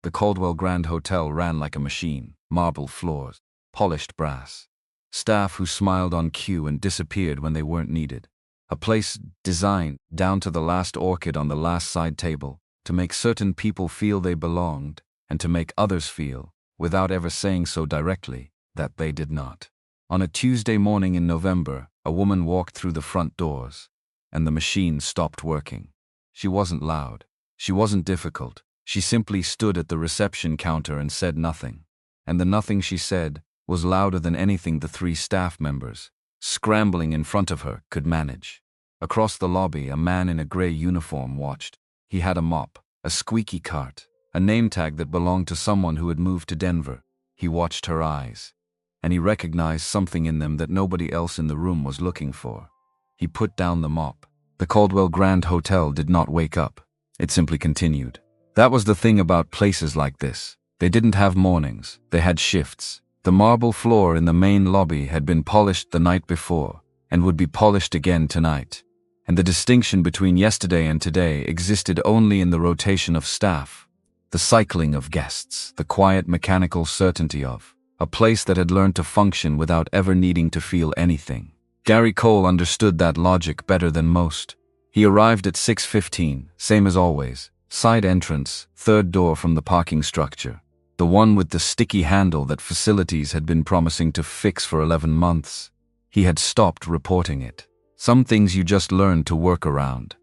The Caldwell Grand Hotel ran like a machine, marble floors, polished brass. Staff who smiled on cue and disappeared when they weren't needed. A place designed, down to the last orchid on the last side table, to make certain people feel they belonged, and to make others feel, without ever saying so directly, that they did not. On a Tuesday morning in November, a woman walked through the front doors, and the machine stopped working. She wasn't loud. She wasn't difficult. She simply stood at the reception counter and said nothing. And the nothing she said was louder than anything the three staff members, scrambling in front of her, could manage. Across the lobby, a man in a gray uniform watched. He had a mop, a squeaky cart, a name tag that belonged to someone who had moved to Denver. He watched her eyes, and he recognized something in them that nobody else in the room was looking for. He put down the mop. The Caldwell Grand Hotel did not wake up. It simply continued. That was the thing about places like this. They didn't have mornings, they had shifts. The marble floor in the main lobby had been polished the night before, and would be polished again tonight. And the distinction between yesterday and today existed only in the rotation of staff, the cycling of guests, the quiet mechanical certainty of a place that had learned to function without ever needing to feel anything. Gary Cole understood that logic better than most. He arrived at 6:15, same as always. Side entrance, third door from the parking structure. The one with the sticky handle that facilities had been promising to fix for 11 months. He had stopped reporting it. Some things you just learned to work around.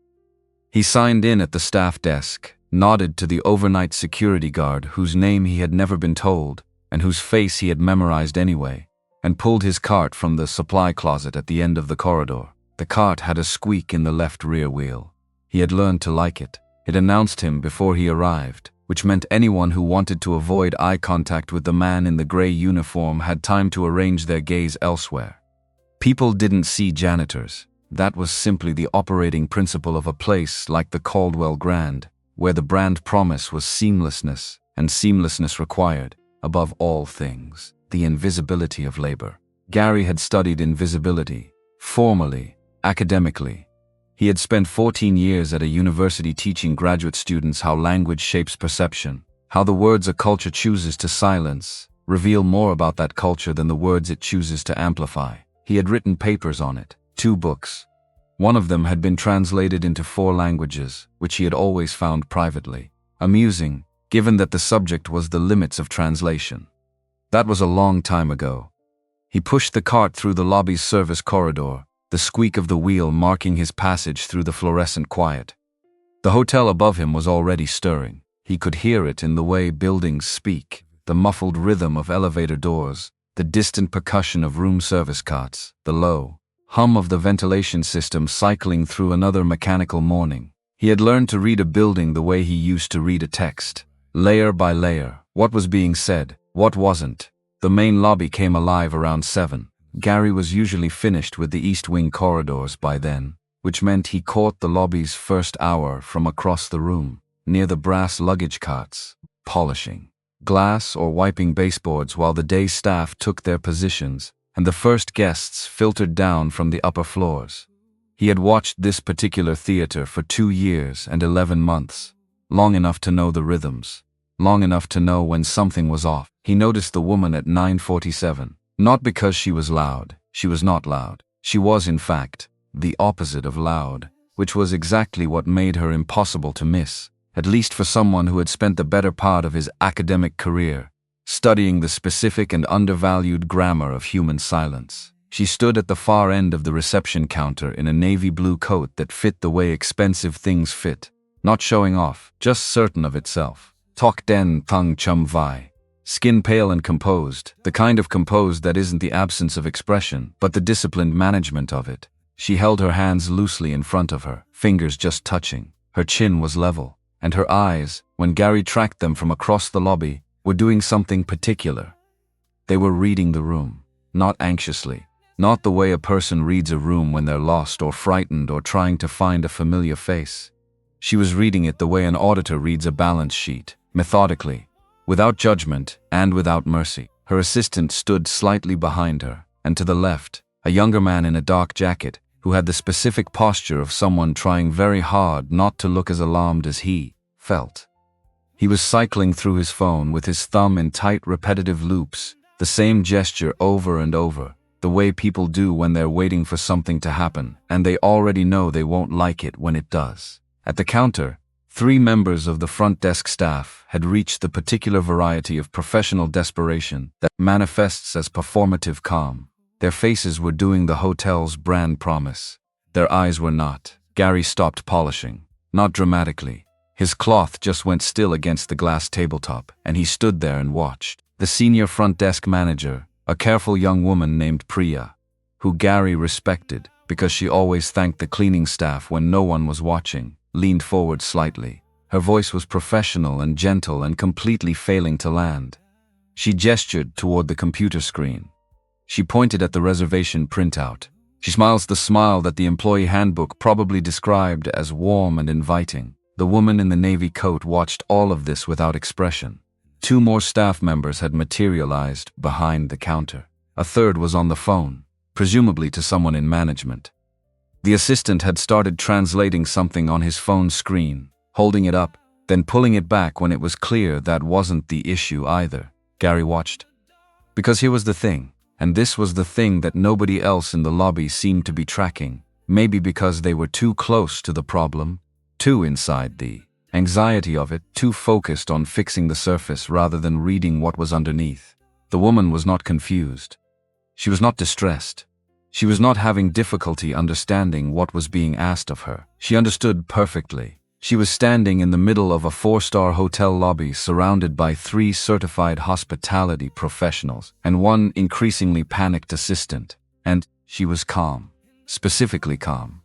He signed in at the staff desk, nodded to the overnight security guard whose name he had never been told and whose face he had memorized anyway, and pulled his cart from the supply closet at the end of the corridor. The cart had a squeak in the left rear wheel. He had learned to like it. It announced him before he arrived, which meant anyone who wanted to avoid eye contact with the man in the gray uniform had time to arrange their gaze elsewhere. People didn't see janitors. That was simply the operating principle of a place like the Caldwell Grand, where the brand promise was seamlessness, and seamlessness required, above all things, the invisibility of labor. Gary had studied invisibility, formally, academically. He had spent 14 years at a university teaching graduate students how language shapes perception, how the words a culture chooses to silence reveal more about that culture than the words it chooses to amplify. He had written papers on it, 2 books. One of them had been translated into 4 languages, which he had always found privately amusing, given that the subject was the limits of translation. That was a long time ago. He pushed the cart through the lobby's service corridor, the squeak of the wheel marking his passage through the fluorescent quiet. The hotel above him was already stirring. He could hear it in the way buildings speak, the muffled rhythm of elevator doors, the distant percussion of room service carts, the low hum of the ventilation system cycling through another mechanical morning. He had learned to read a building the way he used to read a text, layer by layer, what was being said, what wasn't. The main lobby came alive around 7. Gary was usually finished with the East Wing corridors by then, which meant he caught the lobby's first hour from across the room, near the brass luggage carts, polishing glass or wiping baseboards while the day staff took their positions and the first guests filtered down from the upper floors. He had watched this particular theater for 2 years and 11 months, long enough to know the rhythms, long enough to know when something was off. He noticed the woman at 9:47. Not because she was loud. She was not loud. She was, in fact, the opposite of loud, which was exactly what made her impossible to miss, at least for someone who had spent the better part of his academic career studying the specific and undervalued grammar of human silence. She stood at the far end of the reception counter in a navy blue coat that fit the way expensive things fit, not showing off, just certain of itself. Tok den thung chum vai. Skin pale and composed, the kind of composed that isn't the absence of expression, but the disciplined management of it. She held her hands loosely in front of her, fingers just touching. Her chin was level, and her eyes, when Gary tracked them from across the lobby, were doing something particular. They were reading the room, not anxiously, not the way a person reads a room when they're lost or frightened or trying to find a familiar face. She was reading it the way an auditor reads a balance sheet, methodically, without judgment and without mercy. Her assistant stood slightly behind her, and to the left, a younger man in a dark jacket who had the specific posture of someone trying very hard not to look as alarmed as he felt. He was cycling through his phone with his thumb in tight, repetitive loops, the same gesture over and over, the way people do when they're waiting for something to happen, and they already know they won't like it when it does. At the counter, 3 members of the front desk staff had reached the particular variety of professional desperation that manifests as performative calm. Their faces were doing the hotel's brand promise. Their eyes were not. Gary stopped polishing. Not dramatically. His cloth just went still against the glass tabletop, and he stood there and watched. The senior front desk manager, a careful young woman named Priya, who Gary respected because she always thanked the cleaning staff when no one was watching, leaned forward slightly. Her voice was professional and gentle and completely failing to land. She gestured toward the computer screen. She pointed at the reservation printout. She smiles the smile that the employee handbook probably described as warm and inviting. The woman in the navy coat watched all of this without expression. 2 more staff members had materialized behind the counter. A third was on the phone, presumably to someone in management. The assistant had started translating something on his phone screen, holding it up, then pulling it back when it was clear that wasn't the issue either. Gary watched. Because here was the thing, and this was the thing that nobody else in the lobby seemed to be tracking, maybe because they were too close to the problem, too inside the anxiety of it, too focused on fixing the surface rather than reading what was underneath. The woman was not confused. She was not distressed. She was not having difficulty understanding what was being asked of her. She understood perfectly. She was standing in the middle of a 4-star hotel lobby surrounded by 3 certified hospitality professionals and 1 increasingly panicked assistant. And she was calm. Specifically calm.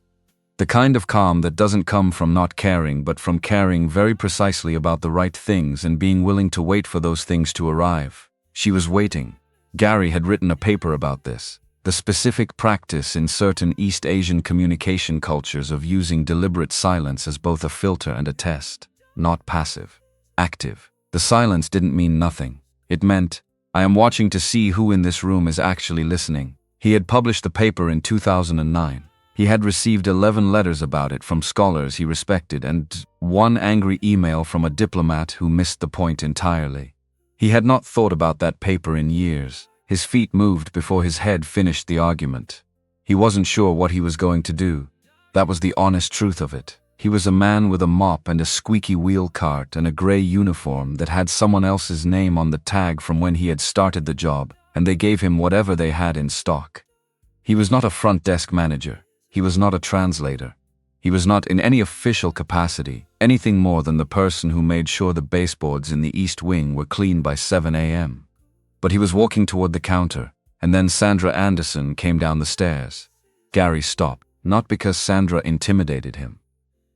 The kind of calm that doesn't come from not caring but from caring very precisely about the right things and being willing to wait for those things to arrive. She was waiting. Gary had written a paper about this. The specific practice in certain East Asian communication cultures of using deliberate silence as both a filter and a test. Not passive. Active. The silence didn't mean nothing. It meant, I am watching to see who in this room is actually listening. He had published the paper in 2009. He had received 11 letters about it from scholars he respected and 1 angry email from a diplomat who missed the point entirely. He had not thought about that paper in years. His feet moved before his head finished the argument. He wasn't sure what he was going to do. That was the honest truth of it. He was a man with a mop and a squeaky wheel cart and a gray uniform that had someone else's name on the tag from when he had started the job, and they gave him whatever they had in stock. He was not a front desk manager. He was not a translator. He was not in any official capacity, anything more than the person who made sure the baseboards in the East Wing were clean by 7 a.m. But he was walking toward the counter, and then Sandra Anderson came down the stairs. Gary stopped, not because Sandra intimidated him.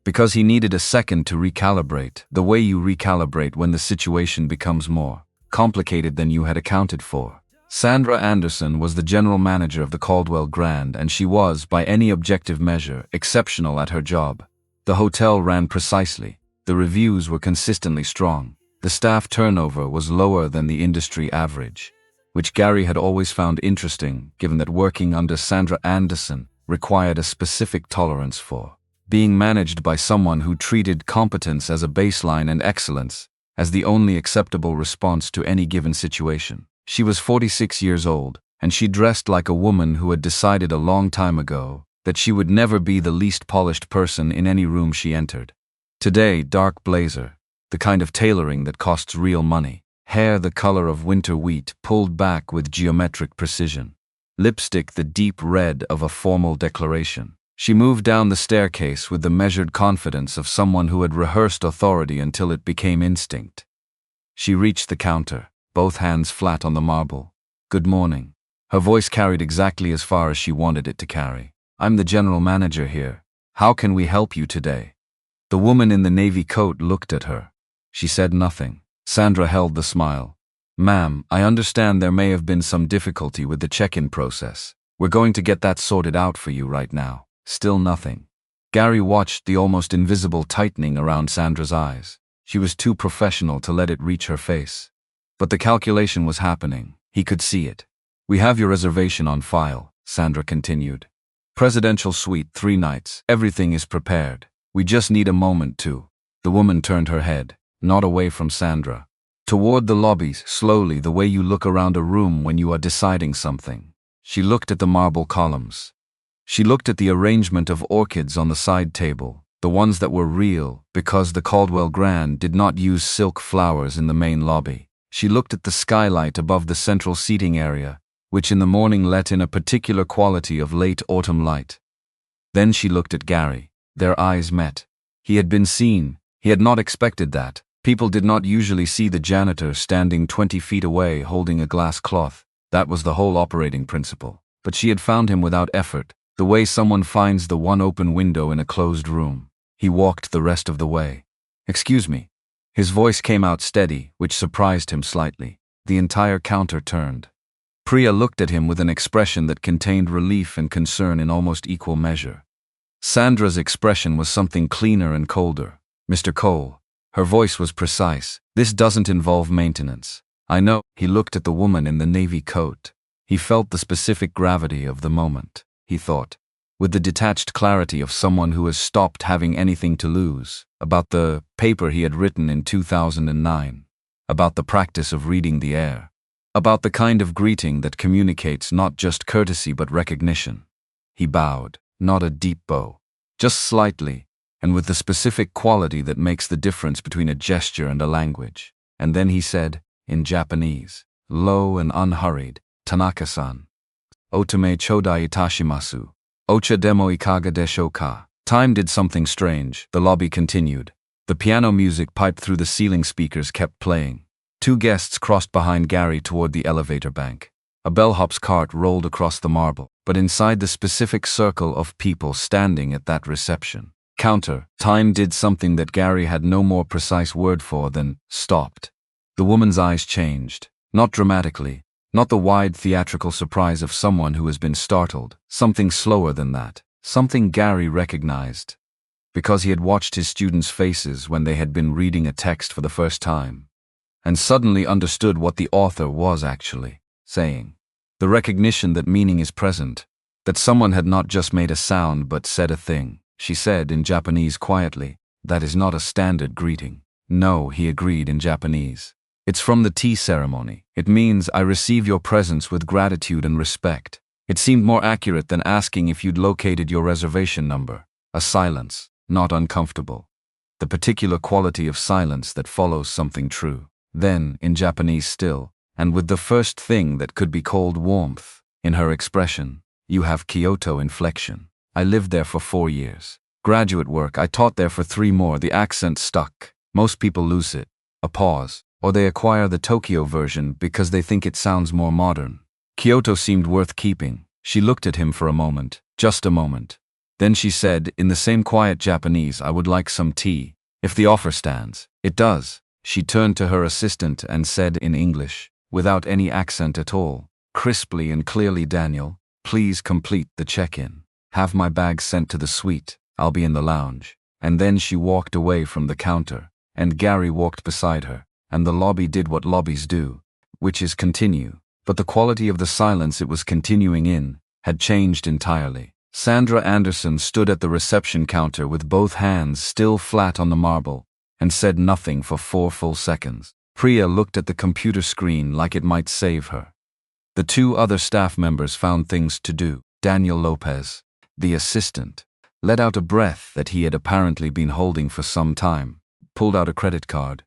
Because he needed a second to recalibrate, the way you recalibrate when the situation becomes more complicated than you had accounted for. Sandra Anderson was the general manager of the Caldwell Grand, and she was, by any objective measure, exceptional at her job. The hotel ran precisely. The reviews were consistently strong. The staff turnover was lower than the industry average, which Gary had always found interesting, given that working under Sandra Anderson required a specific tolerance for being managed by someone who treated competence as a baseline and excellence as the only acceptable response to any given situation. She was 46 years old, and she dressed like a woman who had decided a long time ago that she would never be the least polished person in any room she entered. Today, dark blazer, the kind of tailoring that costs real money, hair the color of winter wheat pulled back with geometric precision, lipstick the deep red of a formal declaration. She moved down the staircase with the measured confidence of someone who had rehearsed authority until it became instinct. She reached the counter, both hands flat on the marble. Good morning. Her voice carried exactly as far as she wanted it to carry. I'm the general manager here. How can we help you today? The woman in the navy coat looked at her. She said nothing. Sandra held the smile. Ma'am, I understand there may have been some difficulty with the check-in process. We're going to get that sorted out for you right now. Still nothing. Gary watched the almost invisible tightening around Sandra's eyes. She was too professional to let it reach her face. But the calculation was happening. He could see it. We have your reservation on file, Sandra continued. Presidential suite, 3 nights. Everything is prepared. We just need a moment to. The woman turned her head. not away from Sandra. Toward the lobbies, slowly, the way you look around a room when you are deciding something. She looked at the marble columns. She looked at the arrangement of orchids on the side table, the ones that were real, because the Caldwell Grand did not use silk flowers in the main lobby. She looked at the skylight above the central seating area, which in the morning let in a particular quality of late autumn light. Then she looked at Gary. Their eyes met. He had been seen. He had not expected that. People did not usually see the janitor standing 20 feet away holding a glass cloth. That was the whole operating principle. But she had found him without effort, the way someone finds the one open window in a closed room. He walked the rest of the way. "Excuse me." His voice came out steady, which surprised him slightly. The entire counter turned. Priya looked at him with an expression that contained relief and concern in almost equal measure. Sandra's expression was something cleaner and colder. "Mr. Cole." Her voice was precise. "This doesn't involve maintenance. I know." He looked at the woman in the navy coat. He felt the specific gravity of the moment, he thought, with the detached clarity of someone who has stopped having anything to lose, about the paper he had written in 2009, about the practice of reading the air, about the kind of greeting that communicates not just courtesy but recognition. He bowed, not a deep bow, just slightly, and with the specific quality that makes the difference between a gesture and a language. And then he said, in Japanese, low and unhurried, "Tanaka-san, otame chodai itashimasu. Ocha demo ikaga desho ka." Time did something strange, the lobby continued. The piano music piped through the ceiling speakers kept playing. Two guests crossed behind Gary toward the elevator bank. A bellhop's cart rolled across the marble, but inside the specific circle of people standing at that reception counter, time did something that Gary had no more precise word for than stopped. The woman's eyes changed, not dramatically, not the wide theatrical surprise of someone who has been startled, something slower than that, something Gary recognized, because he had watched his students' faces when they had been reading a text for the first time, and suddenly understood what the author was actually saying. The recognition that meaning is present, that someone had not just made a sound but said a thing. She said in Japanese quietly, "That is not a standard greeting." "No," he agreed in Japanese. "It's from the tea ceremony. It means I receive your presence with gratitude and respect." It seemed more accurate than asking if you'd located your reservation number. A silence, not uncomfortable. The particular quality of silence that follows something true. Then, in Japanese still, and with the first thing that could be called warmth in her expression, "You have Kyoto inflection. I lived there for 4 years. Graduate work, I taught there for 3 more. The accent stuck. Most people lose it." A pause. Or they acquire the Tokyo version because they think it sounds more modern. Kyoto seemed worth keeping. She looked at him for a moment, just a moment. Then she said, in the same quiet Japanese, "I would like some tea. If the offer stands." "It does." She turned to her assistant and said in English, without any accent at all, crisply and clearly, "Daniel, please complete the check-in. Have my bag sent to the suite. I'll be in the lounge." And then she walked away from the counter, and Gary walked beside her, and the lobby did what lobbies do, which is continue. But the quality of the silence it was continuing in had changed entirely. Sandra Anderson stood at the reception counter with both hands still flat on the marble, and said nothing for 4 full seconds. Priya looked at the computer screen like it might save her. The 2 other staff members found things to do. Daniel Lopez, the assistant, let out a breath that he had apparently been holding for some time, pulled out a credit card,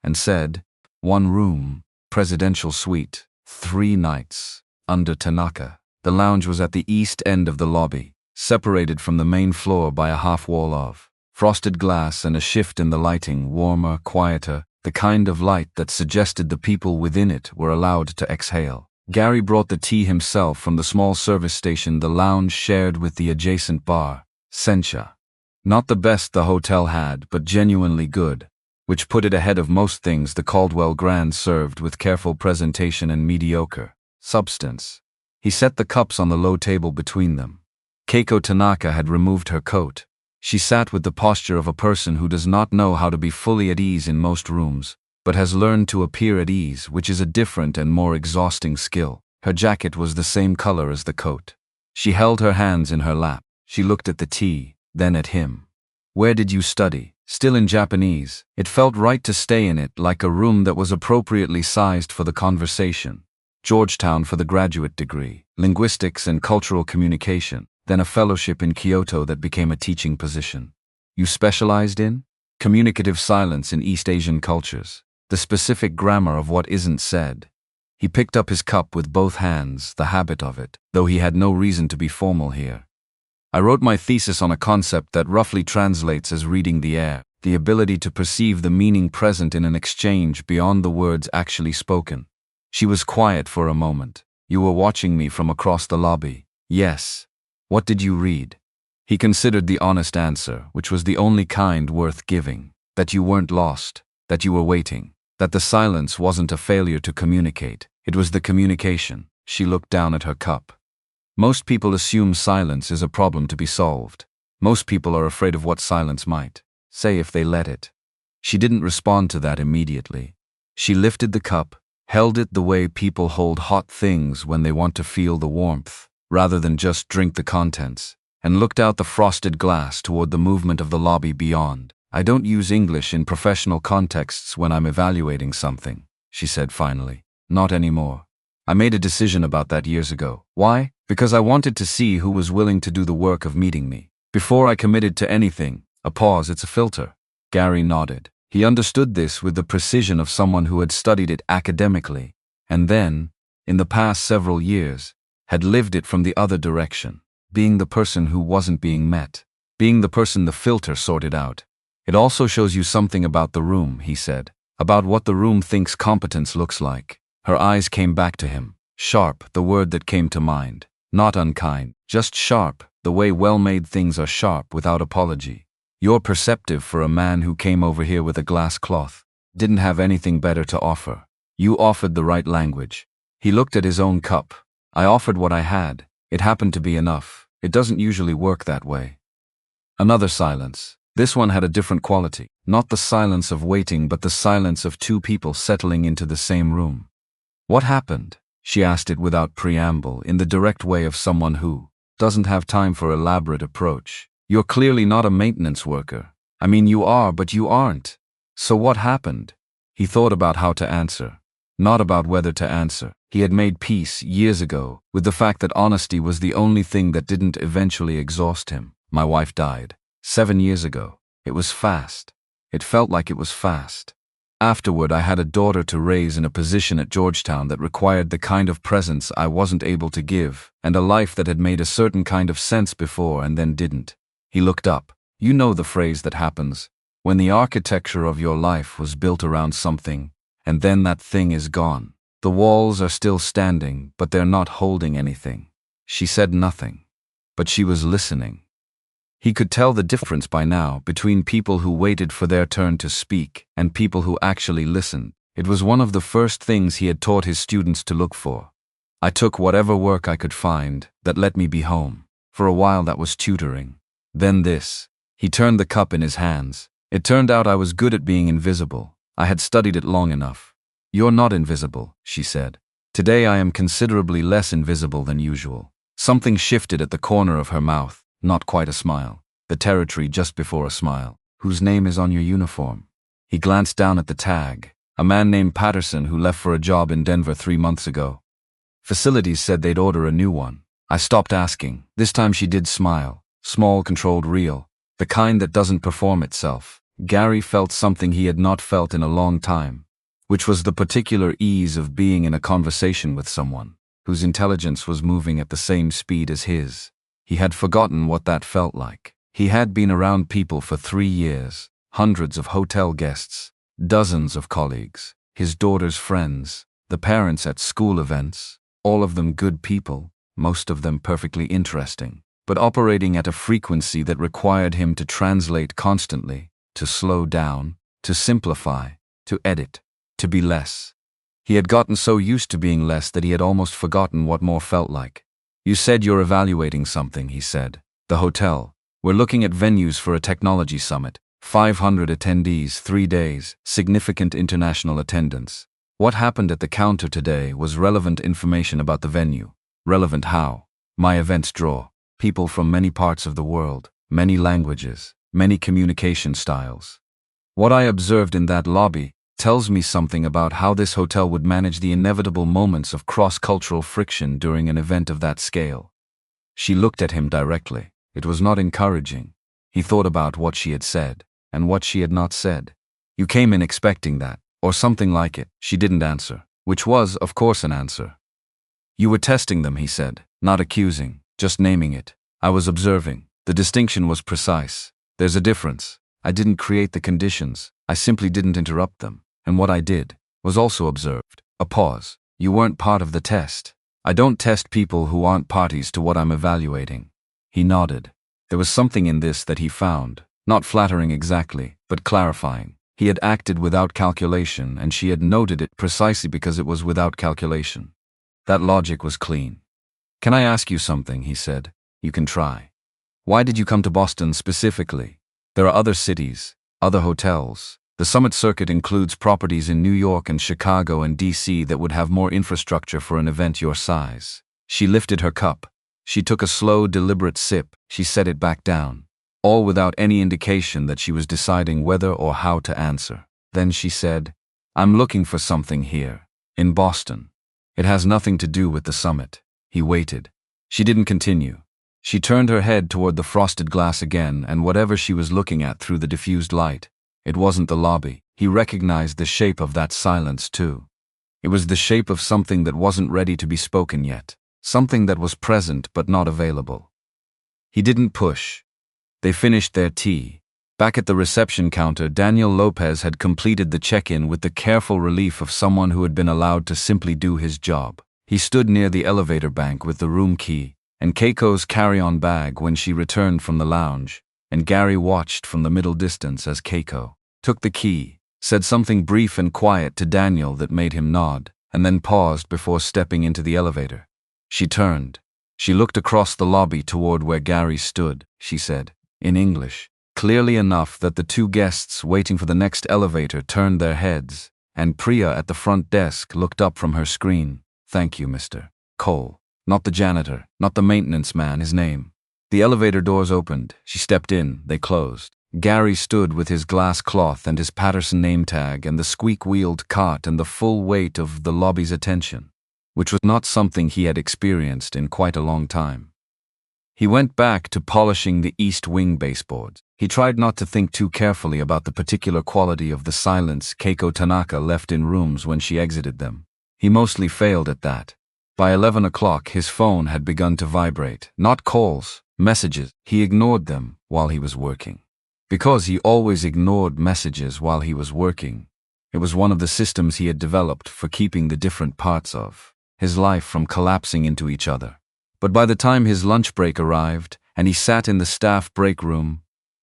and said, "1 room, presidential suite, 3 nights, under Tanaka." The lounge was at the east end of the lobby, separated from the main floor by a half wall of frosted glass and a shift in the lighting, warmer, quieter, the kind of light that suggested the people within it were allowed to exhale. Gary brought the tea himself from the small service station the lounge shared with the adjacent bar, Sencha. Not the best the hotel had, but genuinely good, which put it ahead of most things the Caldwell Grand served with careful presentation and mediocre substance. He set the cups on the low table between them. Keiko Tanaka had removed her coat. She sat with the posture of a person who does not know how to be fully at ease in most rooms, but has learned to appear at ease, which is a different and more exhausting skill. Her jacket was the same color as the coat. She held her hands in her lap. She looked at the tea, then at him. "Where did you study?" still in Japanese. It felt right to stay in it, like a room that was appropriately sized for the conversation. Georgetown for the graduate degree, linguistics and cultural communication, then a fellowship in Kyoto that became a teaching position. You specialized in? Communicative silence in East Asian cultures, the specific grammar of what isn't said. He picked up his cup with both hands, the habit of it, though he had no reason to be formal here. I wrote my thesis on a concept that roughly translates as reading the air, the ability to perceive the meaning present in an exchange beyond the words actually spoken. She was quiet for a moment. You were watching me from across the lobby. Yes. What did you read? He considered the honest answer, which was the only kind worth giving. That you weren't lost, that you were waiting, that the silence wasn't a failure to communicate, it was the communication. She looked down at her cup. Most people assume silence is a problem to be solved. Most people are afraid of what silence might say if they let it. She didn't respond to that immediately. She lifted the cup, held it the way people hold hot things when they want to feel the warmth, rather than just drink the contents, and looked out the frosted glass toward the movement of the lobby beyond. I don't use English in professional contexts when I'm evaluating something, she said finally. Not anymore. I made a decision about that years ago. Why? Because I wanted to see who was willing to do the work of meeting me. Before I committed to anything, a pause, it's a filter. Gary nodded. He understood this with the precision of someone who had studied it academically, and then, in the past several years, had lived it from the other direction, being the person who wasn't being met, being the person the filter sorted out. It also shows you something about the room, he said, about what the room thinks competence looks like. Her eyes came back to him. Sharp, the word that came to mind. Not unkind, just sharp, the way well-made things are sharp without apology. You're perceptive for a man who came over here with a glass cloth. Didn't have anything better to offer. You offered the right language. He looked at his own cup. I offered what I had. It happened to be enough. It doesn't usually work that way. Another silence. This one had a different quality. Not the silence of waiting, but the silence of two people settling into the same room. What happened? She asked it without preamble, in the direct way of someone who doesn't have time for elaborate approach. You're clearly not a maintenance worker. I mean, you are, but you aren't. So what happened? He thought about how to answer, not about whether to answer. He had made peace years ago with the fact that honesty was the only thing that didn't eventually exhaust him. My wife died 7 years ago. It was fast. It felt like it was fast. Afterward, I had a daughter to raise in a position at Georgetown that required the kind of presence I wasn't able to give, and a life that had made a certain kind of sense before and then didn't. He looked up. You know the phrase that happens when the architecture of your life was built around something, and then that thing is gone. The walls are still standing, but they're not holding anything. She said nothing, but she was listening. He could tell the difference by now between people who waited for their turn to speak and people who actually listened. It was one of the first things he had taught his students to look for. I took whatever work I could find that let me be home. For a while that was tutoring. Then this. He turned the cup in his hands. It turned out I was good at being invisible. I had studied it long enough. You're not invisible, she said. Today I am considerably less invisible than usual. Something shifted at the corner of her mouth. Not quite a smile. The territory just before a smile. Whose name is on your uniform? He glanced down at the tag. A man named Patterson who left for a job in Denver 3 months ago. Facilities said they'd order a new one. I stopped asking. This time she did smile. Small, controlled, real. The kind that doesn't perform itself. Gary felt something he had not felt in a long time, which was the particular ease of being in a conversation with someone whose intelligence was moving at the same speed as his. He had forgotten what that felt like. He had been around people for 3 years, hundreds of hotel guests, dozens of colleagues, his daughter's friends, the parents at school events, all of them good people, most of them perfectly interesting, but operating at a frequency that required him to translate constantly, to slow down, to simplify, to edit, to be less. He had gotten so used to being less that he had almost forgotten what more felt like. You said you're evaluating something, he said. The hotel. We're looking at venues for a technology summit. 500 attendees, 3 days, significant international attendance. What happened at the counter today was relevant information about the venue. Relevant how? My events draw people from many parts of the world, many languages. many communication styles. What I observed in that lobby tells me something about how this hotel would manage the inevitable moments of cross-cultural friction during an event of that scale. She looked at him directly. It was not encouraging. He thought about what she had said, and what she had not said. You came in expecting that, or something like it. She didn't answer, which was, of course, an answer. You were testing them, he said, not accusing, just naming it. I was observing. The distinction was precise. There's a difference. I didn't create the conditions. I simply didn't interrupt them. And what I did was also observed. A pause. You weren't part of the test. I don't test people who aren't parties to what I'm evaluating. He nodded. There was something in this that he found, not flattering exactly, but clarifying. He had acted without calculation, and she had noted it precisely because it was without calculation. That logic was clean. Can I ask you something, he said. You can try. Why did you come to Boston specifically? There are other cities, other hotels. The Summit Circuit includes properties in New York and Chicago and D.C. that would have more infrastructure for an event your size. She lifted her cup. She took a slow, deliberate sip. She set it back down, all without any indication that she was deciding whether or how to answer. Then she said, I'm looking for something here, in Boston. It has nothing to do with the summit. He waited. She didn't continue. She turned her head toward the frosted glass again, and whatever she was looking at through the diffused light, it wasn't the lobby. He recognized the shape of that silence, too. It was the shape of something that wasn't ready to be spoken yet, something that was present but not available. He didn't push. They finished their tea. Back at the reception counter, Daniel Lopez had completed the check-in with the careful relief of someone who had been allowed to simply do his job. He stood near the elevator bank with the room key and Keiko's carry-on bag when she returned from the lounge, and Gary watched from the middle distance as Keiko took the key, said something brief and quiet to Daniel that made him nod, and then paused before stepping into the elevator. She turned. She looked across the lobby toward where Gary stood. She said, in English, clearly enough that the two guests waiting for the next elevator turned their heads, and Priya at the front desk looked up from her screen. Thank you, Mr. Cole. Not the janitor, not the maintenance man, his name. The elevator doors opened. She stepped in. They closed. Gary stood with his glass cloth and his Patterson name tag and the squeak-wheeled cart and the full weight of the lobby's attention, which was not something he had experienced in quite a long time. He went back to polishing the east wing baseboards. He tried not to think too carefully about the particular quality of the silence Keiko Tanaka left in rooms when she exited them. He mostly failed at that. By 11 o'clock, his phone had begun to vibrate. Not calls, messages. He ignored them while he was working. Because he always ignored messages while he was working. It was one of the systems he had developed for keeping the different parts of his life from collapsing into each other. But by the time his lunch break arrived, and he sat in the staff break room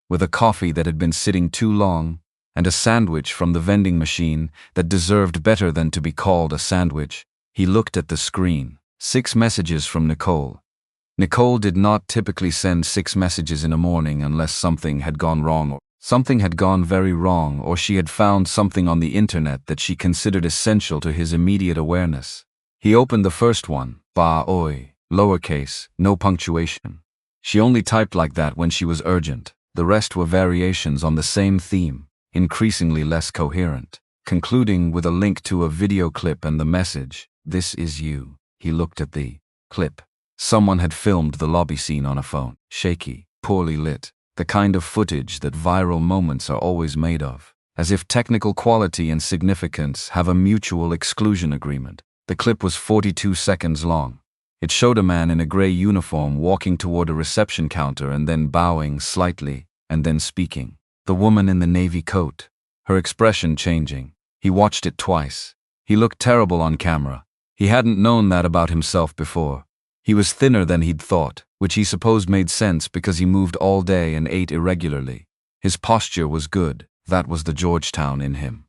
with a coffee that had been sitting too long and a sandwich from the vending machine that deserved better than to be called a sandwich, he looked at the screen. 6 messages from Nicole. Nicole did not typically send 6 messages in a morning unless something had gone wrong, or something had gone very wrong, or she had found something on the internet that she considered essential to his immediate awareness. He opened the first one, ba oi, lowercase, no punctuation. She only typed like that when she was urgent. The rest were variations on the same theme, increasingly less coherent, concluding with a link to a video clip and the message, "This is you." He looked at the clip. Someone had filmed the lobby scene on a phone, shaky, poorly lit, the kind of footage that viral moments are always made of, as if technical quality and significance have a mutual exclusion agreement. The clip was 42 seconds long. It showed a man in a gray uniform walking toward a reception counter and then bowing slightly and then speaking. The woman in the navy coat, her expression changing. He watched it twice. He looked terrible on camera. He hadn't known that about himself before. He was thinner than he'd thought, which he supposed made sense because he moved all day and ate irregularly. His posture was good. That was the Georgetown in him.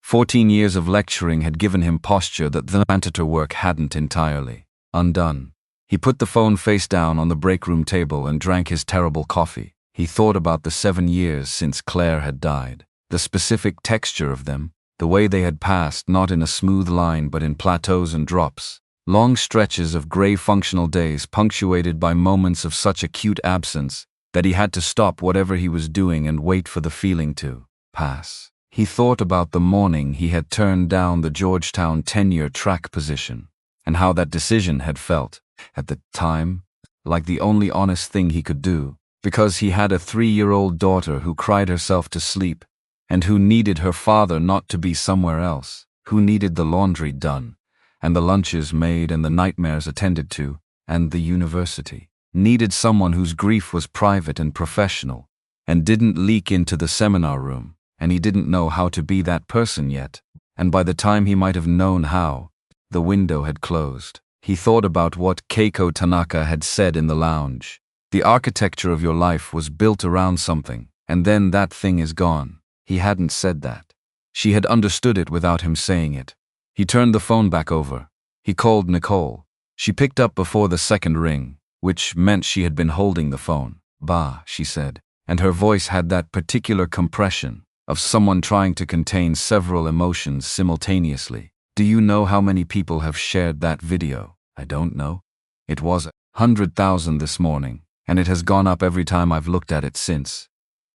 14 years of lecturing had given him posture that the janitor work hadn't entirely undone. He put the phone face down on the break room table and drank his terrible coffee. He thought about the 7 years since Claire had died, the specific texture of them, the way they had passed not in a smooth line but in plateaus and drops. Long stretches of gray functional days punctuated by moments of such acute absence that he had to stop whatever he was doing and wait for the feeling to pass. He thought about the morning he had turned down the Georgetown tenure track position, and how that decision had felt, at the time, like the only honest thing he could do, because he had a 3-year-old daughter who cried herself to sleep, and who needed her father not to be somewhere else, who needed the laundry done, and the lunches made and the nightmares attended to, and the university. Needed someone whose grief was private and professional, and didn't leak into the seminar room, and he didn't know how to be that person yet, and by the time he might have known how, the window had closed. He thought about what Keiko Tanaka had said in the lounge. The architecture of your life was built around something, and then that thing is gone. He hadn't said that. She had understood it without him saying it. He turned the phone back over. He called Nicole. She picked up before the second ring, which meant she had been holding the phone. "Bah," she said, and her voice had that particular compression of someone trying to contain several emotions simultaneously. "Do you know how many people have shared that video?" "I don't know." "It was 100,000 this morning, and it has gone up every time I've looked at it since."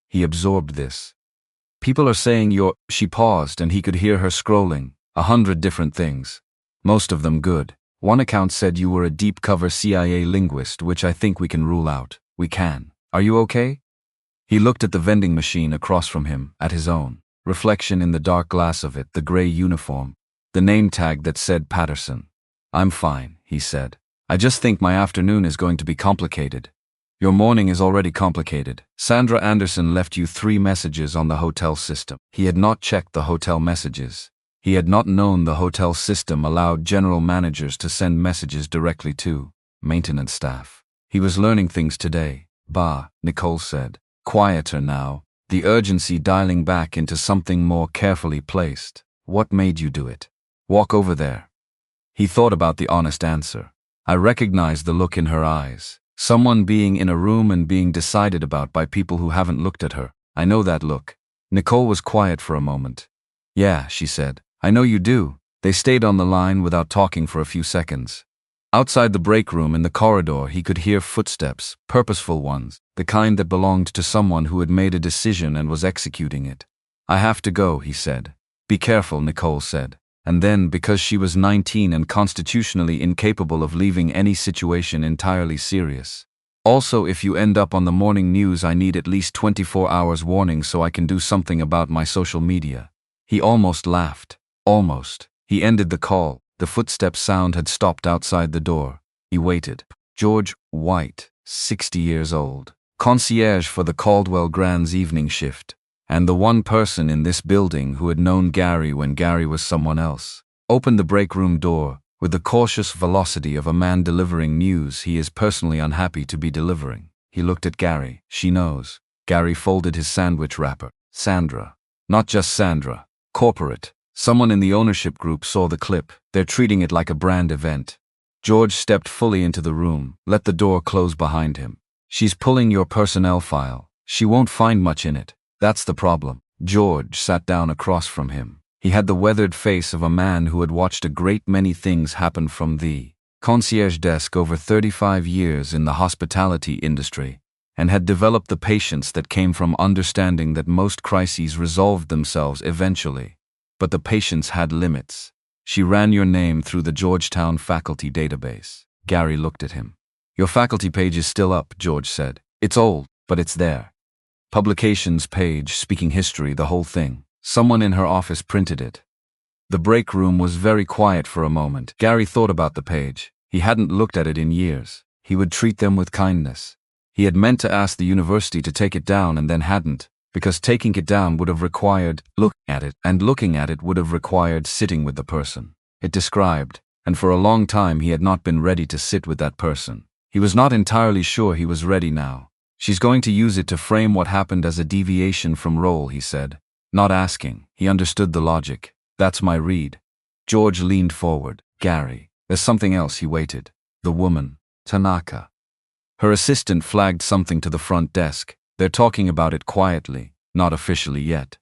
He absorbed this. "People are saying you're—" She paused and he could hear her scrolling, 100 different things. Most of them good. One account said you were a deep-cover CIA linguist, which I think we can rule out. We can. Are you okay? He looked at the vending machine across from him, at his own reflection in the dark glass of it, the gray uniform, the name tag that said Patterson. "I'm fine," he said. "I just think my afternoon is going to be complicated." "Your morning is already complicated. Sandra Anderson left you 3 messages on the hotel system." He had not checked the hotel messages. He had not known the hotel system allowed general managers to send messages directly to maintenance staff. He was learning things today. "Bah," Nicole said. Quieter now, the urgency dialing back into something more carefully placed. "What made you do it? Walk over there." He thought about the honest answer. I recognized the look in her eyes. Someone being in a room and being decided about by people who haven't looked at her. I know that look. Nicole was quiet for a moment. "Yeah," she said. "I know you do." They stayed on the line without talking for a few seconds. Outside the break room in the corridor, he could hear footsteps, purposeful ones, the kind that belonged to someone who had made a decision and was executing it. "I have to go," he said. "Be careful," Nicole said. And then, because she was 19 and constitutionally incapable of leaving any situation entirely serious. "Also, if you end up on the morning news, I need at least 24 hours warning so I can do something about my social media." He almost laughed. Almost. He ended the call. The footstep sound had stopped outside the door. He waited. George White, 60 years old, concierge for the Caldwell Grand's evening shift, and the one person in this building who had known Gary when Gary was someone else, opened the break room door with the cautious velocity of a man delivering news he is personally unhappy to be delivering. He looked at Gary. "She knows." Gary folded his sandwich wrapper. "Sandra. Not just Sandra. Corporate. Someone in the ownership group saw the clip. They're treating it like a brand event." George stepped fully into the room, let the door close behind him. "She's pulling your personnel file. She won't find much in it. That's the problem." George sat down across from him. He had the weathered face of a man who had watched a great many things happen from the concierge desk over 35 years in the hospitality industry, and had developed the patience that came from understanding that most crises resolved themselves eventually. But the patience had limits. "She ran your name through the Georgetown faculty database." Gary looked at him. "Your faculty page is still up," George said. "It's old, but it's there. Publications page, speaking history, the whole thing. Someone in her office printed it." The break room was very quiet for a moment. Gary thought about the page. He hadn't looked at it in years. He would treat them with kindness. He had meant to ask the university to take it down and then hadn't, because taking it down would have required looking at it, and looking at it would have required sitting with the person it described, and for a long time he had not been ready to sit with that person. He was not entirely sure he was ready now. "She's going to use it to frame what happened as a deviation from role," he said. Not asking, he understood the logic. "That's my read." George leaned forward. "Gary, there's something else." He waited. "The woman, Tanaka." Her assistant flagged something to the front desk. "They're talking about it quietly, not officially yet."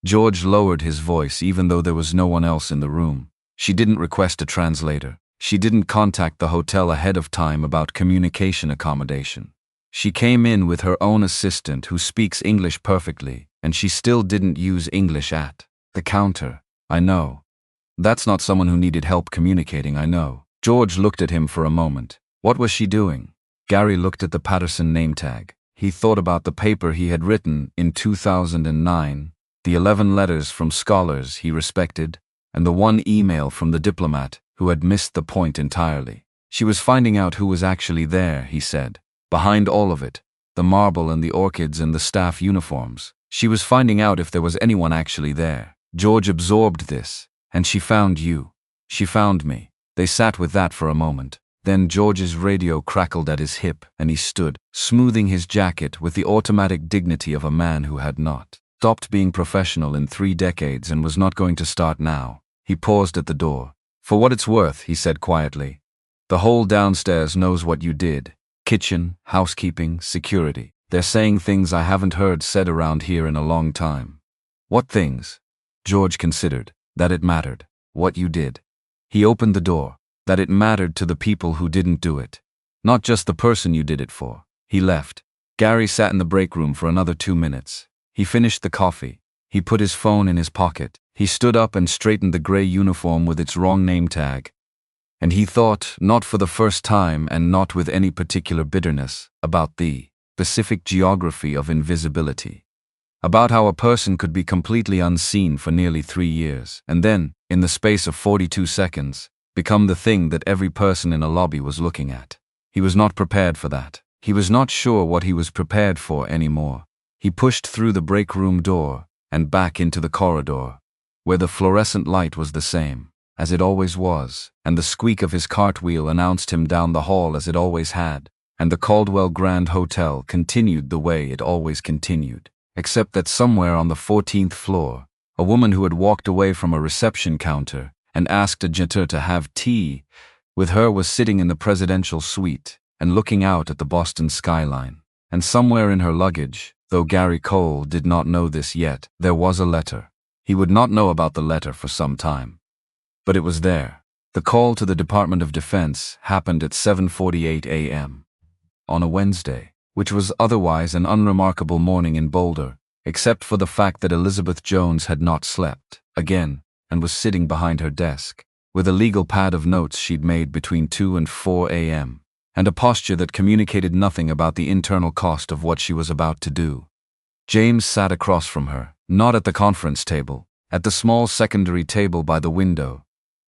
George lowered his voice even though there was no one else in the room. She didn't request a translator. She didn't contact the hotel ahead of time about communication accommodation. She came in with her own assistant who speaks English perfectly, and she still didn't use English at the counter. I know. That's not someone who needed help communicating, I know. George looked at him for a moment. What was she doing? Gary looked at the Patterson name tag. He thought about the paper he had written in 2009, the 11 letters from scholars he respected, and the one email from the diplomat who had missed the point entirely. She was finding out who was actually there, he said. Behind all of it, the marble and the orchids and the staff uniforms. She was finding out if there was anyone actually there. George absorbed this, and she found you. She found me. They sat with that for a moment. Then George's radio crackled at his hip, and he stood, smoothing his jacket with the automatic dignity of a man who had not stopped being professional in 3 decades and was not going to start now. He paused at the door. For what it's worth, he said quietly. The whole downstairs knows what you did. Kitchen, housekeeping, security. They're saying things I haven't heard said around here in a long time. What things? George considered. That it mattered. What you did. He opened the door. That it mattered to the people who didn't do it. Not just the person you did it for. He left. Gary sat in the break room for another 2 minutes. He finished the coffee. He put his phone in his pocket. He stood up and straightened the gray uniform with its wrong name tag. And he thought, not for the first time and not with any particular bitterness, about the specific geography of invisibility. About how a person could be completely unseen for nearly 3 years, and then, in the space of 42 seconds, become the thing that every person in a lobby was looking at. He was not prepared for that. He was not sure what he was prepared for anymore. He pushed through the break room door and back into the corridor, where the fluorescent light was the same, as it always was, and the squeak of his cartwheel announced him down the hall as it always had, and the Caldwell Grand Hotel continued the way it always continued, except that somewhere on the 14th floor, a woman who had walked away from a reception counter and asked a janitor to have tea with her was sitting in the presidential suite and looking out at the Boston skyline. And somewhere in her luggage, though Gary Cole did not know this yet, there was a letter. He would not know about the letter for some time. But it was there. The call to the Department of Defense happened at 7:48 a.m. on a Wednesday, which was otherwise an unremarkable morning in Boulder, except for the fact that Elizabeth Jones had not slept, again, and was sitting behind her desk, with a legal pad of notes she'd made between 2 and 4 a.m., and a posture that communicated nothing about the internal cost of what she was about to do. James sat across from her, not at the conference table, at the small secondary table by the window,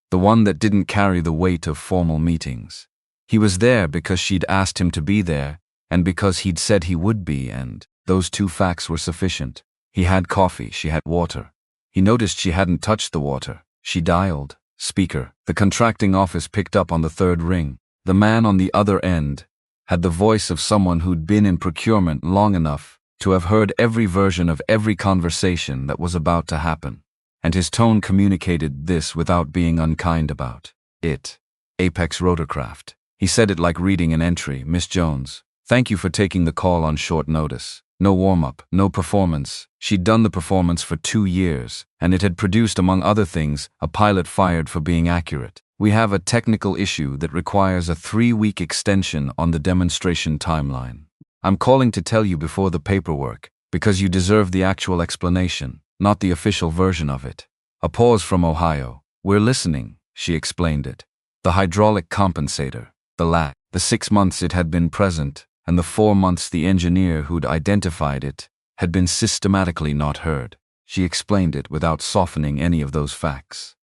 the one that didn't carry the weight of formal meetings. He was there because she'd asked him to be there, and because he'd said he would be, and those 2 facts were sufficient. He had coffee, she had water. He noticed she hadn't touched the water. She dialed. Speaker. The contracting office picked up on the 3rd ring. The man on the other end had the voice of someone who'd been in procurement long enough to have heard every version of every conversation that was about to happen, and his tone communicated this without being unkind about it. Apex Rotorcraft. He said it like reading an entry. Miss Jones, thank you for taking the call on short notice. No warm-up, no performance. She'd done the performance for 2 years, and it had produced, among other things, a pilot fired for being accurate. We have a technical issue that requires a 3-week extension on the demonstration timeline. I'm calling to tell you before the paperwork, because you deserve the actual explanation, not the official version of it. A pause from Ohio. We're listening, she explained it. The hydraulic compensator, the lag, the 6 months it had been present, and the 4 months the engineer who'd identified it had been systematically not heard. She explained it without softening any of those facts.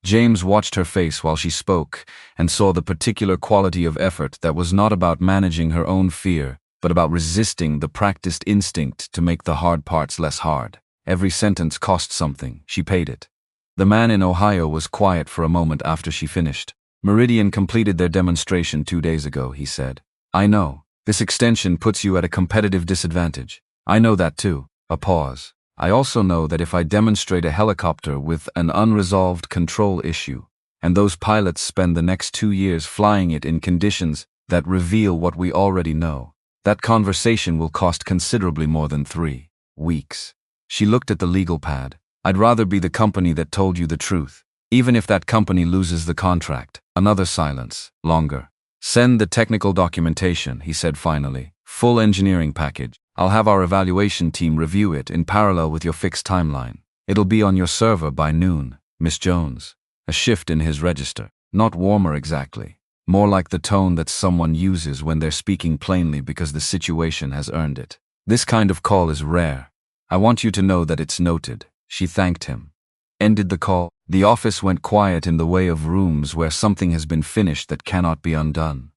James watched her face while she spoke and saw the particular quality of effort that was not about managing her own fear, but about resisting the practiced instinct to make the hard parts less hard. Every sentence cost something. She paid it. The man in Ohio was quiet for a moment after she finished. Meridian completed their demonstration 2 days ago, he said. I know. This extension puts you at a competitive disadvantage. I know that too. A pause. I also know that if I demonstrate a helicopter with an unresolved control issue, and those pilots spend the next 2 years flying it in conditions that reveal what we already know, that conversation will cost considerably more than 3 weeks. She looked at the legal pad. I'd rather be the company that told you the truth, even if that company loses the contract. Another silence, longer. Send the technical documentation, he said finally. Full engineering package. I'll have our evaluation team review it in parallel with your fixed timeline. It'll be on your server by noon, Miss Jones. A shift in his register. Not warmer exactly. More like the tone that someone uses when they're speaking plainly because the situation has earned it. This kind of call is rare. I want you to know that it's noted. She thanked him. Ended the call. The office went quiet in the way of rooms where something has been finished that cannot be undone.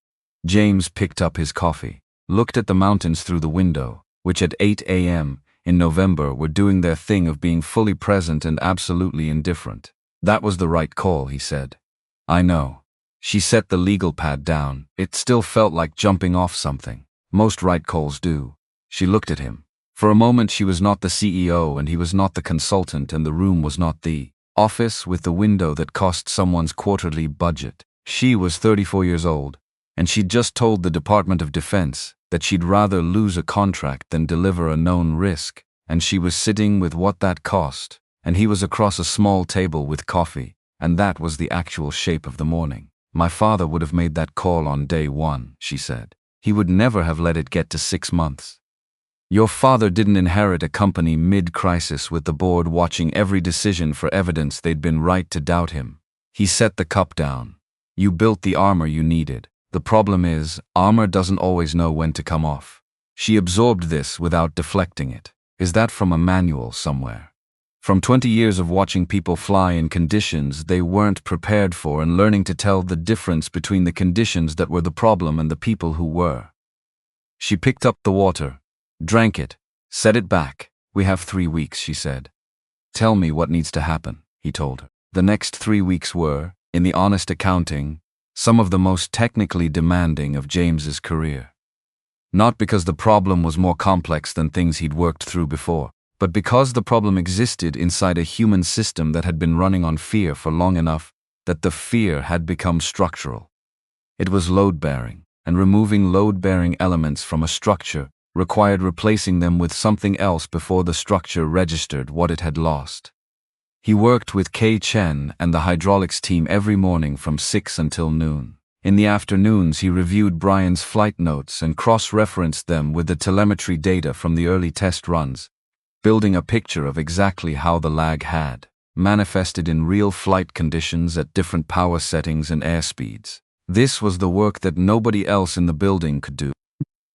James picked up his coffee, looked at the mountains through the window, which at 8 a.m. in November were doing their thing of being fully present and absolutely indifferent. That was the right call, he said. I know. She set the legal pad down. It still felt like jumping off something. Most right calls do. She looked at him. For a moment she was not the CEO and he was not the consultant and the room was not the office with the window that cost someone's quarterly budget. She was 34 years old, and she'd just told the Department of Defense that she'd rather lose a contract than deliver a known risk, and she was sitting with what that cost, and he was across a small table with coffee, and that was the actual shape of the morning. My father would have made that call on day one, she said. He would never have let it get to 6 months. Your father didn't inherit a company mid-crisis with the board watching every decision for evidence they'd been right to doubt him. He set the cup down. You built the armor you needed. The problem is, armor doesn't always know when to come off. She absorbed this without deflecting it. Is that from a manual somewhere? From 20 years of watching people fly in conditions they weren't prepared for and learning to tell the difference between the conditions that were the problem and the people who were. She picked up the water, drank it, set it back. We have 3 weeks, she said. Tell me what needs to happen, he told her. The next 3 weeks were, in the honest accounting, some of the most technically demanding of James's career. Not because the problem was more complex than things he'd worked through before, but because the problem existed inside a human system that had been running on fear for long enough that the fear had become structural. It was load-bearing, and removing load-bearing elements from a structure required replacing them with something else before the structure registered what it had lost. He worked with Kei Chen and the hydraulics team every morning from 6 until noon. In the afternoons he reviewed Brian's flight notes and cross-referenced them with the telemetry data from the early test runs, building a picture of exactly how the lag had manifested in real flight conditions at different power settings and airspeeds. This was the work that nobody else in the building could do,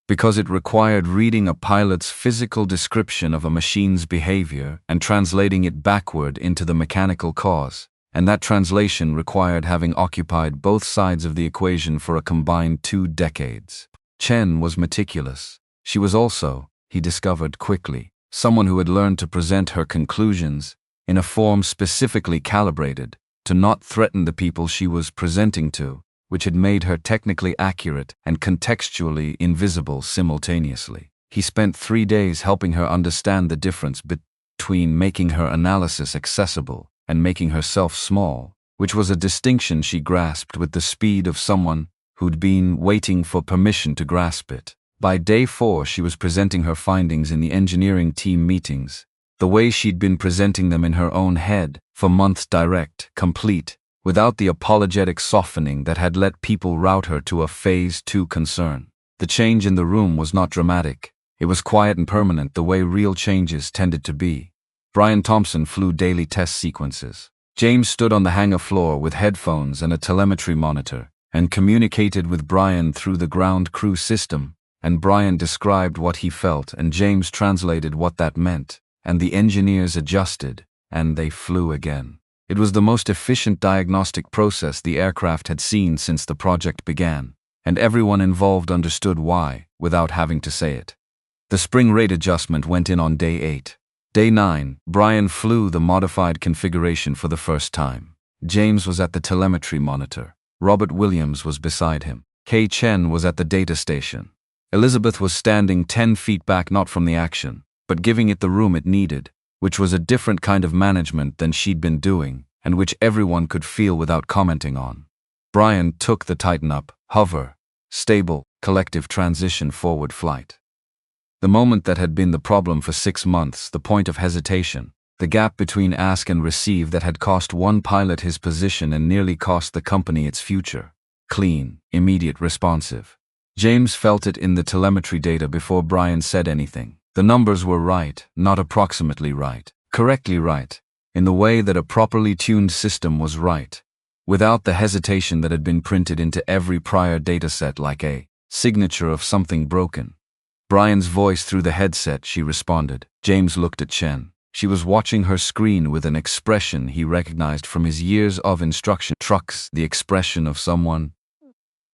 because it required reading a pilot's physical description of a machine's behavior and translating it backward into the mechanical cause, and that translation required having occupied both sides of the equation for a combined 2 decades. Chen was meticulous. She was also, he discovered quickly, someone who had learned to present her conclusions in a form specifically calibrated to not threaten the people she was presenting to, which had made her technically accurate and contextually invisible simultaneously. He spent 3 days helping her understand the difference between making her analysis accessible and making herself small, which was a distinction she grasped with the speed of someone who'd been waiting for permission to grasp it. By day 4 she was presenting her findings in the engineering team meetings, the way she'd been presenting them in her own head for months, direct, complete, without the apologetic softening that had let people route her to a phase 2 concern. The change in the room was not dramatic. It was quiet and permanent, the way real changes tended to be. Brian Thompson flew daily test sequences. James stood on the hangar floor with headphones and a telemetry monitor, and communicated with Brian through the ground crew system, and Brian described what he felt and James translated what that meant, and the engineers adjusted, and they flew again. It was the most efficient diagnostic process the aircraft had seen since the project began, and everyone involved understood why, without having to say it. The spring rate adjustment went in on day 8. Day 9, Brian flew the modified configuration for the first time. James was at the telemetry monitor. Robert Williams was beside him. Kei Chen was at the data station. Elizabeth was standing 10 feet back, not from the action, but giving it the room it needed, which was a different kind of management than she'd been doing, and which everyone could feel without commenting on. Brian took the Titan up, hover, stable, collective transition forward flight. The moment that had been the problem for 6 months, the point of hesitation, the gap between ask and receive that had cost one pilot his position and nearly cost the company its future. clean, immediate, responsive. James felt it in the telemetry data before Brian said anything. The numbers were right, not approximately right. Correctly right. In the way that a properly tuned system was right. Without the hesitation that had been printed into every prior dataset like a signature of something broken. Brian's voice through the headset, she responded. James looked at Chen. She was watching her screen with an expression he recognized from his years of instruction trucks, the expression of someone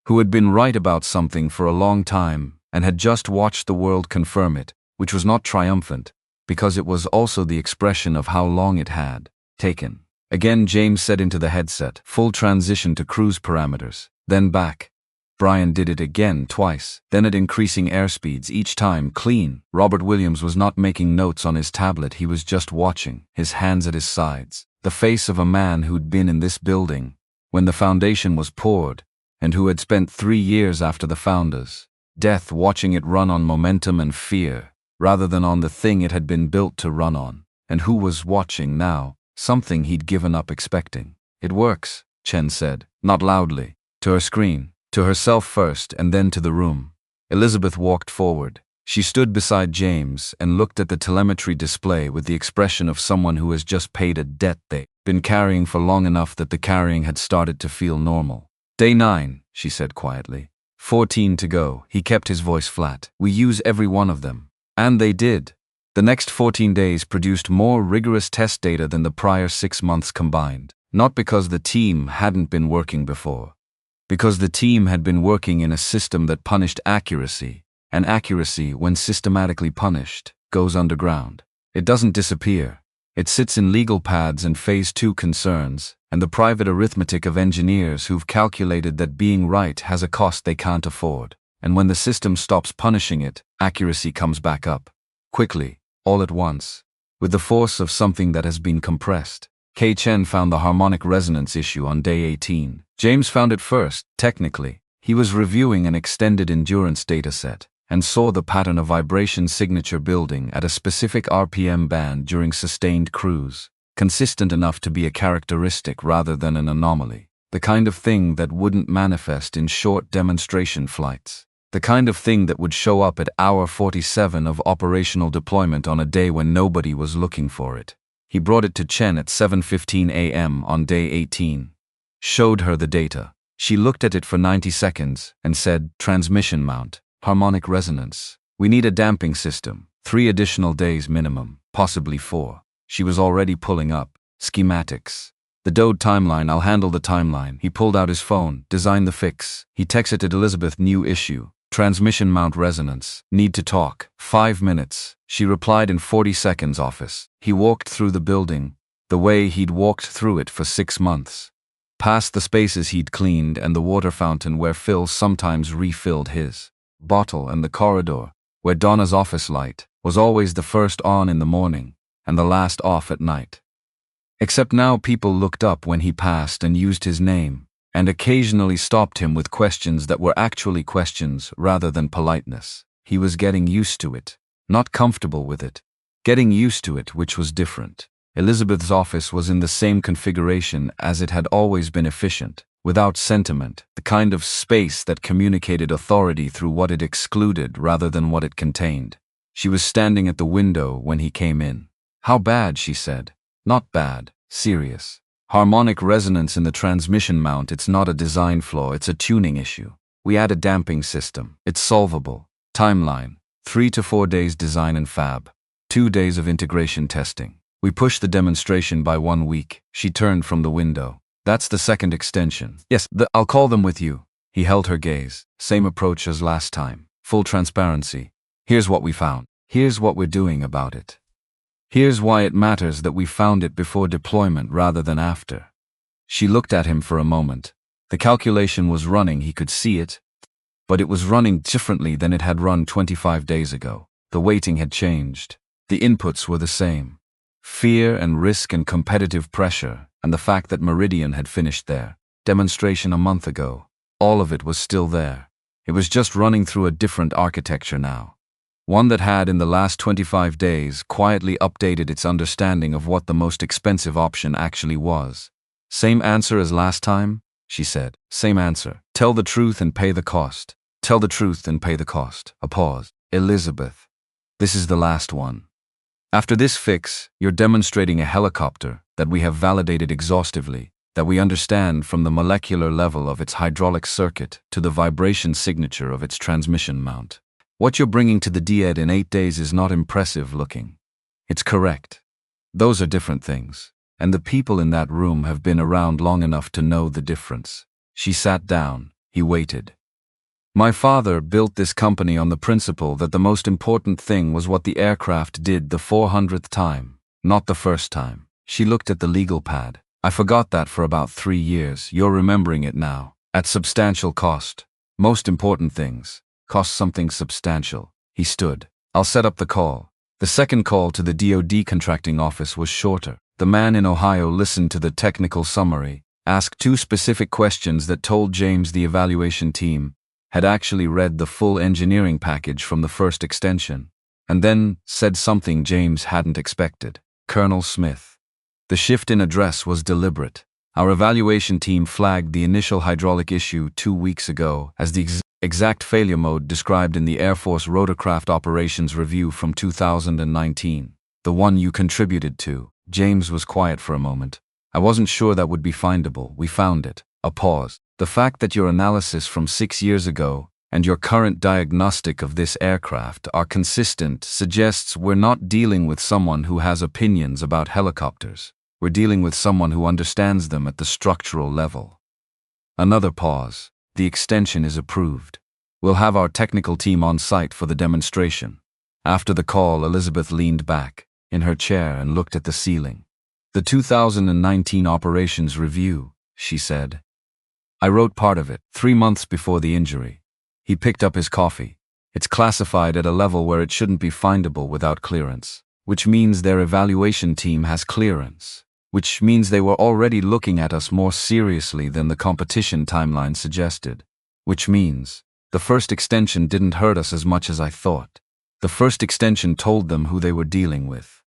who had been right about something for a long time and had just watched the world confirm it, which was not triumphant, because it was also the expression of how long it had taken. Again, James said into the headset, full transition to cruise parameters, then back. Brian did it again twice, then at increasing airspeeds, each time clean. Robert Williams was not making notes on his tablet, he was just watching, his hands at his sides. The face of a man who'd been in this building when the foundation was poured, and who had spent 3 years after the founders' death watching it run on momentum and fear, rather than on the thing it had been built to run on, and who was watching now something he'd given up expecting. It works, Chen said, not loudly, to her screen. To herself first and then to the room. Elizabeth walked forward. She stood beside James and looked at the telemetry display with the expression of someone who has just paid a debt they'd been carrying for long enough that the carrying had started to feel normal. Day 9, she said quietly. 14 to go. He kept his voice flat. We use every one of them. And they did. The next 14 days produced more rigorous test data than the prior 6 months combined. Not because the team hadn't been working before. Because the team had been working in a system that punished accuracy, and accuracy, when systematically punished, goes underground. It doesn't disappear. It sits in legal pads and phase 2 concerns, and the private arithmetic of engineers who've calculated that being right has a cost they can't afford. And when the system stops punishing it, accuracy comes back up. Quickly, all at once, with the force of something that has been compressed. K. Chen found the harmonic resonance issue on day 18. James found it first, technically. He was reviewing an extended endurance dataset and saw the pattern of vibration signature building at a specific RPM band during sustained cruise, consistent enough to be a characteristic rather than an anomaly. The kind of thing that wouldn't manifest in short demonstration flights. The kind of thing that would show up at hour 47 of operational deployment on a day when nobody was looking for it. He brought it to Chen at 7:15 a.m. on day 18. Showed her the data. She looked at it for 90 seconds and said, transmission mount, harmonic resonance. We need a damping system. 3 additional days minimum, possibly 4. She was already pulling up schematics. The DOD timeline, I'll handle the timeline. He pulled out his phone, designed the fix. He texted Elizabeth, new issue. Transmission mount resonance. Need to talk. 5 minutes. She replied in 40 seconds, office. He walked through the building, the way he'd walked through it for 6 months. Past the spaces he'd cleaned and the water fountain where Phil sometimes refilled his bottle, and the corridor, where Donna's office light was always the first on in the morning and the last off at night. Except now people looked up when he passed and used his name, and occasionally stopped him with questions that were actually questions rather than politeness. He was getting used to it, not comfortable with it. Getting used to it, which was different. Elizabeth's office was in the same configuration as it had always been, efficient, without sentiment, the kind of space that communicated authority through what it excluded rather than what it contained. She was standing at the window when he came in. How bad, she said. Not bad, serious. Harmonic resonance in the transmission mount, it's not a design flaw, it's a tuning issue. We add a damping system. It's solvable. Timeline, 3 to 4 days design and fab. 2 days of integration testing. We push the demonstration by 1 week. She turned from the window. That's the second extension. Yes, I'll call them with you. He held her gaze. Same approach as last time. Full transparency. Here's what we found. Here's what we're doing about it. Here's why it matters that we found it before deployment rather than after. She looked at him for a moment. The calculation was running, he could see it. But it was running differently than it had run 25 days ago. The weighting had changed. The inputs were the same. Fear and risk and competitive pressure, and the fact that Meridian had finished their demonstration a month ago. All of it was still there. It was just running through a different architecture now. One that had, in the last 25 days, quietly updated its understanding of what the most expensive option actually was. Same answer as last time? She said. Same answer. Tell the truth and pay the cost. Tell the truth and pay the cost. A pause. Elizabeth. This is the last one. After this fix, you're demonstrating a helicopter that we have validated exhaustively, that we understand from the molecular level of its hydraulic circuit to the vibration signature of its transmission mount. What you're bringing to the DED in 8 days is not impressive looking. It's correct. Those are different things, and the people in that room have been around long enough to know the difference. She sat down. He waited. My father built this company on the principle that the most important thing was what the aircraft did the 400th time, not the first time. She looked at the legal pad. I forgot that for about 3 years. You're remembering it now. At substantial cost. Most important things. Cost something substantial. He stood. I'll set up the call. The second call to the DoD contracting office was shorter. The man in Ohio listened to the technical summary, asked 2 specific questions that told James the evaluation team had actually read the full engineering package from the first extension, and then said something James hadn't expected. Colonel Smith. The shift in address was deliberate. Our evaluation team flagged the initial hydraulic issue 2 weeks ago as the exact failure mode described in the Air Force Rotorcraft Operations Review from 2019. The one you contributed to. James was quiet for a moment. I wasn't sure that would be findable. We found it. A pause. The fact that your analysis from 6 years ago and your current diagnostic of this aircraft are consistent suggests we're not dealing with someone who has opinions about helicopters. We're dealing with someone who understands them at the structural level. Another pause. The extension is approved. We'll have our technical team on site for the demonstration. After the call, Elizabeth leaned back in her chair and looked at the ceiling. The 2019 operations review, she said. I wrote part of it 3 months before the injury. He picked up his coffee. It's classified at a level where it shouldn't be findable without clearance, which means their evaluation team has clearance, which means they were already looking at us more seriously than the competition timeline suggested, which means the first extension didn't hurt us as much as I thought. The first extension told them who they were dealing with.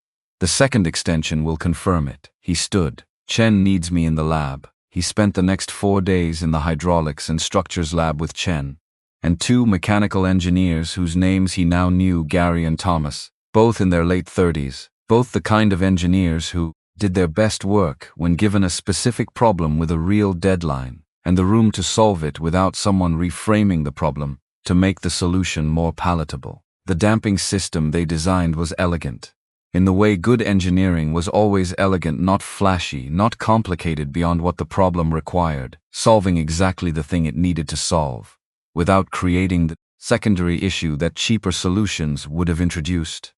The second extension will confirm it. He stood. Chen needs me in the lab. He spent the next 4 days in the hydraulics and structures lab with Chen, and 2 mechanical engineers whose names he now knew, Gary and Thomas, both in their late 30s, both the kind of engineers who did their best work when given a specific problem with a real deadline, and the room to solve it without someone reframing the problem to make the solution more palatable. The damping system they designed was elegant, in the way good engineering was always elegant, not flashy, not complicated beyond what the problem required, solving exactly the thing it needed to solve, without creating the secondary issue that cheaper solutions would have introduced.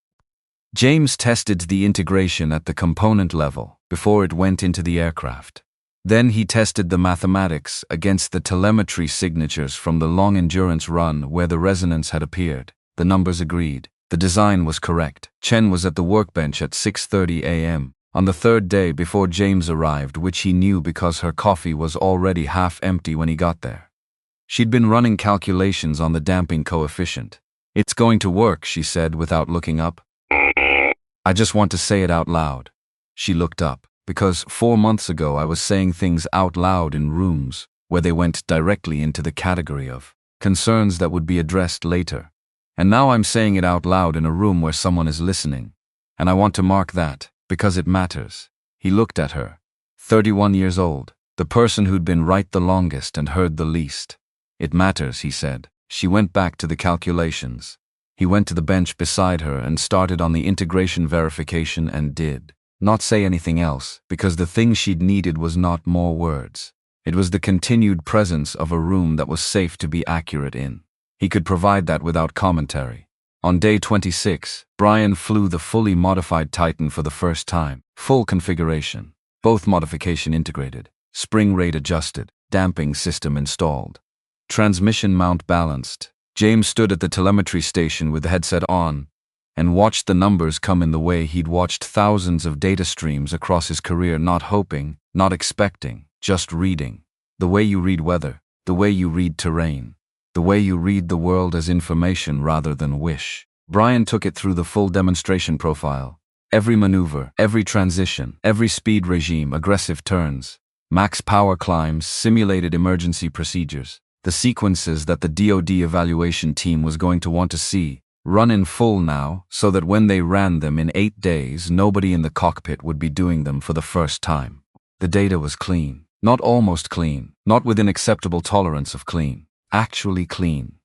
James tested the integration at the component level before it went into the aircraft. Then he tested the mathematics against the telemetry signatures from the long-endurance run where the resonance had appeared. The numbers agreed. The design was correct. Chen was at the workbench at 6:30 a.m. on the 3rd day before James arrived, which he knew because her coffee was already half empty when he got there. She'd been running calculations on the damping coefficient. It's going to work, she said without looking up. I just want to say it out loud. She looked up, because 4 months ago I was saying things out loud in rooms where they went directly into the category of concerns that would be addressed later. And now I'm saying it out loud in a room where someone is listening. And I want to mark that, because it matters. He looked at her. 31 years old, the person who'd been right the longest and heard the least. It matters, he said. She went back to the calculations. He went to the bench beside her and started on the integration verification and did not say anything else, because the thing she'd needed was not more words. It was the continued presence of a room that was safe to be accurate in. He could provide that without commentary. On day 26, Brian flew the fully modified Titan for the first time. Full configuration. Both modification integrated. Spring rate adjusted. Damping system installed. Transmission mount balanced. James stood at the telemetry station with the headset on and watched the numbers come in the way he'd watched thousands of data streams across his career, not hoping, not expecting, just reading. The way you read weather. The way you read terrain. The way you read the world as information rather than wish. Brian took it through the full demonstration profile. Every maneuver, every transition, every speed regime, aggressive turns, max power climbs, simulated emergency procedures. the sequences that the DoD evaluation team was going to want to see, run in full now, so that when they ran them in 8 days, nobody in the cockpit would be doing them for the first time. The data was clean. Not almost clean, not within acceptable tolerance of clean, actually clean.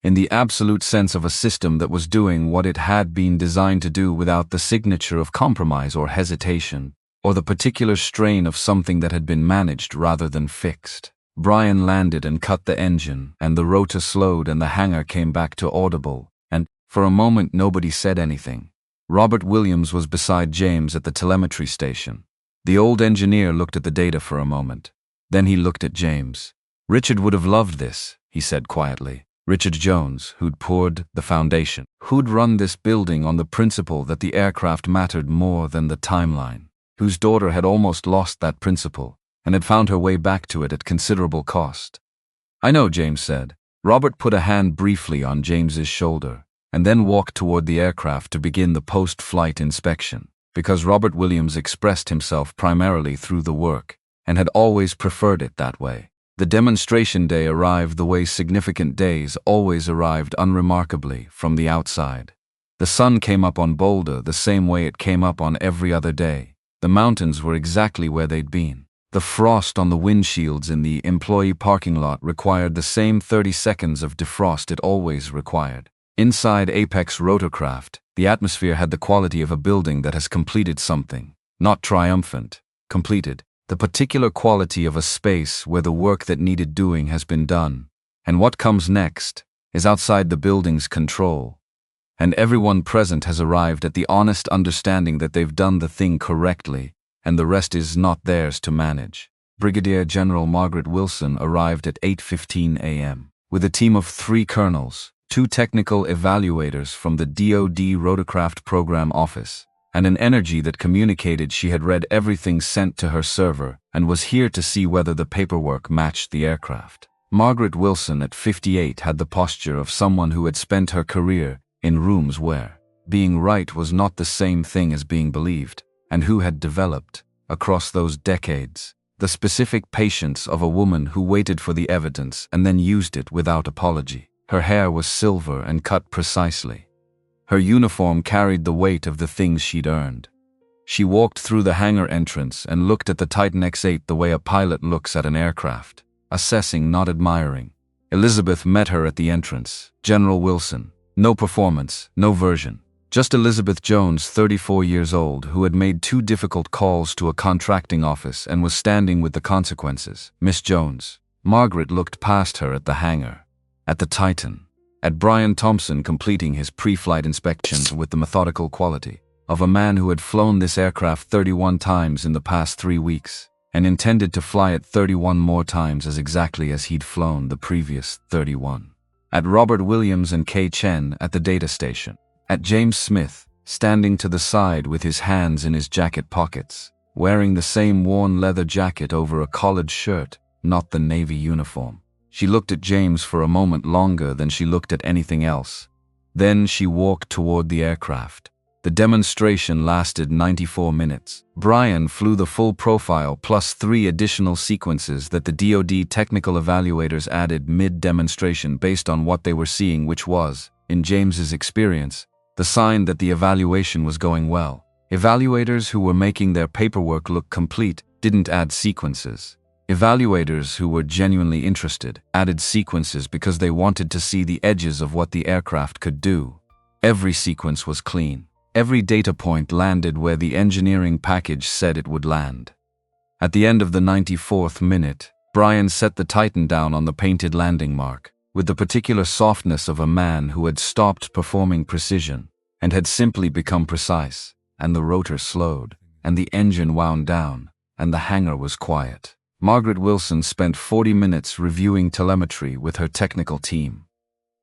In the absolute sense of a system that was doing what it had been designed to do without the signature of compromise or hesitation, or the particular strain of something that had been managed rather than fixed. Brian landed and cut the engine, and the rotor slowed and the hangar came back to audible, and, for a moment, nobody said anything. Robert Williams was beside James at the telemetry station. The old engineer looked at the data for a moment. Then he looked at James. Richard would have loved this, he said quietly. Richard Jones, who'd poured the foundation, who'd run this building on the principle that the aircraft mattered more than the timeline, whose daughter had almost lost that principle and had found her way back to it at considerable cost. I know, James said. Robert put a hand briefly on James's shoulder and then walked toward the aircraft to begin the post-flight inspection, because Robert Williams expressed himself primarily through the work and had always preferred it that way. The demonstration day arrived the way significant days always arrived unremarkably from the outside. The sun came up on Boulder the same way it came up on every other day. The mountains were exactly where they'd been. The frost on the windshields in the employee parking lot required the same 30 seconds of defrost it always required. Inside Apex Rotorcraft, the atmosphere had the quality of a building that has completed something, not triumphant, completed, the particular quality of a space where the work that needed doing has been done, and what comes next is outside the building's control. And everyone present has arrived at the honest understanding that they've done the thing correctly, and the rest is not theirs to manage. Brigadier General Margaret Wilson arrived at 8:15 a.m. with a team of 3 colonels, 2 technical evaluators from the DoD Rotorcraft Program Office, and an energy that communicated she had read everything sent to her server and was here to see whether the paperwork matched the aircraft. Margaret Wilson at 58 had the posture of someone who had spent her career in rooms where being right was not the same thing as being believed, and who had developed, across those decades, the specific patience of a woman who waited for the evidence and then used it without apology. Her hair was silver and cut precisely. Her uniform carried the weight of the things she'd earned. She walked through the hangar entrance and looked at the Titan X-8 the way a pilot looks at an aircraft, assessing, not admiring. Elizabeth met her at the entrance. General Wilson. No performance, no version. Just Elizabeth Jones, 34 years old, who had made 2 difficult calls to a contracting office and was standing with the consequences. Miss Jones. Margaret looked past her at the hangar, at the Titan, at Brian Thompson completing his pre-flight inspections with the methodical quality of a man who had flown this aircraft 31 times in the past 3 weeks and intended to fly it 31 more times as exactly as he'd flown the previous 31. At Robert Williams and Kay Chen at the data station. At James Smith, standing to the side with his hands in his jacket pockets, wearing the same worn leather jacket over a collared shirt, not the Navy uniform. She looked at James for a moment longer than she looked at anything else. Then she walked toward the aircraft. The demonstration lasted 94 minutes. Brian flew the full profile plus 3 additional sequences that the DoD technical evaluators added mid-demonstration based on what they were seeing, which was, in James's experience, the sign that the evaluation was going well. Evaluators who were making their paperwork look complete didn't add sequences. Evaluators who were genuinely interested added sequences because they wanted to see the edges of what the aircraft could do. Every sequence was clean. Every data point landed where the engineering package said it would land. At the end of the 94th minute, Brian set the Titan down on the painted landing mark, with the particular softness of a man who had stopped performing precision and had simply become precise, and the rotor slowed, and the engine wound down, and the hangar was quiet. Margaret Wilson spent 40 minutes reviewing telemetry with her technical team.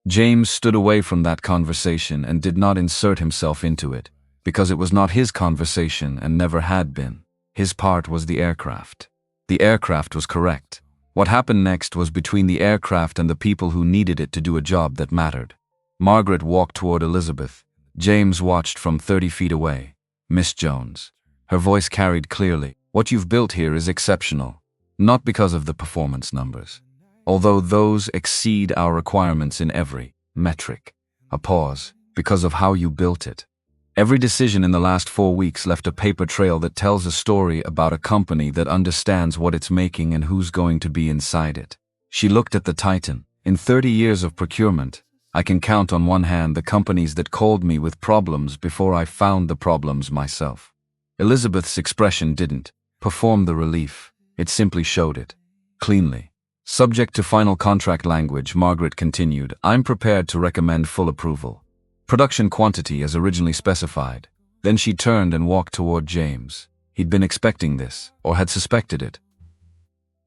James stood away from that conversation and did not insert himself into it, because it was not his conversation and never had been. His part was the aircraft. The aircraft was correct. What happened next was between the aircraft and the people who needed it to do a job that mattered. Margaret walked toward Elizabeth. James watched from 30 feet away. Miss Jones. Her voice carried clearly. What you've built here is exceptional. Not because of the performance numbers. although those exceed our requirements in every metric. A pause, because of how you built it. Every decision in the last 4 weeks left a paper trail that tells a story about a company that understands what it's making and who's going to be inside it. She looked at the Titan. In 30 years of procurement, I can count on one hand the companies that called me with problems before I found the problems myself. Elizabeth's expression didn't perform the relief, it simply showed it. Cleanly. Subject to final contract language, Margaret continued, I'm prepared to recommend full approval. Production quantity as originally specified. Then she turned and walked toward James. He'd been expecting this, or had suspected it.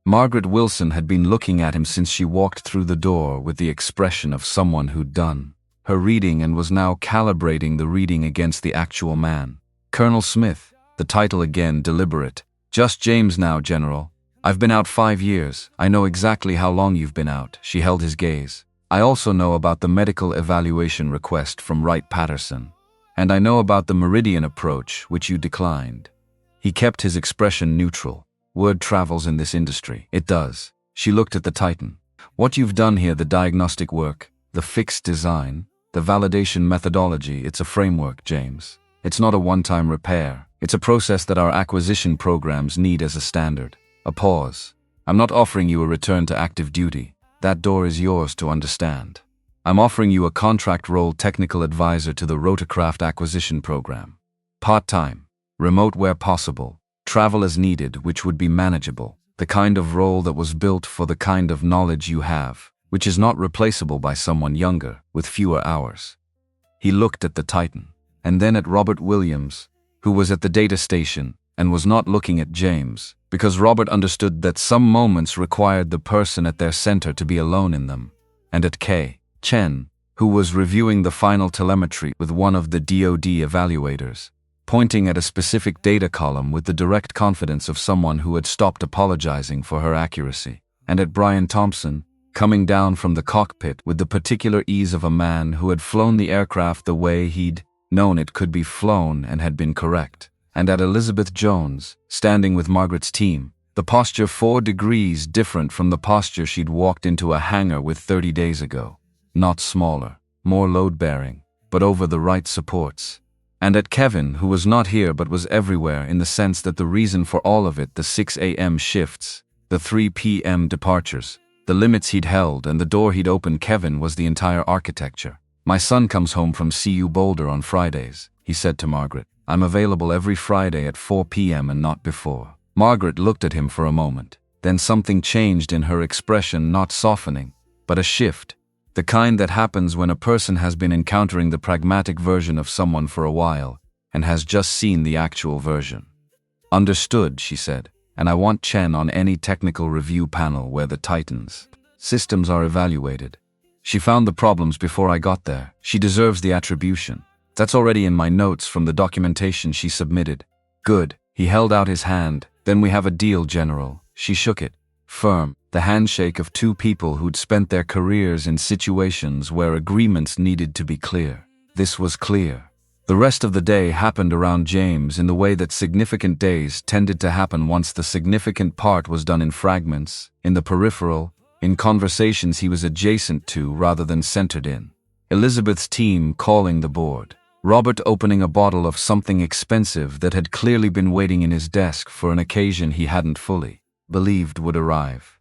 Margaret Wilson had been looking at him since she walked through the door with the expression of someone who'd done her reading and was now calibrating the reading against the actual man. Colonel Smith, the title again deliberate. Just James now, General. I've been out 5 years. I know exactly how long you've been out. She held his gaze. I also know about the medical evaluation request from Wright-Patterson. And I know about the Meridian approach, which you declined. He kept his expression neutral. Word travels in this industry. It does. She looked at the Titan. What you've done here, the diagnostic work, the fixed design, the validation methodology, it's a framework, James. It's not a one-time repair. It's a process that our acquisition programs need as a standard. A pause. I'm not offering you a return to active duty. That door is yours to understand. I'm offering you a contract role technical advisor to the Rotorcraft acquisition program. Part-time, remote where possible, travel as needed, which would be manageable. The kind of role that was built for the kind of knowledge you have, which is not replaceable by someone younger, with fewer hours. He looked at the Titan, and then at Robert Williams, who was at the data station, and was not looking at James, because Robert understood that some moments required the person at their center to be alone in them, and at Chen, who was reviewing the final telemetry with one of the DoD evaluators, pointing at a specific data column with the direct confidence of someone who had stopped apologizing for her accuracy, and at Brian Thompson, coming down from the cockpit with the particular ease of a man who had flown the aircraft the way he'd known it could be flown and had been correct. And at Elizabeth Jones, standing with Margaret's team, the posture 4 degrees different from the posture she'd walked into a hangar with 30 days ago. Not smaller, more load-bearing, but over the right supports. And at Kevin, who was not here but was everywhere in the sense that the reason for all of it, the 6 a.m. shifts, the 3 p.m. departures, the limits he'd held and the door he'd opened, Kevin was the entire architecture. My son comes home from CU Boulder on Fridays, he said to Margaret. I'm available every Friday at 4 p.m. and not before. Margaret looked at him for a moment. Then something changed in her expression, not softening, but a shift. The kind that happens when a person has been encountering the pragmatic version of someone for a while and has just seen the actual version. Understood, she said, and I want Chen on any technical review panel where the Titans systems are evaluated. She found the problems before I got there. She deserves the attribution. That's already in my notes from the documentation she submitted. Good. He held out his hand. Then we have a deal, General. She shook it. Firm. The handshake of 2 people who'd spent their careers in situations where agreements needed to be clear. This was clear. The rest of the day happened around James in the way that significant days tended to happen once the significant part was done in fragments, in the peripheral, in conversations he was adjacent to rather than centered in. Elizabeth's team calling the board. Robert opening a bottle of something expensive that had clearly been waiting in his desk for an occasion he hadn't fully believed would arrive.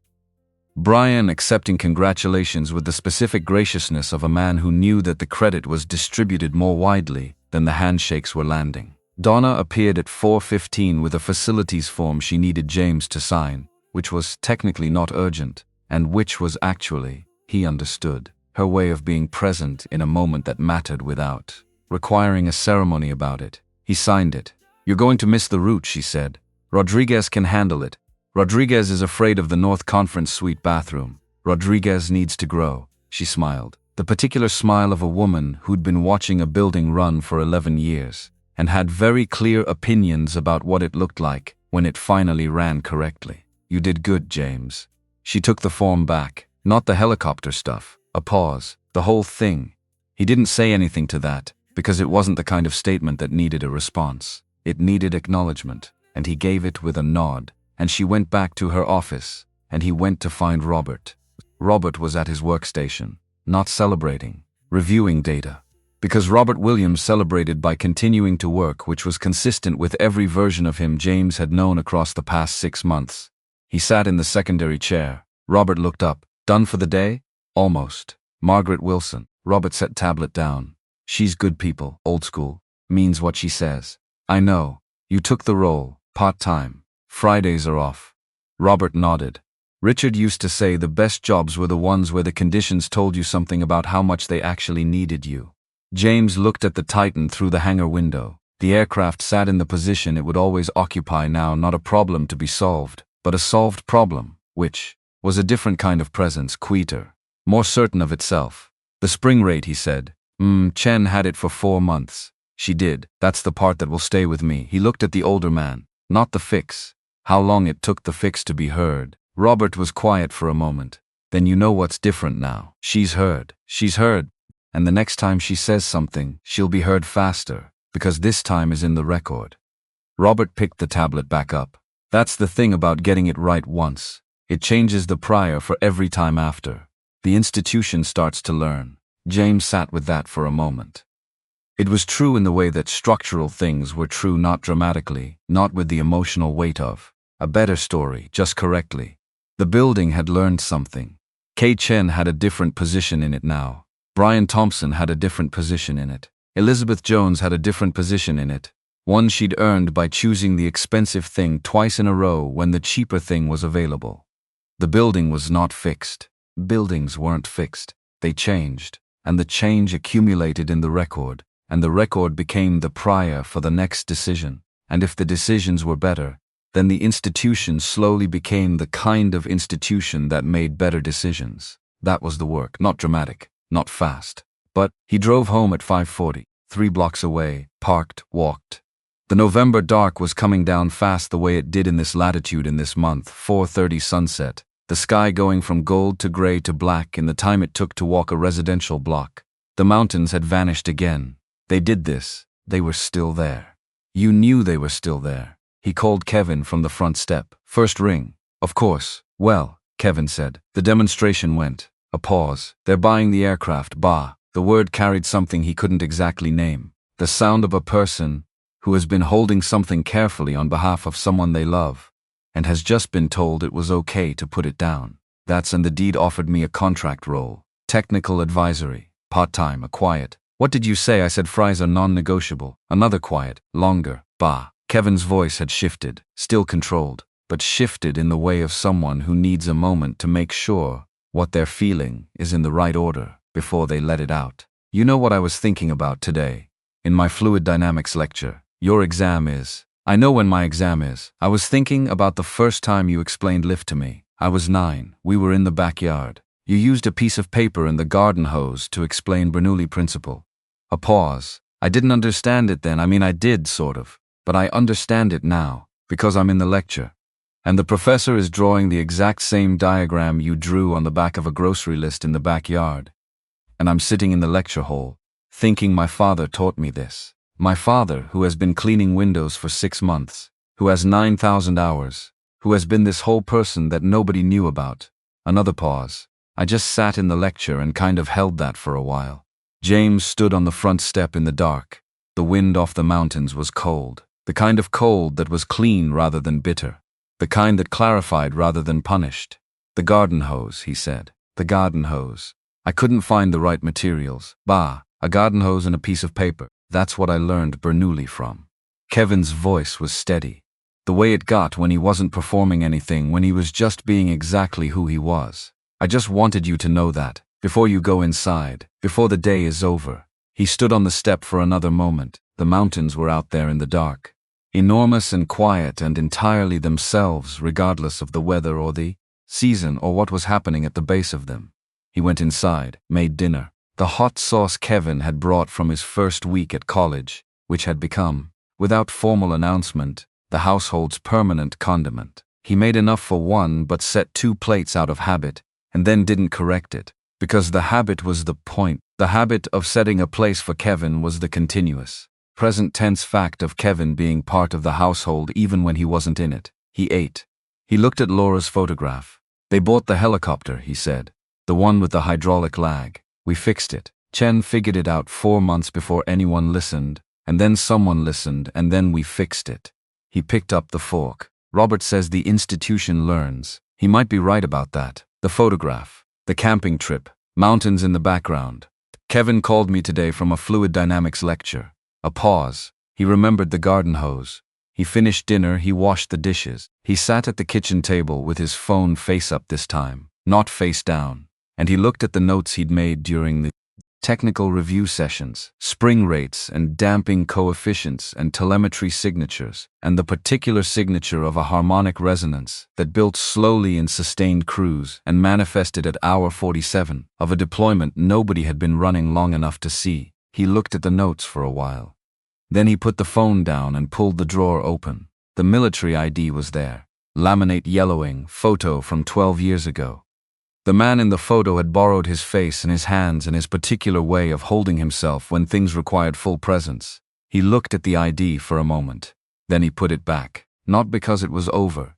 Brian accepting congratulations with the specific graciousness of a man who knew that the credit was distributed more widely than the handshakes were landing. Donna appeared at 4:15 with a facilities form she needed James to sign, which was technically not urgent, and which was actually, he understood, her way of being present in a moment that mattered without requiring a ceremony about it. He signed it. You're going to miss the route, she said. Rodriguez can handle it. Rodriguez is afraid of the North Conference suite bathroom. Rodriguez needs to grow, she smiled. The particular smile of a woman who'd been watching a building run for 11 years and had very clear opinions about what it looked like when it finally ran correctly. You did good, James. She took the form back. Not the helicopter stuff. A pause. The whole thing. He didn't say anything to that, because it wasn't the kind of statement that needed a response. It needed acknowledgement, and he gave it with a nod, and she went back to her office, and he went to find Robert. Robert was at his workstation, not celebrating, reviewing data. Because Robert Williams celebrated by continuing to work, which was consistent with every version of him James had known across the past 6 months. He sat in the secondary chair. Robert looked up. Done for the day? Almost. Margaret Wilson. Robert set tablet down. She's good people, old school. Means what she says. I know. You took the role, part-time. Fridays are off. Robert nodded. Richard used to say the best jobs were the ones where the conditions told you something about how much they actually needed you. James looked at the Titan through the hangar window. The aircraft sat in the position it would always occupy now, not a problem to be solved, but a solved problem, which was a different kind of presence, quieter, more certain of itself. The spring rate, he said. Chen had it for 4 months. She did. That's the part that will stay with me. He looked at the older man. Not the fix. How long it took the fix to be heard. Robert was quiet for a moment. Then you know what's different now. She's heard. She's heard. And the next time she says something, she'll be heard faster, because this time is in the record. Robert picked the tablet back up. That's the thing about getting it right once. It changes the prior for every time after. The institution starts to learn. James sat with that for a moment. It was true in the way that structural things were true, not dramatically, not with the emotional weight of a better story, just correctly. The building had learned something. Kay Chen had a different position in it now. Brian Thompson had a different position in it. Elizabeth Jones had a different position in it. One she'd earned by choosing the expensive thing twice in a row when the cheaper thing was available. The building was not fixed. Buildings weren't fixed. They changed. And the change accumulated in the record. And the record became the prior for the next decision. And if the decisions were better, then the institution slowly became the kind of institution that made better decisions. That was the work, not dramatic. Not fast. But he drove home at 5:40, 3 blocks away, parked, walked. The November dark was coming down fast the way it did in this latitude in this month, 4:30 sunset, the sky going from gold to gray to black in the time it took to walk a residential block. The mountains had vanished again. They did this. They were still there. You knew they were still there. He called Kevin from the front step. First ring. Of course. Well, Kevin said. The demonstration went. A pause. They're buying the aircraft, bah. The word carried something he couldn't exactly name. The sound of a person who has been holding something carefully on behalf of someone they love, and has just been told it was okay to put it down. And the deed offered me a contract role. Technical advisory. Part-time, a quiet. What did you say? I said fries are non-negotiable. Another quiet. Longer. Bah. Kevin's voice had shifted, still controlled, but shifted in the way of someone who needs a moment to make sure what they're feeling is in the right order before they let it out. You know what I was thinking about today? In my fluid dynamics lecture, your exam is. I know when my exam is. I was thinking about the first time you explained lift to me. I was 9. We were in the backyard. You used a piece of paper and the garden hose to explain Bernoulli principle. A pause. I didn't understand it then. I did, sort of. But I understand it now, because I'm in the lecture. And the professor is drawing the exact same diagram you drew on the back of a grocery list in the backyard. And I'm sitting in the lecture hall, thinking my father taught me this. My father, who has been cleaning windows for 6 months, who has 9,000 hours, who has been this whole person that nobody knew about. Another pause. I just sat in the lecture and kind of held that for a while. James stood on the front step in the dark. The wind off the mountains was cold. The kind of cold that was clean rather than bitter. The kind that clarified rather than punished. The garden hose, he said. The garden hose. I couldn't find the right materials. Bah, a garden hose and a piece of paper. That's what I learned Bernoulli from. Kevin's voice was steady. The way it got when he wasn't performing anything, when he was just being exactly who he was. I just wanted you to know that, before you go inside, before the day is over. He stood on the step for another moment. The mountains were out there in the dark. Enormous and quiet and entirely themselves, regardless of the weather or the season or what was happening at the base of them. He went inside, made dinner. The hot sauce Kevin had brought from his first week at college, which had become, without formal announcement, the household's permanent condiment. He made enough for one but set 2 plates out of habit, and then didn't correct it, because the habit was the point. The habit of setting a place for Kevin was the continuous, present tense fact of Kevin being part of the household even when he wasn't in it. He ate. He looked at Laura's photograph. They bought the helicopter, he said. The one with the hydraulic lag. We fixed it. Chen figured it out 4 months before anyone listened, and then someone listened, and then we fixed it. He picked up the fork. Robert says the institution learns. He might be right about that. The photograph. The camping trip. Mountains in the background. Kevin called me today from a fluid dynamics lecture. A pause. He remembered the garden hose. He finished dinner, he washed the dishes. He sat at the kitchen table with his phone face up this time, not face down. And he looked at the notes he'd made during the technical review sessions, spring rates and damping coefficients and telemetry signatures, and the particular signature of a harmonic resonance that built slowly in sustained cruise and manifested at hour 47 of a deployment nobody had been running long enough to see. He looked at the notes for a while. Then he put the phone down and pulled the drawer open. The military ID was there. Laminate yellowing, photo from 12 years ago. The man in the photo had borrowed his face and his hands and his particular way of holding himself when things required full presence. He looked at the ID for a moment. Then he put it back. Not because it was over.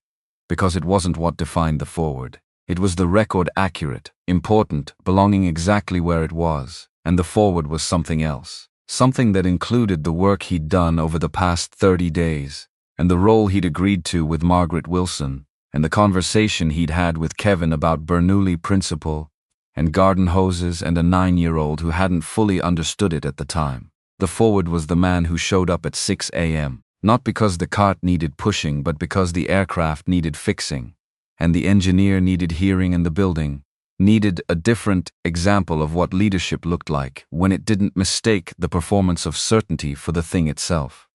Because it wasn't what defined the forward. It was the record accurate, important, belonging exactly where it was. And the forward was something else. Something that included the work he'd done over the past 30 days. And the role he'd agreed to with Margaret Wilson. And the conversation he'd had with Kevin about Bernoulli Principle, and garden hoses and a 9-year-old who hadn't fully understood it at the time. The forward was the man who showed up at 6 a.m., not because the cart needed pushing but because the aircraft needed fixing, and the engineer needed hearing and the building needed a different example of what leadership looked like when it didn't mistake the performance of certainty for the thing itself.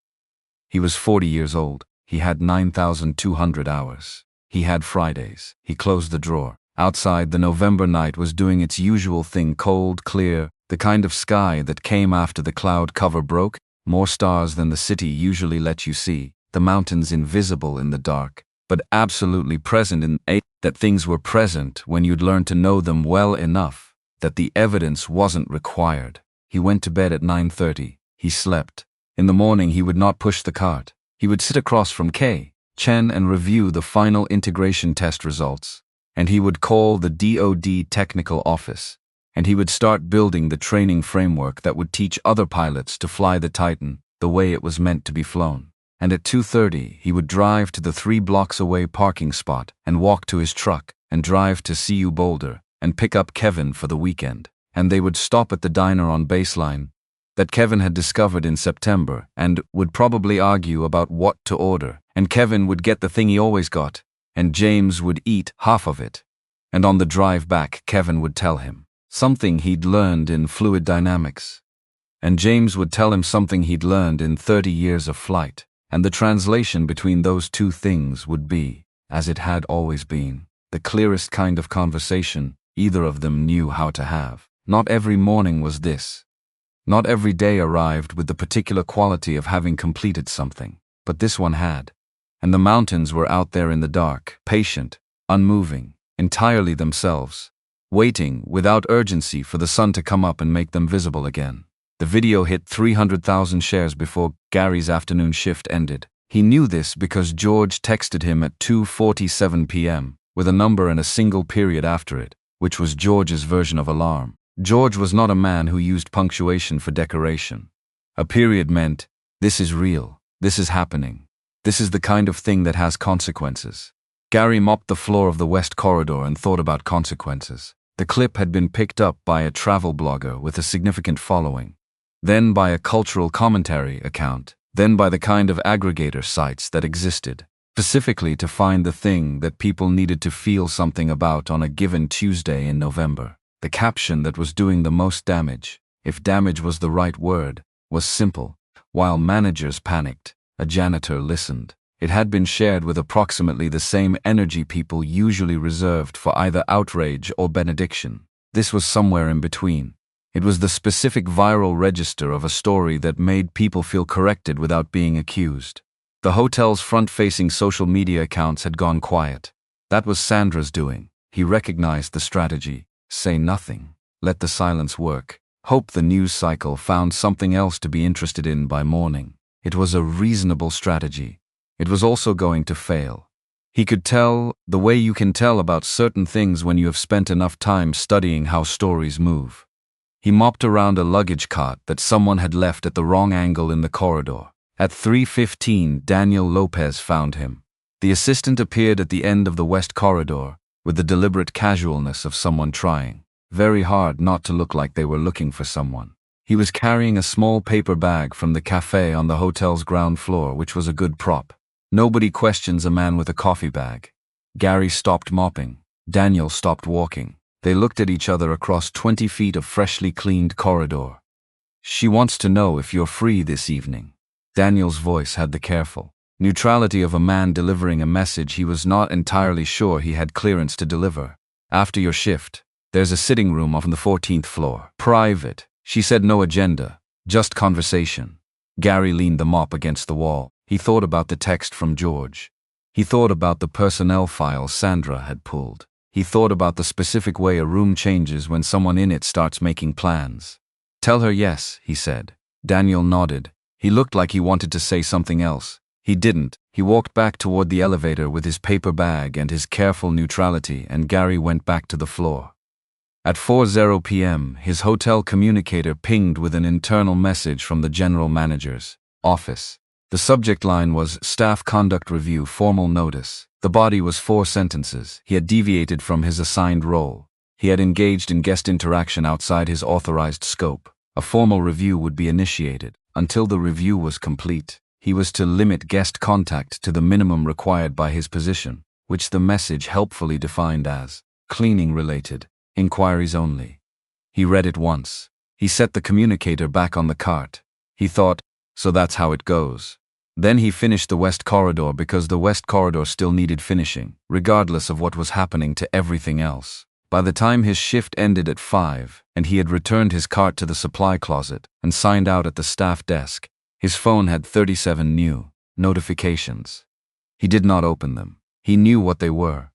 He was 40 years old. He had 9,200 hours. He had Fridays. He closed the drawer. Outside, the November night was doing its usual thing, cold, clear, the kind of sky that came after the cloud cover broke, more stars than the city usually let you see, the mountains invisible in the dark, but absolutely present in that things were present when you'd learned to know them well enough, that the evidence wasn't required. He went to bed at 9:30. He slept. In the morning he would not push the cart. He would sit across from Chen and review the final integration test results, and he would call the DoD technical office, and he would start building the training framework that would teach other pilots to fly the Titan the way it was meant to be flown. And at 2:30 he would drive to the 3 blocks away parking spot and walk to his truck and drive to CU Boulder and pick up Kevin for the weekend. And they would stop at the diner on Baseline that Kevin had discovered in September and would probably argue about what to order. And Kevin would get the thing he always got, and James would eat half of it. And on the drive back, Kevin would tell him something he'd learned in fluid dynamics. And James would tell him something he'd learned in 30 years of flight. And the translation between those two things would be, as it had always been, the clearest kind of conversation either of them knew how to have. Not every morning was this. Not every day arrived with the particular quality of having completed something, but this one had. And the mountains were out there in the dark, patient, unmoving, entirely themselves, waiting without urgency for the sun to come up and make them visible again. The video hit 300,000 shares before Gary's afternoon shift ended. He knew this because George texted him at 2:47 p.m. with a number and a single period after it, which was George's version of alarm. George was not a man who used punctuation for decoration. A period meant, this is real, this is happening, this is the kind of thing that has consequences. Gary mopped the floor of the West Corridor and thought about consequences. The clip had been picked up by a travel blogger with a significant following, then by a cultural commentary account, then by the kind of aggregator sites that existed, specifically to find the thing that people needed to feel something about on a given Tuesday in November. The caption that was doing the most damage, if damage was the right word, was simple. While managers panicked, a janitor listened. It had been shared with approximately the same energy people usually reserved for either outrage or benediction. This was somewhere in between. It was the specific viral register of a story that made people feel corrected without being accused. The hotel's front-facing social media accounts had gone quiet. That was Sandra's doing. He recognized the strategy. Say nothing. Let the silence work. Hope the news cycle found something else to be interested in by morning. It was a reasonable strategy. It was also going to fail. He could tell, the way you can tell about certain things when you have spent enough time studying how stories move. He mopped around a luggage cart that someone had left at the wrong angle in the corridor. At 3:15, Daniel Lopez found him. The assistant appeared at the end of the west corridor, with the deliberate casualness of someone trying very hard not to look like they were looking for someone. He was carrying a small paper bag from the cafe on the hotel's ground floor, which was a good prop. Nobody questions a man with a coffee bag. Gary stopped mopping. Daniel stopped walking. They looked at each other across 20 feet of freshly cleaned corridor. She wants to know if you're free this evening. Daniel's voice had the careful neutrality of a man delivering a message he was not entirely sure he had clearance to deliver. After your shift, there's a sitting room on the 14th floor. Private. She said no agenda, just conversation. Gary leaned the mop against the wall. He thought about the text from George. He thought about the personnel file Sandra had pulled. He thought about the specific way a room changes when someone in it starts making plans. Tell her yes, he said. Daniel nodded. He looked like he wanted to say something else. He didn't. He walked back toward the elevator with his paper bag and his careful neutrality, and Gary went back to the floor. At 4:00 p.m., his hotel communicator pinged with an internal message from the general manager's office. The subject line was Staff Conduct Review Formal Notice. The body was 4 sentences. He had deviated from his assigned role. He had engaged in guest interaction outside his authorized scope. A formal review would be initiated. Until the review was complete, he was to limit guest contact to the minimum required by his position, which the message helpfully defined as cleaning-related. Inquiries only. He read it once. He set the communicator back on the cart. He thought, so that's how it goes. Then he finished the west corridor because the west corridor still needed finishing, regardless of what was happening to everything else. By the time his shift ended at 5, and he had returned his cart to the supply closet and signed out at the staff desk, his phone had 37 new notifications. He did not open them. He knew what they were.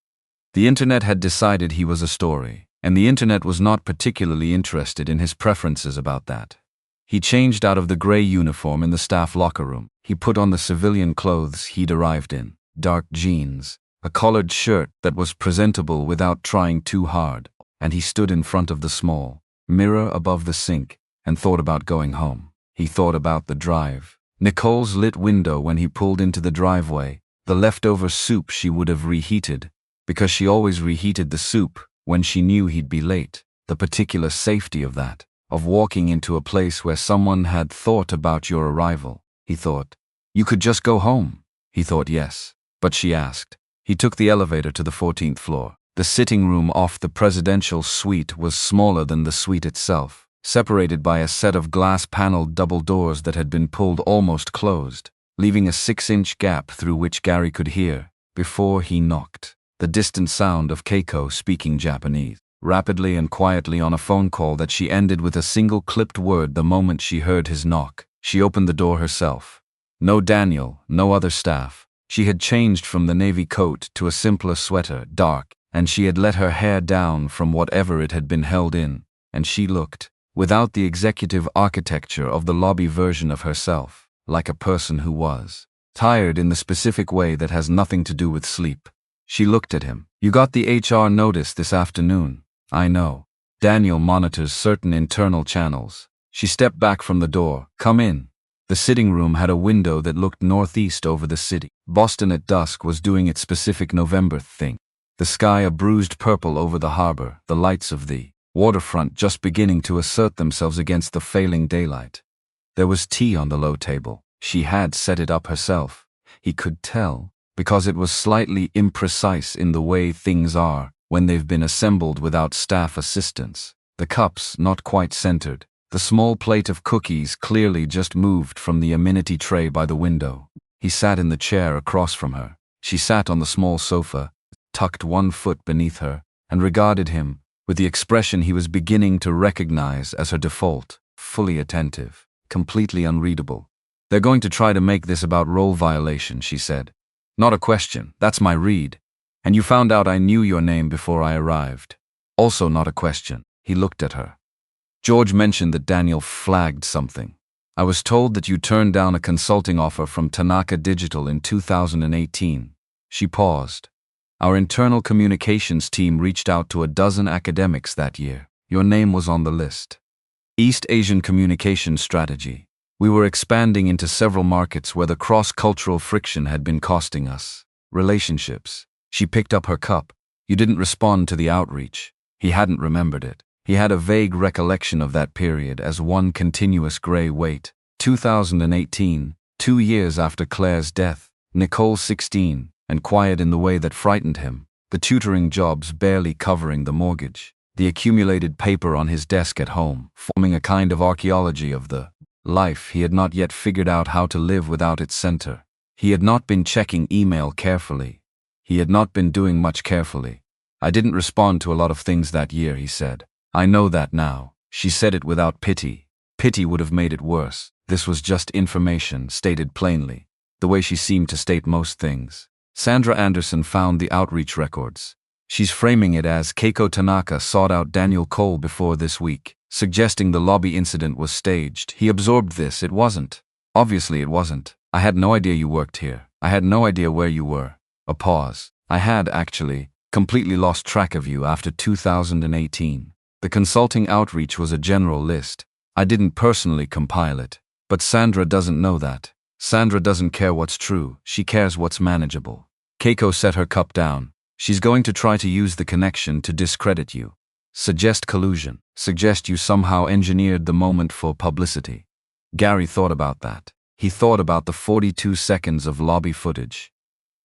The internet had decided he was a story, and the internet was not particularly interested in his preferences about that. He changed out of the gray uniform in the staff locker room. He put on the civilian clothes he'd arrived in, dark jeans, a collared shirt that was presentable without trying too hard, and he stood in front of the small mirror above the sink and thought about going home. He thought about the drive. Nicole's lit window when he pulled into the driveway, the leftover soup she would have reheated, because she always reheated the soup when she knew he'd be late. The particular safety of that, of walking into a place where someone had thought about your arrival. He thought, you could just go home. He thought yes, but she asked. He took the elevator to the 14th floor. The sitting room off the presidential suite was smaller than the suite itself, separated by a set of glass-paneled double doors that had been pulled almost closed, leaving a 6-inch gap through which Gary could hear, before he knocked, the distant sound of Keiko speaking Japanese, rapidly and quietly on a phone call that she ended with a single clipped word the moment she heard his knock. She opened the door herself. No Daniel, no other staff. She had changed from the navy coat to a simpler sweater, dark, and she had let her hair down from whatever it had been held in, and she looked, without the executive architecture of the lobby version of herself, like a person who was tired in the specific way that has nothing to do with sleep. She looked at him. You got the HR notice this afternoon. I know. Daniel monitors certain internal channels. She stepped back from the door. Come in. The sitting room had a window that looked northeast over the city. Boston at dusk was doing its specific November thing. The sky a bruised purple over the harbor, the lights of the waterfront just beginning to assert themselves against the failing daylight. There was tea on the low table. She had set it up herself. He could tell, because it was slightly imprecise in the way things are when they've been assembled without staff assistance. The cups not quite centered. The small plate of cookies clearly just moved from the amenity tray by the window. He sat in the chair across from her. She sat on the small sofa, tucked one foot beneath her, and regarded him with the expression he was beginning to recognize as her default, fully attentive, completely unreadable. They're going to try to make this about role violation, she said. Not a question, that's my read. And you found out I knew your name before I arrived. Also not a question. He looked at her. George mentioned that Daniel flagged something. I was told that you turned down a consulting offer from Tanaka Digital in 2018. She paused. Our internal communications team reached out to a dozen academics that year. Your name was on the list. East Asian communication strategy. We were expanding into several markets where the cross-cultural friction had been costing us. Relationships. She picked up her cup. You didn't respond to the outreach. He hadn't remembered it. He had a vague recollection of that period as one continuous gray wait. 2018, 2 years after Claire's death, Nicole 16, and quiet in the way that frightened him, the tutoring jobs barely covering the mortgage, the accumulated paper on his desk at home, forming a kind of archaeology of the life he had not yet figured out how to live without its center. He had not been checking email carefully. He had not been doing much carefully. I didn't respond to a lot of things that year, he said. I know that now. She said it without pity. Pity would have made it worse. This was just information, stated plainly, the way she seemed to state most things. Sandra Anderson found the outreach records. She's framing it as Keiko Tanaka sought out Daniel Cole before this week, suggesting the lobby incident was staged. He absorbed this. It wasn't. Obviously it wasn't. I had no idea you worked here. I had no idea where you were. A pause. I had, actually, completely lost track of you after 2018. The consulting outreach was a general list. I didn't personally compile it. But Sandra doesn't know that. Sandra doesn't care what's true. She cares what's manageable. Keiko set her cup down. She's going to try to use the connection to discredit you. Suggest collusion. Suggest you somehow engineered the moment for publicity. Gary thought about that. He thought about the 42 seconds of lobby footage,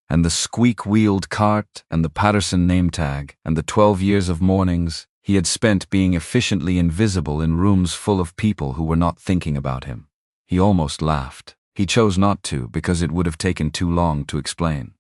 and the squeak-wheeled cart, and the Patterson name tag, and the 12 years of mornings he had spent being efficiently invisible in rooms full of people who were not thinking about him. He almost laughed. He chose not to because it would have taken too long to explain.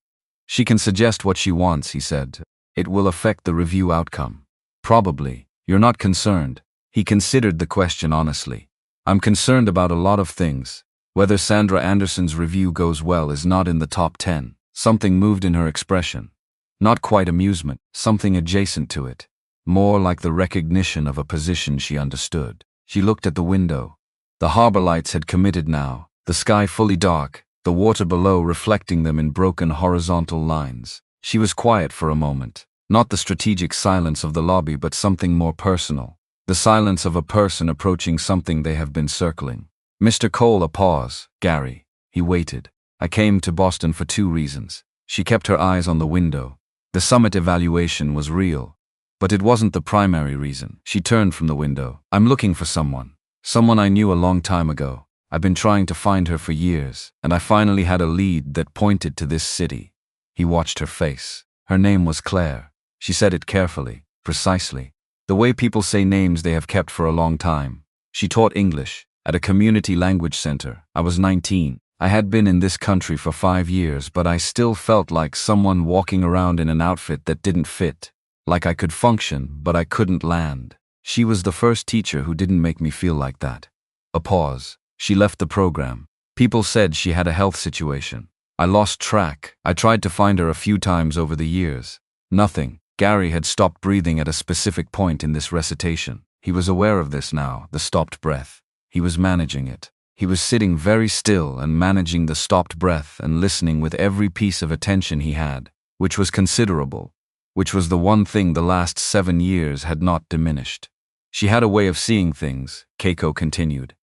She can suggest what she wants, he said. It will affect the review outcome. Probably. You're not concerned. He considered the question honestly. I'm concerned about a lot of things. Whether Sandra Anderson's review goes well is not in the top 10. Something moved in her expression. Not quite amusement, something adjacent to it. More like the recognition of a position she understood. She looked at the window. The harbor lights had committed now, the sky fully dark, the water below reflecting them in broken horizontal lines. She was quiet for a moment. Not the strategic silence of the lobby, but something more personal. The silence of a person approaching something they have been circling. Mr. Cole, a pause. Gary. He waited. I came to Boston for 2 reasons. She kept her eyes on the window. The summit evaluation was real. But it wasn't the primary reason. She turned from the window. I'm looking for someone. Someone I knew a long time ago. I've been trying to find her for years, and I finally had a lead that pointed to this city. He watched her face. Her name was Claire. She said it carefully, precisely. The way people say names they have kept for a long time. She taught English at a community language center. I was 19. I had been in this country for 5 years, but I still felt like someone walking around in an outfit that didn't fit. Like I could function, but I couldn't land. She was the first teacher who didn't make me feel like that. A pause. She left the program. People said she had a health situation. I lost track. I tried to find her a few times over the years. Nothing. Gary had stopped breathing at a specific point in this recitation. He was aware of this now, the stopped breath. He was managing it. He was sitting very still and managing the stopped breath and listening with every piece of attention he had, which was considerable, which was the one thing the last 7 years had not diminished. She had a way of seeing things, Keiko continued.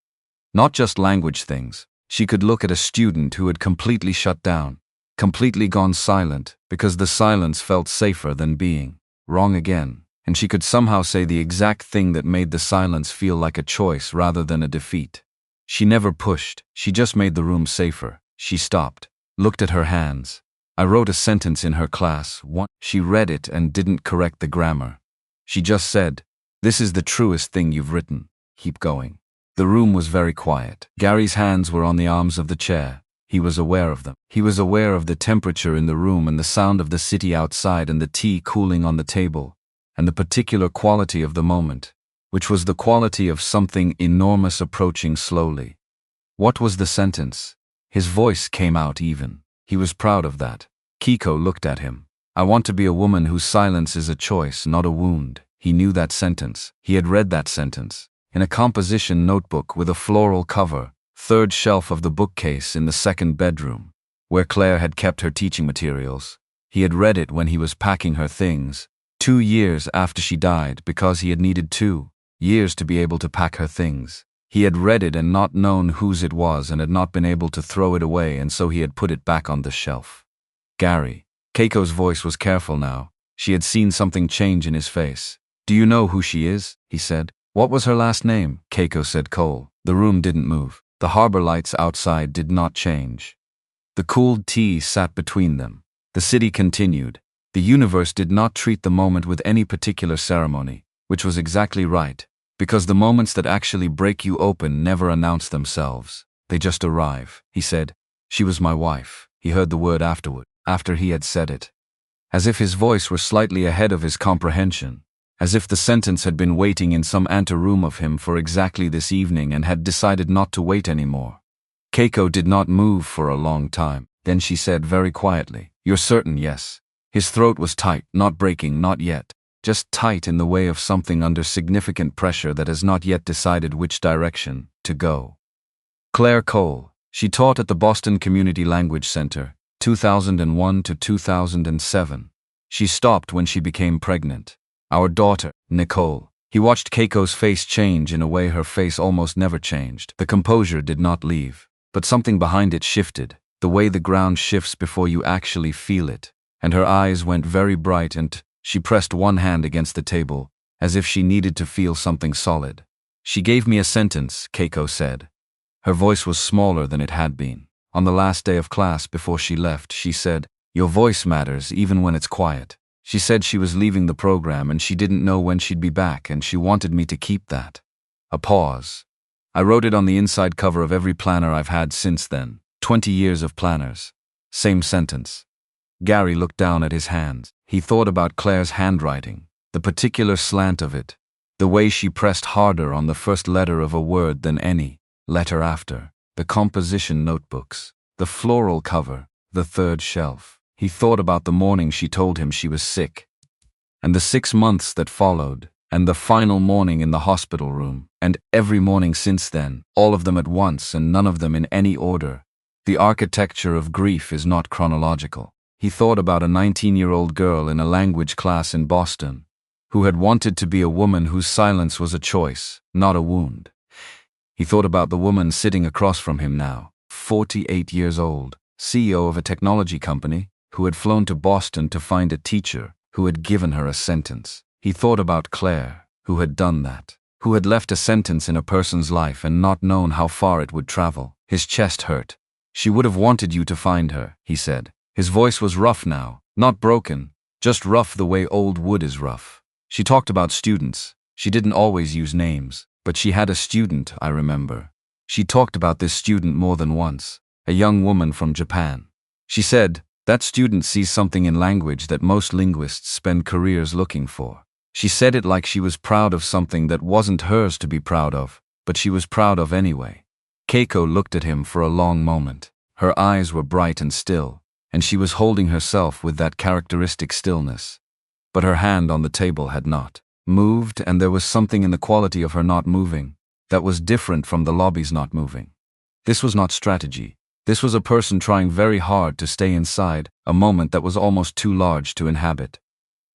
Not just language things. She could look at a student who had completely shut down, completely gone silent, because the silence felt safer than being wrong again, and she could somehow say the exact thing that made the silence feel like a choice rather than a defeat. She never pushed, she just made the room safer. She stopped, looked at her hands. I wrote a sentence in her class once. She read it and didn't correct the grammar. She just said, "This is the truest thing you've written. Keep going." The room was very quiet. Gary's hands were on the arms of the chair. He was aware of them. He was aware of the temperature in the room and the sound of the city outside and the tea cooling on the table, and the particular quality of the moment, which was the quality of something enormous approaching slowly. What was the sentence? His voice came out even. He was proud of that. Keiko looked at him. I want to be a woman whose silence is a choice, not a wound. He knew that sentence. He had read that sentence. In a composition notebook with a floral cover, 3rd shelf of the bookcase in the 2nd bedroom, where Claire had kept her teaching materials. He had read it when he was packing her things, 2 years after she died, because he had needed 2 years to be able to pack her things. He had read it and not known whose it was and had not been able to throw it away, and so he had put it back on the shelf. Gary. Keiko's voice was careful now. She had seen something change in his face. Do you know who she is? He said. What was her last name? Keiko said Cole. The room didn't move. The harbor lights outside did not change. The cooled tea sat between them. The city continued. The universe did not treat the moment with any particular ceremony, which was exactly right, because the moments that actually break you open never announce themselves. They just arrive. He said, she was my wife. He heard the word afterward, after he had said it. As if his voice were slightly ahead of his comprehension. As if the sentence had been waiting in some anteroom of him for exactly this evening and had decided not to wait anymore. Keiko did not move for a long time. Then she said very quietly, you're certain, yes? His throat was tight, not breaking, not yet. Just tight in the way of something under significant pressure that has not yet decided which direction to go. Claire Cole. She taught at the Boston Community Language Center, 2001 to 2007. She stopped when she became pregnant. Our daughter, Nicole. He watched Keiko's face change in a way her face almost never changed. The composure did not leave, but something behind it shifted, the way the ground shifts before you actually feel it. And her eyes went very bright and she pressed one hand against the table, as if she needed to feel something solid. She gave me a sentence, Keiko said. Her voice was smaller than it had been. On the last day of class before she left, she said, your voice matters even when it's quiet. She said she was leaving the program and she didn't know when she'd be back, and she wanted me to keep that. A pause. I wrote it on the inside cover of every planner I've had since then. 20 years of planners. Same sentence. Gary looked down at his hands. He thought about Claire's handwriting, the particular slant of it, the way she pressed harder on the first letter of a word than any letter after, the composition notebooks, the floral cover, the third shelf. He thought about the morning she told him she was sick, and the 6 months that followed, and the final morning in the hospital room, and every morning since then, all of them at once and none of them in any order. The architecture of grief is not chronological. He thought about a 19-year-old girl in a language class in Boston, who had wanted to be a woman whose silence was a choice, not a wound. He thought about the woman sitting across from him now, 48 years old, CEO of a technology company, who had flown to Boston to find a teacher who had given her a sentence. He thought about Claire, who had done that, who had left a sentence in a person's life and not known how far it would travel. His chest hurt. She would have wanted you to find her, he said. His voice was rough now, not broken, just rough the way old wood is rough. She talked about students. She didn't always use names, but she had a student, I remember. She talked about this student more than once, a young woman from Japan. She said, that student sees something in language that most linguists spend careers looking for. She said it like she was proud of something that wasn't hers to be proud of, but she was proud of anyway. Keiko looked at him for a long moment. Her eyes were bright and still, and she was holding herself with that characteristic stillness. But her hand on the table had not moved, and there was something in the quality of her not moving that was different from the lobby's not moving. This was not strategy. This was a person trying very hard to stay inside a moment that was almost too large to inhabit.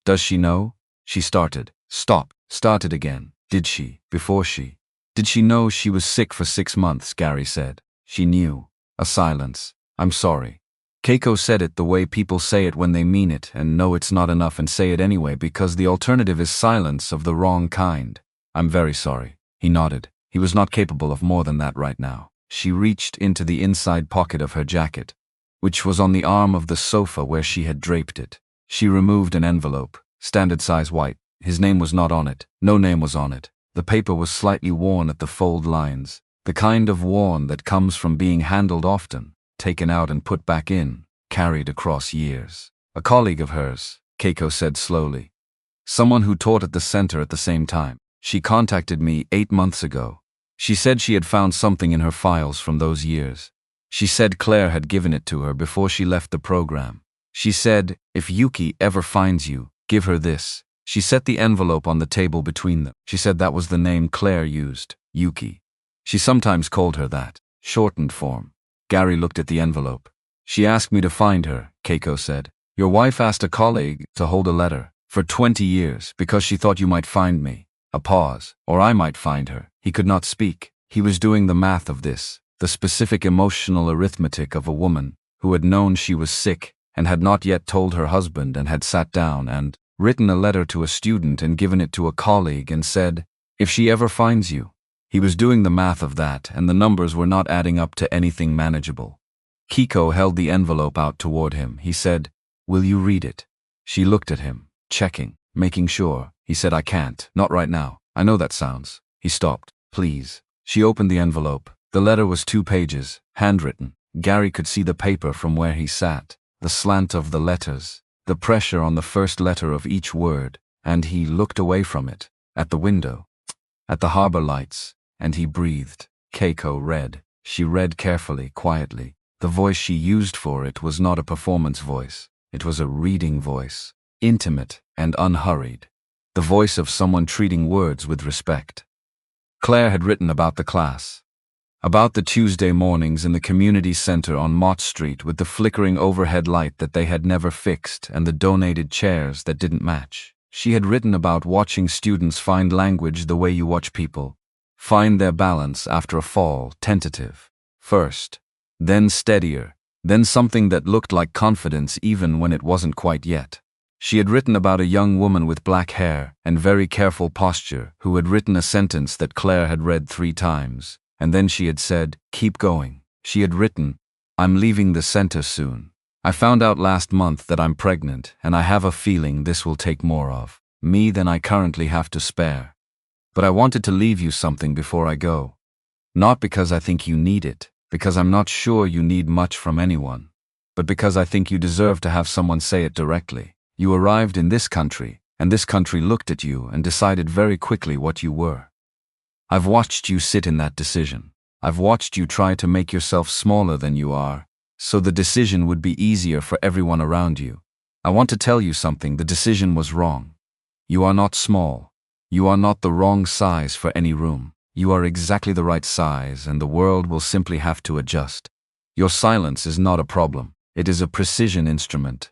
Does she know? She started. Stop. Started again. Did she? Before she? Did she know she was sick for 6 months? Gary said. She knew. A silence. I'm sorry. Keiko said it the way people say it when they mean it and know it's not enough and say it anyway because the alternative is silence of the wrong kind. I'm very sorry. He nodded. He was not capable of more than that right now. She reached into the inside pocket of her jacket, which was on the arm of the sofa where she had draped it. She removed an envelope, standard size white. His name was not on it. No name was on it. The paper was slightly worn at the fold lines, the kind of worn that comes from being handled often, taken out and put back in, carried across years. A colleague of hers, Keiko said slowly. Someone who taught at the center at the same time. She contacted me 8 months ago. She said she had found something in her files from those years. She said Claire had given it to her before she left the program. She said, if Yuki ever finds you, give her this. She set the envelope on the table between them. She said that was the name Claire used, Yuki. She sometimes called her that, shortened form. Gary looked at the envelope. She asked me to find her, Keiko said. Your wife asked a colleague to hold a letter for 20 years because she thought you might find me. A pause, or I might find her. He could not speak. He was doing the math of this, the specific emotional arithmetic of a woman who had known she was sick and had not yet told her husband and had sat down and written a letter to a student and given it to a colleague and said, "If she ever finds you." He was doing the math of that, and the numbers were not adding up to anything manageable. Keiko held the envelope out toward him. He said, "Will you read it?" She looked at him, checking, making sure. He said, "I can't, not right now. I know that sounds." He stopped. "Please." She opened the envelope. The letter was 2 pages, handwritten. Gary could see the paper from where he sat, the slant of the letters, the pressure on the first letter of each word, and he looked away from it, at the window, at the harbor lights, and he breathed. Keiko read. She read carefully, quietly. The voice she used for it was not a performance voice. It was a reading voice, intimate and unhurried. The voice of someone treating words with respect. Claire had written about the class. About the Tuesday mornings in the community center on Mott Street with the flickering overhead light that they had never fixed and the donated chairs that didn't match. She had written about watching students find language the way you watch people. Find their balance after a fall, tentative. First, then steadier, then something that looked like confidence even when it wasn't quite yet. She had written about a young woman with black hair and very careful posture who had written a sentence that Claire had read 3 times, and then she had said, "Keep going." She had written, "I'm leaving the center soon. I found out last month that I'm pregnant, and I have a feeling this will take more of me than I currently have to spare. But I wanted to leave you something before I go. Not because I think you need it, because I'm not sure you need much from anyone, but because I think you deserve to have someone say it directly. You arrived in this country, and this country looked at you and decided very quickly what you were. I've watched you sit in that decision. I've watched you try to make yourself smaller than you are, so the decision would be easier for everyone around you. I want to tell you something, the decision was wrong. You are not small. You are not the wrong size for any room. You are exactly the right size, and the world will simply have to adjust. Your silence is not a problem. It is a precision instrument.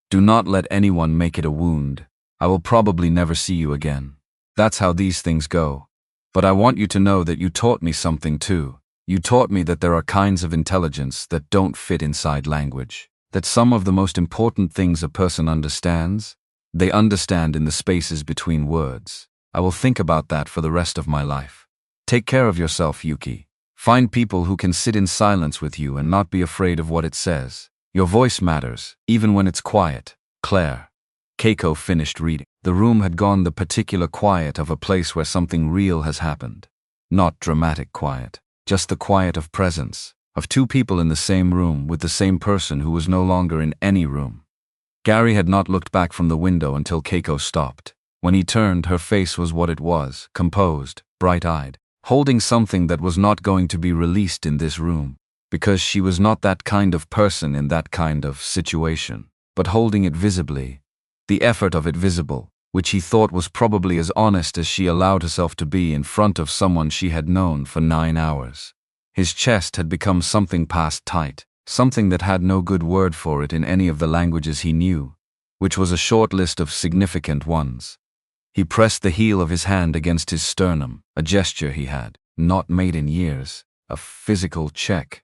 Do not let anyone make it a wound. I will probably never see you again. That's how these things go. But I want you to know that you taught me something too. You taught me that there are kinds of intelligence that don't fit inside language. That some of the most important things a person understands, they understand in the spaces between words. I will think about that for the rest of my life. Take care of yourself, Yuki. Find people who can sit in silence with you and not be afraid of what it says. Your voice matters, even when it's quiet. Claire. Keiko finished reading. The room had gone the particular quiet of a place where something real has happened. Not dramatic quiet, just the quiet of presence, of 2 people in the same room with the same person who was no longer in any room. Gary had not looked back from the window until Keiko stopped. When he turned, her face was what it was, composed, bright-eyed, holding something that was not going to be released in this room, because she was not that kind of person in that kind of situation, but holding it visibly, the effort of it visible, which he thought was probably as honest as she allowed herself to be in front of someone she had known for 9 hours. His chest had become something past tight, something that had no good word for it in any of the languages he knew, which was a short list of significant ones. He pressed the heel of his hand against his sternum, a gesture he had not made in years, a physical check.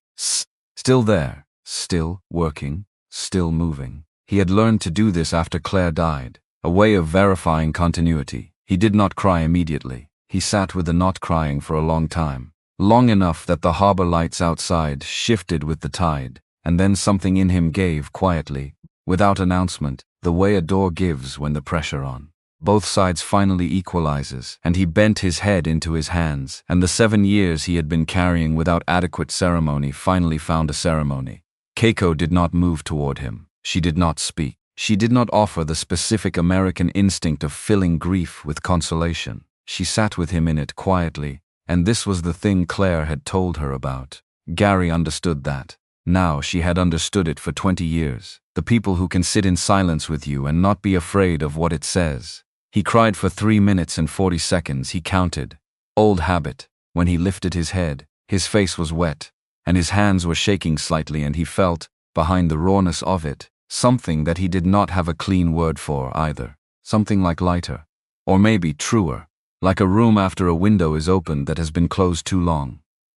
Still there, still working, still moving. He had learned to do this after Claire died, a way of verifying continuity. He did not cry immediately. He sat with the not crying for a long time, long enough that the harbor lights outside shifted with the tide, and then something in him gave quietly, without announcement, the way a door gives when the pressure on both sides finally equalizes, and he bent his head into his hands, and the 7 years he had been carrying without adequate ceremony finally found a ceremony. Keiko did not move toward him. She did not speak. She did not offer the specific American instinct of filling grief with consolation. She sat with him in it quietly, and this was the thing Claire had told her about. Gary understood that. Now she had understood it for 20 years. The people who can sit in silence with you and not be afraid of what it says. He cried for 3 minutes and 40 seconds, he counted. Old habit. When he lifted his head, his face was wet, and his hands were shaking slightly, and he felt, behind the rawness of it, Something that he did not have a clean word for either. Something like lighter. Or maybe truer. Like a room after a window is opened that has been closed too long.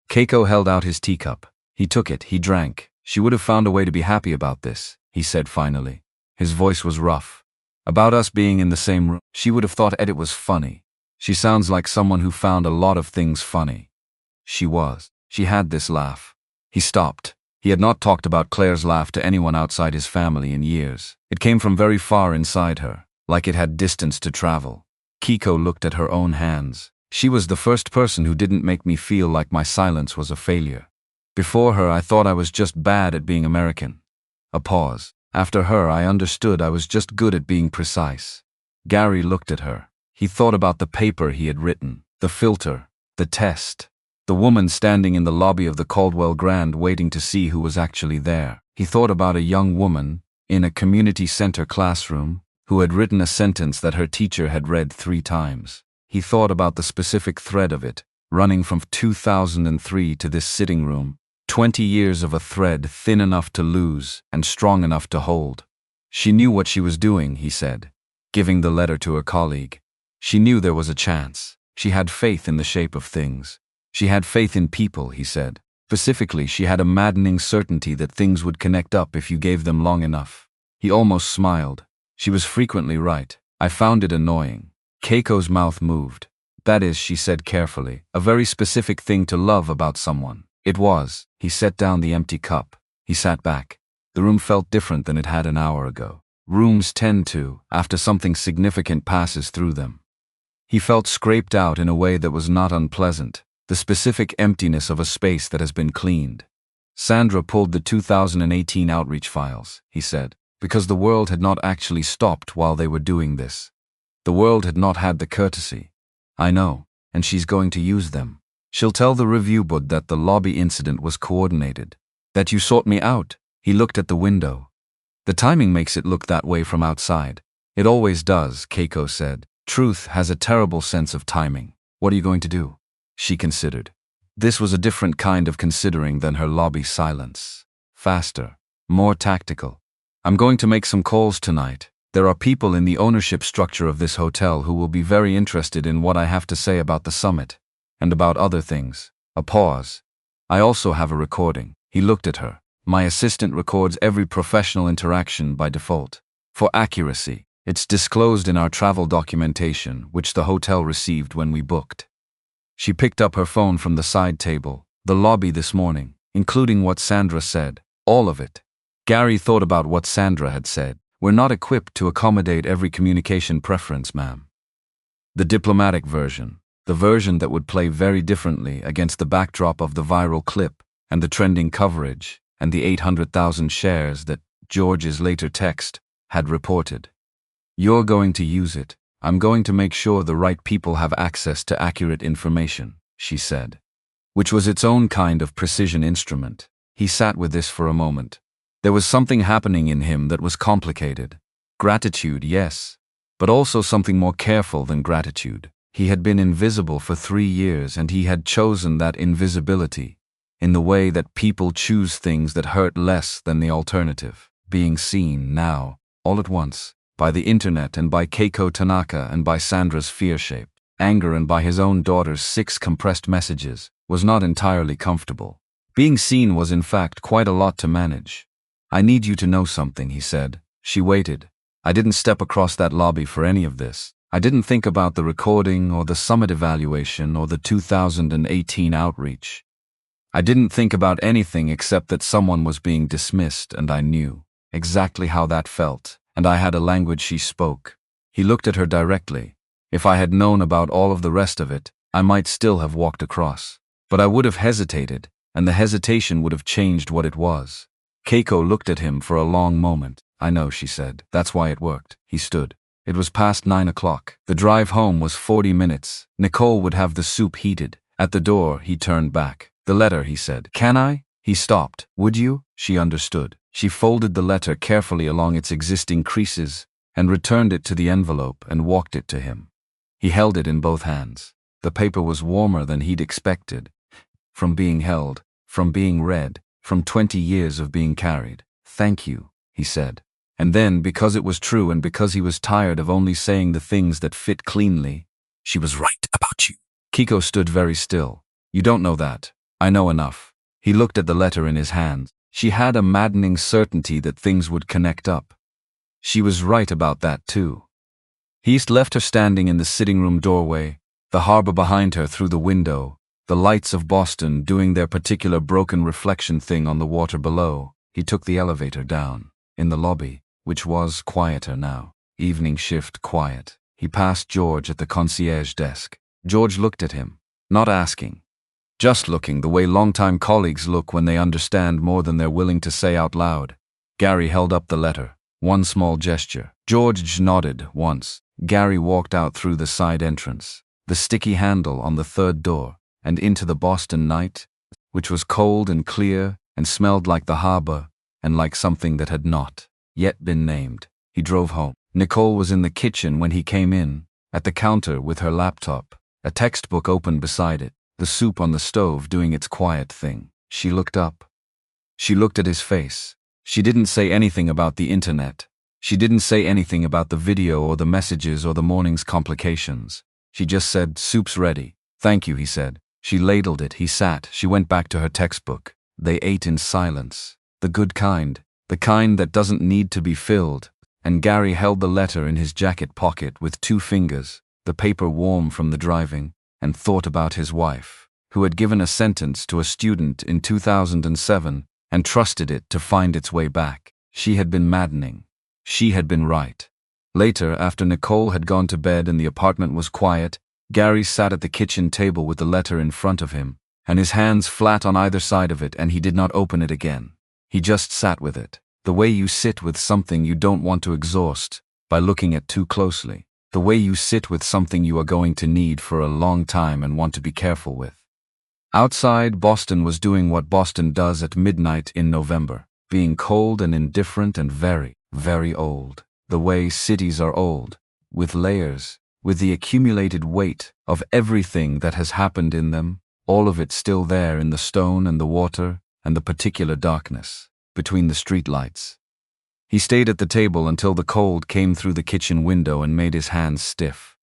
Keiko held out his teacup. He took it, he drank. She would have found a way to be happy about this, he said finally. His voice was rough. About us being in the same room, she would have thought it was funny. She sounds like someone who found a lot of things funny. She was. She had this laugh. He stopped. He had not talked about Claire's laugh to anyone outside his family in years. It came from very far inside her, like it had distance to travel. Keiko looked at her own hands. She was the first person who didn't make me feel like my silence was a failure. Before her, I thought I was just bad at being American. A pause. After her, I understood I was just good at being precise. Gary looked at her. He thought about the paper he had written, the filter, the test, the woman standing in the lobby of the Caldwell Grand waiting to see who was actually there. He thought about a young woman, in a community center classroom, who had written a sentence that her teacher had read 3 times. He thought about the specific thread of it, running from 2003 to this sitting room, 20 years of a thread thin enough to lose and strong enough to hold. She knew what she was doing, he said, giving the letter to her colleague. She knew there was a chance. She had faith in the shape of things. She had faith in people, he said. Specifically, she had a maddening certainty that things would connect up if you gave them long enough. He almost smiled. She was frequently right. I found it annoying. Keiko's mouth moved. That is, she said carefully, a very specific thing to love about someone. It was. He set down the empty cup. He sat back. The room felt different than it had an hour ago. Rooms tend to, after something significant passes through them. He felt scraped out in a way that was not unpleasant, the specific emptiness of a space that has been cleaned. Sandra pulled the 2018 outreach files, he said, because the world had not actually stopped while they were doing this. The world had not had the courtesy. I know, and she's going to use them. She'll tell the review board that the lobby incident was coordinated. That you sought me out. He looked at the window. The timing makes it look that way from outside. It always does, Keiko said. Truth has a terrible sense of timing. What are you going to do? She considered. This was a different kind of considering than her lobby silence. Faster. More tactical. I'm going to make some calls tonight. There are people in the ownership structure of this hotel who will be very interested in what I have to say about the summit. And about other things. A pause. I also have a recording. He looked at her. My assistant records every professional interaction by default. For accuracy, it's disclosed in our travel documentation, which the hotel received when we booked. She picked up her phone from the side table. The lobby this morning, including what Sandra said. All of it. Gary thought about what Sandra had said. We're not equipped to accommodate every communication preference, ma'am. The diplomatic version. The version that would play very differently against the backdrop of the viral clip and the trending coverage and the 800,000 shares that George's later text had reported. You're going to use it. I'm going to make sure the right people have access to accurate information, she said. Which was its own kind of precision instrument. He sat with this for a moment. There was something happening in him that was complicated. Gratitude, yes, but also something more careful than gratitude. He had been invisible for 3 years and he had chosen that invisibility in the way that people choose things that hurt less than the alternative. Being seen now, all at once, by the internet and by Keiko Tanaka and by Sandra's fear-shaped anger and by his own daughter's 6 compressed messages, was not entirely comfortable. Being seen was in fact quite a lot to manage. I need you to know something, he said. She waited. I didn't step across that lobby for any of this. I didn't think about the recording or the summit evaluation or the 2018 outreach. I didn't think about anything except that someone was being dismissed and I knew exactly how that felt, and I had a language she spoke. He looked at her directly. If I had known about all of the rest of it, I might still have walked across. But I would have hesitated, and the hesitation would have changed what it was. Keiko looked at him for a long moment. I know, she said. That's why it worked. He stood. It was past 9 o'clock. The drive home was 40 minutes. Nicole would have the soup heated. At the door, he turned back. The letter, he said. Can I? He stopped. Would you? She understood. She folded the letter carefully along its existing creases and returned it to the envelope and walked it to him. He held it in both hands. The paper was warmer than he'd expected. From being held, from being read, from 20 years of being carried. Thank you, he said. And then, because it was true and because he was tired of only saying the things that fit cleanly, she was right about you. Kiko stood very still. You don't know that. I know enough. He looked at the letter in his hand. She had a maddening certainty that things would connect up. She was right about that too. He left her standing in the sitting room doorway, the harbor behind her through the window, the lights of Boston doing their particular broken reflection thing on the water below. He took the elevator down. In the lobby, which was quieter now, evening shift quiet, he passed George at the concierge desk. George looked at him, not asking, just looking the way longtime colleagues look when they understand more than they're willing to say out loud. Gary held up the letter, one small gesture. George nodded once. Gary walked out through the side entrance, the sticky handle on the third door, and into the Boston night, which was cold and clear and smelled like the harbor and like something that had not yet been named. He drove home. Nicole was in the kitchen when he came in, at the counter with her laptop, a textbook open beside it, the soup on the stove doing its quiet thing. She looked up. She looked at his face. She didn't say anything about the internet. She didn't say anything about the video or the messages or the morning's complications. She just said, "Soup's ready." "Thank you," he said. She ladled it. He sat. She went back to her textbook. They ate in silence. The good kind. The kind that doesn't need to be filled. And Gary held the letter in his jacket pocket with 2 fingers, the paper warm from the driving, and thought about his wife, who had given a sentence to a student in 2007 and trusted it to find its way back. She had been maddening. She had been right. Later, after Nicole had gone to bed and the apartment was quiet, Gary sat at the kitchen table with the letter in front of him, and his hands flat on either side of it, and he did not open it again. He just sat with it, the way you sit with something you don't want to exhaust by looking at too closely, the way you sit with something you are going to need for a long time and want to be careful with. Outside, Boston was doing what Boston does at midnight in November, being cold and indifferent and very, very old, the way cities are old, with layers, with the accumulated weight of everything that has happened in them, all of it still there in the stone and the water and the particular darkness between the streetlights. He stayed at the table until the cold came through the kitchen window and made his hands stiff.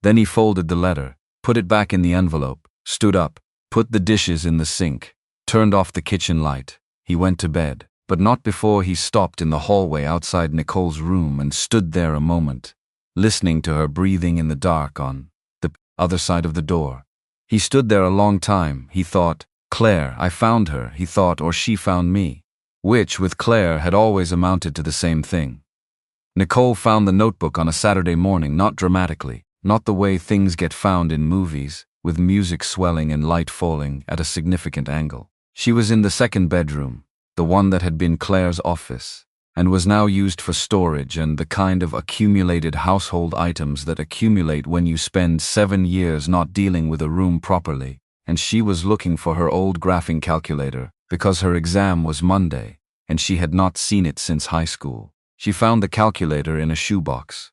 Then he folded the letter, put it back in the envelope, stood up, put the dishes in the sink, turned off the kitchen light. He went to bed, but not before he stopped in the hallway outside Nicole's room and stood there a moment, listening to her breathing in the dark on the other side of the door. He stood there a long time. He thought, Claire, I found her, he thought, or she found me, which, with Claire, had always amounted to the same thing. Nicole found the notebook on a Saturday morning, not dramatically, not the way things get found in movies, with music swelling and light falling at a significant angle. She was in the second bedroom, the one that had been Claire's office, and was now used for storage and the kind of accumulated household items that accumulate when you spend 7 years not dealing with a room properly. And she was looking for her old graphing calculator, because her exam was Monday, and she had not seen it since high school. She found the calculator in a shoebox.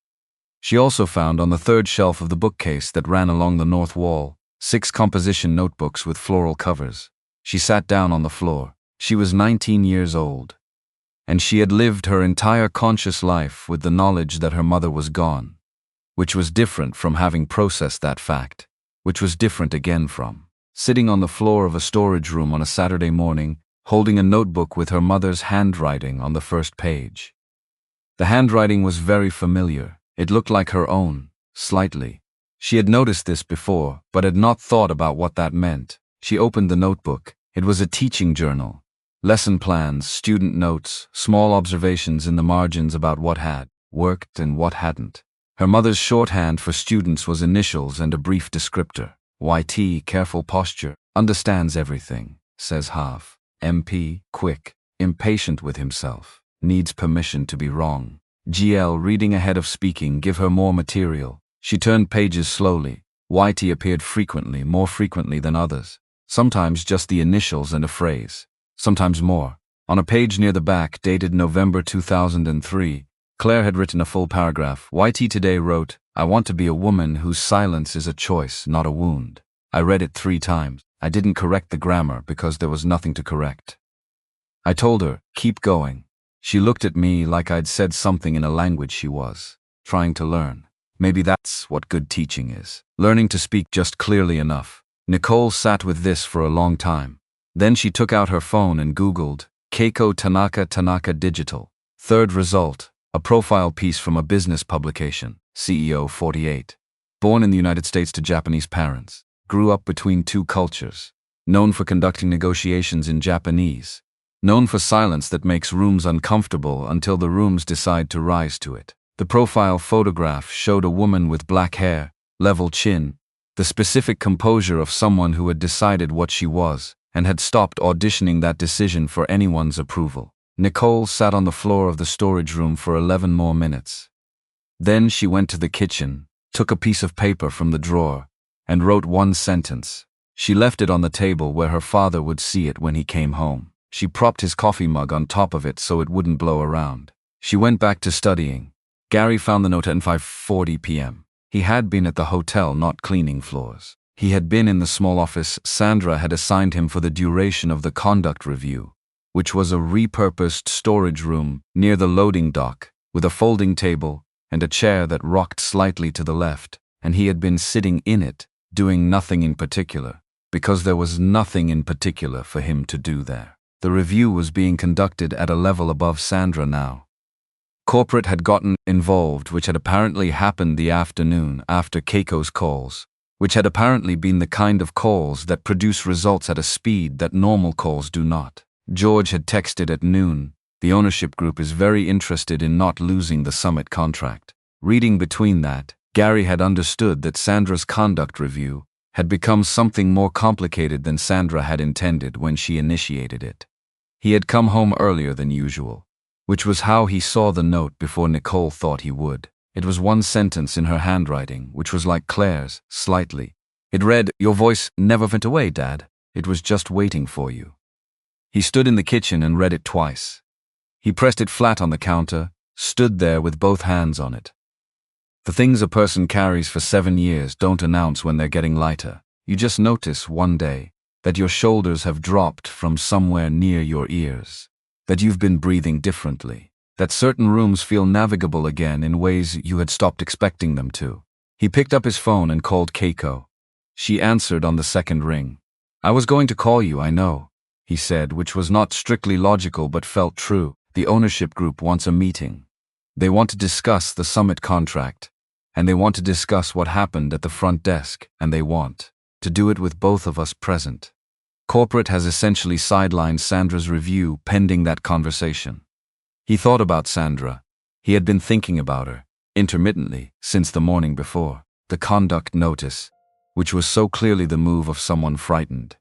She also found on the third shelf of the bookcase that ran along the north wall 6 composition notebooks with floral covers. She sat down on the floor. She was 19 years old, and she had lived her entire conscious life with the knowledge that her mother was gone, which was different from having processed that fact, which was different again from sitting on the floor of a storage room on a Saturday morning, holding a notebook with her mother's handwriting on the first page. The handwriting was very familiar. It looked like her own, slightly. She had noticed this before, but had not thought about what that meant. She opened the notebook. It was a teaching journal. Lesson plans, student notes, small observations in the margins about what had worked and what hadn't. Her mother's shorthand for students was initials and a brief descriptor. YT, careful posture, understands everything, says half. MP, quick, impatient with himself, needs permission to be wrong. GL, reading ahead of speaking, give her more material. She turned pages slowly. YT appeared frequently, more frequently than others. Sometimes just the initials and a phrase. Sometimes more. On a page near the back, dated November 2003, Claire had written a full paragraph. YT today wrote, "I want to be a woman whose silence is a choice, not a wound." I read it 3 times. I didn't correct the grammar because there was nothing to correct. I told her, keep going. She looked at me like I'd said something in a language she was trying to learn. Maybe that's what good teaching is. Learning to speak just clearly enough. Nicole sat with this for a long time. Then she took out her phone and Googled Keiko Tanaka Digital. Third result, a profile piece from a business publication, CEO 48. Born in the United States to Japanese parents, grew up between two cultures, known for conducting negotiations in Japanese, known for silence that makes rooms uncomfortable until the rooms decide to rise to it. The profile photograph showed a woman with black hair, level chin, the specific composure of someone who had decided what she was and had stopped auditioning that decision for anyone's approval. Nicole sat on the floor of the storage room for 11 more minutes. Then she went to the kitchen, took a piece of paper from the drawer, and wrote one sentence. She left it on the table where her father would see it when he came home. She propped his coffee mug on top of it so it wouldn't blow around. She went back to studying. Gary found the note at 5:40 p.m. He had been at the hotel not cleaning floors. He had been in the small office Sandra had assigned him for the duration of the conduct review, which was a repurposed storage room near the loading dock, with a folding table and a chair that rocked slightly to the left, and he had been sitting in it, doing nothing in particular, because there was nothing in particular for him to do there. The review was being conducted at a level above Sandra now. Corporate had gotten involved, which had apparently happened the afternoon after Keiko's calls, which had apparently been the kind of calls that produce results at a speed that normal calls do not. George had texted at noon, "The ownership group is very interested in not losing the summit contract." Reading between that, Gary had understood that Sandra's conduct review had become something more complicated than Sandra had intended when she initiated it. He had come home earlier than usual, which was how he saw the note before Nicole thought he would. It was one sentence in her handwriting, which was like Claire's, slightly. It read, "Your voice never went away, Dad. It was just waiting for you." He stood in the kitchen and read it twice. He pressed it flat on the counter, stood there with both hands on it. The things a person carries for 7 years don't announce when they're getting lighter. You just notice one day that your shoulders have dropped from somewhere near your ears, that you've been breathing differently, that certain rooms feel navigable again in ways you had stopped expecting them to. He picked up his phone and called Keiko. She answered on the second ring. "I was going to call you, I know," he said, which was not strictly logical but felt true. "The ownership group wants a meeting. They want to discuss the summit contract, and they want to discuss what happened at the front desk, and they want to do it with both of us present. Corporate has essentially sidelined Sandra's review pending that conversation." He thought about Sandra. He had been thinking about her, intermittently, since the morning before. The conduct notice, which was so clearly the move of someone frightened.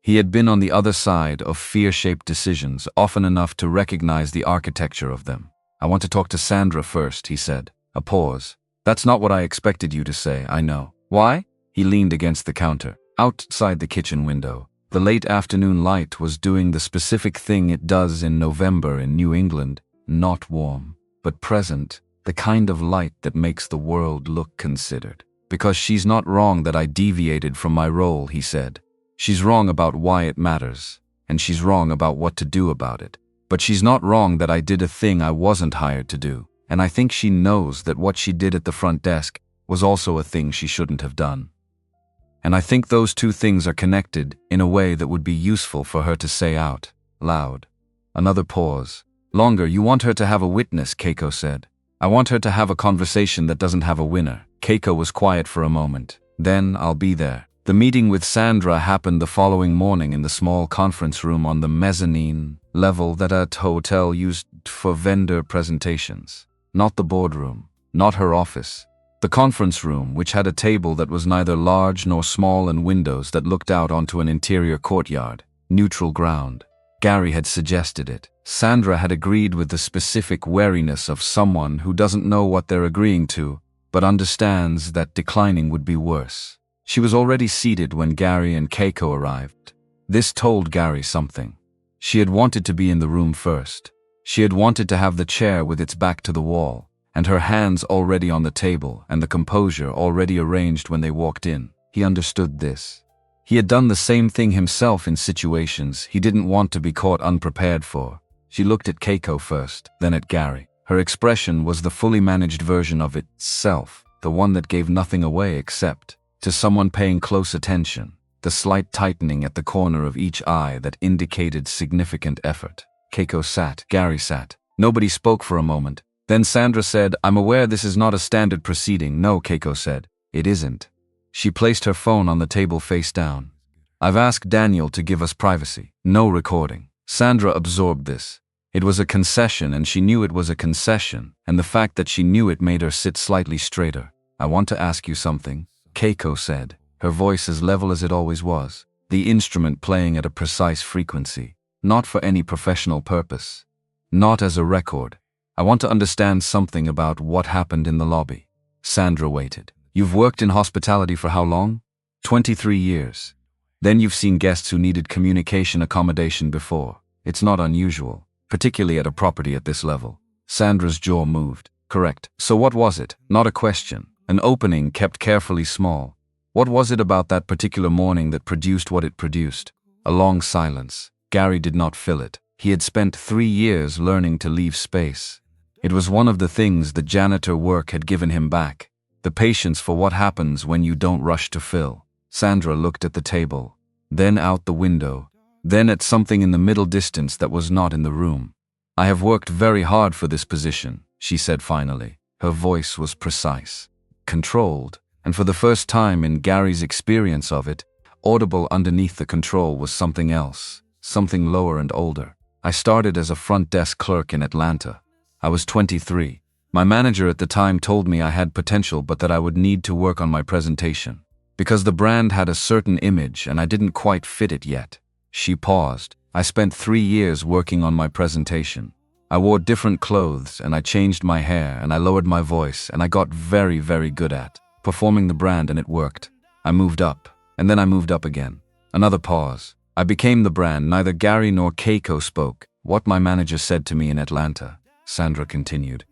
He had been on the other side of fear-shaped decisions often enough to recognize the architecture of them. "I want to talk to Sandra first," he said. A pause. "That's not what I expected you to say, I know." "Why?" He leaned against the counter. Outside the kitchen window, the late afternoon light was doing the specific thing it does in November in New England, not warm, but present, the kind of light that makes the world look considered. "Because she's not wrong that I deviated from my role," he said. "She's wrong about why it matters, and she's wrong about what to do about it. But she's not wrong that I did a thing I wasn't hired to do, and I think she knows that what she did at the front desk was also a thing she shouldn't have done. And I think those two things are connected in a way that would be useful for her to say out loud." Another pause. "Longer, you want her to have a witness," Keiko said. "I want her to have a conversation that doesn't have a winner." Keiko was quiet for a moment. "Then I'll be there." The meeting with Sandra happened the following morning in the small conference room on the mezzanine level that a hotel used for vendor presentations. Not the boardroom, not her office. The conference room, which had a table that was neither large nor small and windows that looked out onto an interior courtyard, neutral ground. Gary had suggested it. Sandra had agreed with the specific wariness of someone who doesn't know what they're agreeing to, but understands that declining would be worse. She was already seated when Gary and Keiko arrived. This told Gary something. She had wanted to be in the room first. She had wanted to have the chair with its back to the wall, and her hands already on the table and the composure already arranged when they walked in. He understood this. He had done the same thing himself in situations he didn't want to be caught unprepared for. She looked at Keiko first, then at Gary. Her expression was the fully managed version of itself, the one that gave nothing away except to someone paying close attention, the slight tightening at the corner of each eye that indicated significant effort. Keiko sat, Gary sat. Nobody spoke for a moment. Then Sandra said, "I'm aware this is not a standard proceeding." "No," Keiko said. "It isn't." She placed her phone on the table face down. "I've asked Daniel to give us privacy. No recording." Sandra absorbed this. It was a concession, and she knew it was a concession, and the fact that she knew it made her sit slightly straighter. "I want to ask you something," Keiko said, her voice as level as it always was, the instrument playing at a precise frequency, not for any professional purpose, not as a record. "I want to understand something about what happened in the lobby." Sandra waited. "You've worked in hospitality for how long?" 23 years. "Then you've seen guests who needed communication accommodation before. It's not unusual, particularly at a property at this level." Sandra's jaw moved. "Correct. So what was it?" Not a question. An opening kept carefully small. What was it about that particular morning that produced what it produced? A long silence. Gary did not fill it. He had spent 3 years learning to leave space. It was one of the things the janitor work had given him back. The patience for what happens when you don't rush to fill. Sandra looked at the table, then out the window, then at something in the middle distance that was not in the room. "I have worked very hard for this position," she said finally. Her voice was precise, controlled, and for the first time in Gary's experience of it, audible underneath the control was something else, something lower and older. "I started as a front desk clerk in Atlanta. I was 23. My manager at the time told me I had potential but that I would need to work on my presentation, because the brand had a certain image and I didn't quite fit it yet." She paused. "I spent 3 years working on my presentation. I wore different clothes and I changed my hair and I lowered my voice and I got very, very good at performing the brand, and it worked. I moved up, and then I moved up again." Another pause. "I became the brand." Neither Gary nor Keiko spoke. "What my manager said to me in Atlanta," Sandra continued,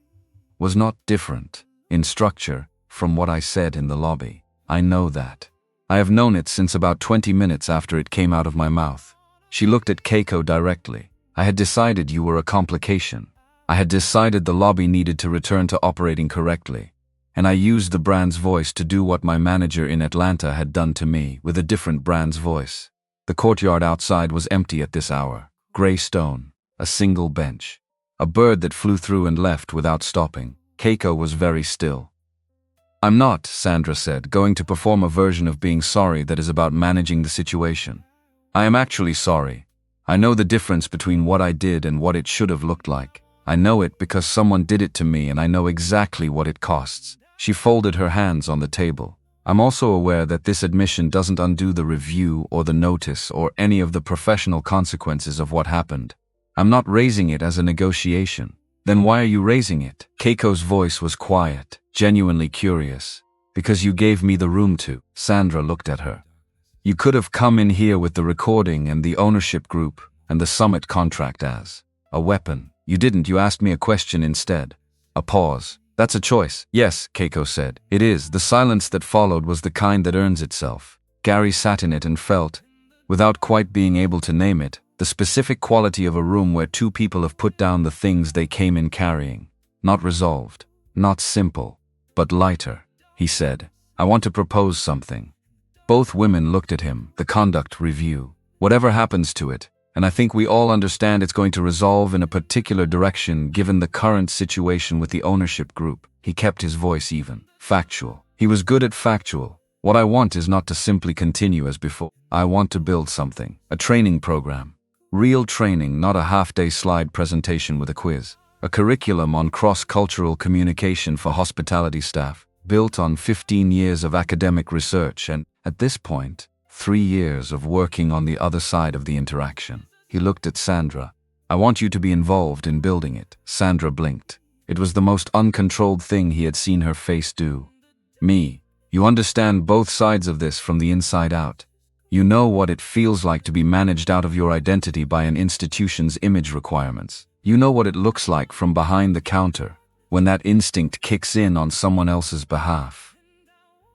"was not different in structure from what I said in the lobby. I know that. I have known it since about 20 minutes after it came out of my mouth." She looked at Keiko directly. "I had decided you were a complication. I had decided the lobby needed to return to operating correctly. And I used the brand's voice to do what my manager in Atlanta had done to me with a different brand's voice." The courtyard outside was empty at this hour. Gray stone, a single bench, a bird that flew through and left without stopping. Keiko was very still. "I'm not," Sandra said, "going to perform a version of being sorry that is about managing the situation. I am actually sorry. I know the difference between what I did and what it should have looked like. I know it because someone did it to me and I know exactly what it costs." She folded her hands on the table. "I'm also aware that this admission doesn't undo the review or the notice or any of the professional consequences of what happened. I'm not raising it as a negotiation." "Then why are you raising it?" Keiko's voice was quiet, genuinely curious. "Because you gave me the room to." Sandra looked at her. "You could have come in here with the recording and the ownership group and the summit contract as a weapon. You didn't. You asked me a question instead." A pause. "That's a choice." "Yes," Keiko said. "It is." The silence that followed was the kind that earns itself. Gary sat in it and felt, without quite being able to name it, the specific quality of a room where two people have put down the things they came in carrying. Not resolved, not simple, but lighter. He said, "I want to propose something." Both women looked at him. "The conduct review. Whatever happens to it, and I think we all understand it's going to resolve in a particular direction given the current situation with the ownership group." He kept his voice even. "Factual." He was good at factual. "What I want is not to simply continue as before. I want to build something. A training program. Real training, not a half-day slide presentation with a quiz. A curriculum on cross-cultural communication for hospitality staff, built on 15 years of academic research and, at this point, 3 years of working on the other side of the interaction." He looked at Sandra. "I want you to be involved in building it." Sandra blinked. It was the most uncontrolled thing he had seen her face do. "Me. You understand both sides of this from the inside out. You know what it feels like to be managed out of your identity by an institution's image requirements. You know what it looks like from behind the counter, when that instinct kicks in on someone else's behalf.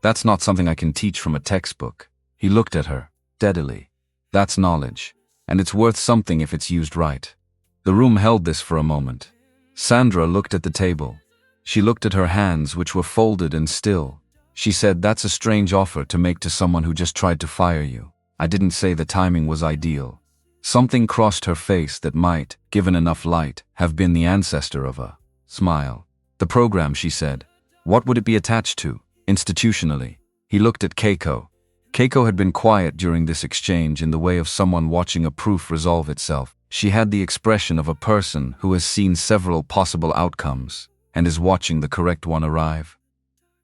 That's not something I can teach from a textbook." He looked at her, steadily. "That's knowledge, and it's worth something if it's used right." The room held this for a moment. Sandra looked at the table. She looked at her hands, which were folded and still. She said, "That's a strange offer to make to someone who just tried to fire you." I didn't say the timing was ideal. Something crossed her face that might, given enough light, have been the ancestor of a smile. "The program," she said. "What would it be attached to, institutionally?" He looked at Keiko. Keiko had been quiet during this exchange in the way of someone watching a proof resolve itself. She had the expression of a person who has seen several possible outcomes and is watching the correct one arrive.